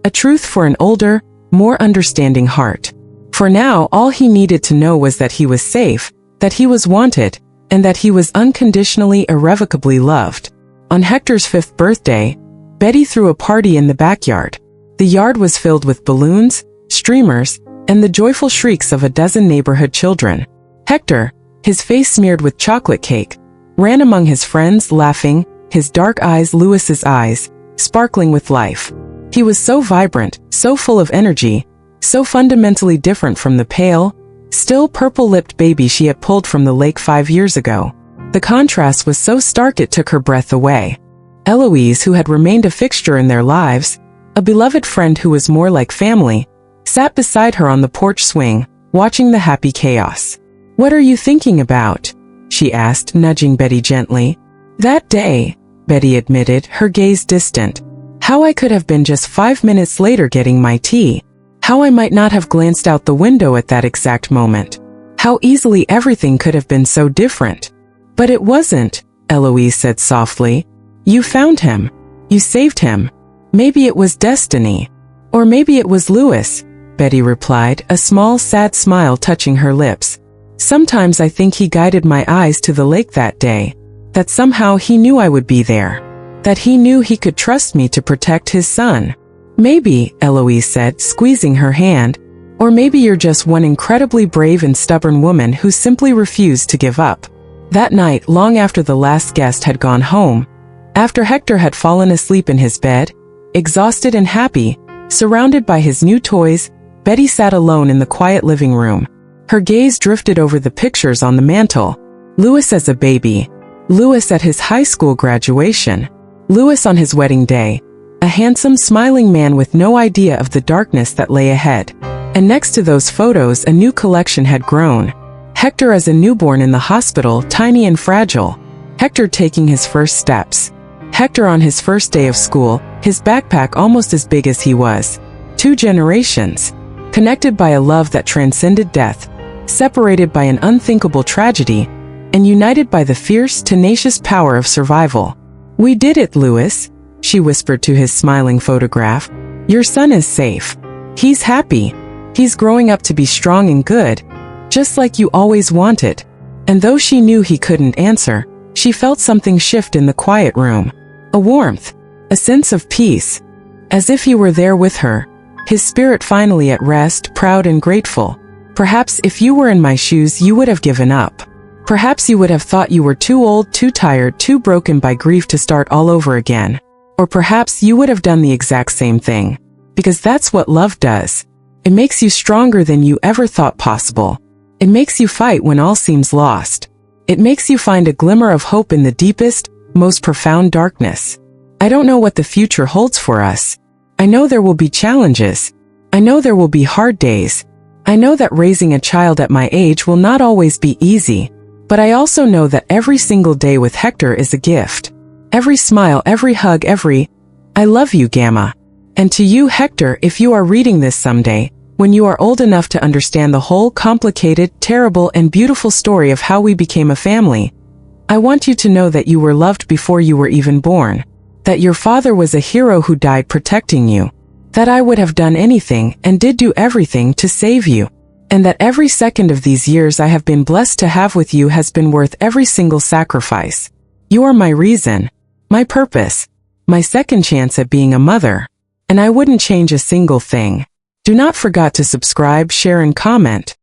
A truth for an older, more understanding heart. For now, all he needed to know was that he was safe, that he was wanted, and that he was unconditionally, irrevocably loved. On Hector's 5th birthday, Betty threw a party in the backyard. The yard was filled with balloons, streamers, and the joyful shrieks of a dozen neighborhood children. Hector, his face smeared with chocolate cake, ran among his friends, laughing, his dark eyes Louis's eyes, sparkling with life. He was so vibrant, so full of energy, so fundamentally different from the pale, still purple-lipped baby she had pulled from the lake 5 years ago. The contrast was so stark it took her breath away. Eloise, who had remained a fixture in their lives, a beloved friend who was more like family, sat beside her on the porch swing, watching the happy chaos. "What are you thinking about?" she asked, nudging Betty gently. "That day," Betty admitted, her gaze distant. "How I could have been just 5 minutes later getting my tea. How I might not have glanced out the window at that exact moment. How easily everything could have been so different. But it wasn't," Eloise said softly. "You found him. You saved him. Maybe it was destiny. Or maybe it was Louis," Betty replied, a small, sad smile touching her lips. "Sometimes I think he guided my eyes to the lake that day. That somehow he knew I would be there. That he knew he could trust me to protect his son." "Maybe," Eloise said, squeezing her hand, "or maybe you're just one incredibly brave and stubborn woman who simply refused to give up." That night, long after the last guest had gone home, after Hector had fallen asleep in his bed, exhausted and happy, surrounded by his new toys, Betty sat alone in the quiet living room. Her gaze drifted over the pictures on the mantel. Louis as a baby, Louis at his high school graduation, Louis on his wedding day, a handsome, smiling man with no idea of the darkness that lay ahead. And next to those photos, a new collection had grown. Hector as a newborn in the hospital, tiny and fragile. Hector taking his first steps. Hector on his first day of school, his backpack almost as big as he was. 2 generations, connected by a love that transcended death, separated by an unthinkable tragedy, and united by the fierce, tenacious power of survival. "We did it, Louis," she whispered to his smiling photograph. "Your son is safe. He's happy. He's growing up to be strong and good, just like you always wanted." And though she knew he couldn't answer, she felt something shift in the quiet room. A warmth, a sense of peace, as if he were there with her, his spirit finally at rest, proud and grateful. "Perhaps if you were in my shoes you would have given up. Perhaps you would have thought you were too old, too tired, too broken by grief to start all over again. Or perhaps you would have done the exact same thing. Because that's what love does. It makes you stronger than you ever thought possible. It makes you fight when all seems lost. It makes you find a glimmer of hope in the deepest, most profound darkness. I don't know what the future holds for us. I know there will be challenges. I know there will be hard days. I know that raising a child at my age will not always be easy. But I also know that every single day with Hector is a gift. Every smile, every hug, every, I love you, Gamma. And to you, Hector, if you are reading this someday, when you are old enough to understand the whole complicated, terrible, and beautiful story of how we became a family, I want you to know that you were loved before you were even born. That your father was a hero who died protecting you. That I would have done anything and did do everything to save you. And that every second of these years I have been blessed to have with you has been worth every single sacrifice. You are my reason, my purpose, my second chance at being a mother. And I wouldn't change a single thing. Do not forget to subscribe, share, and comment.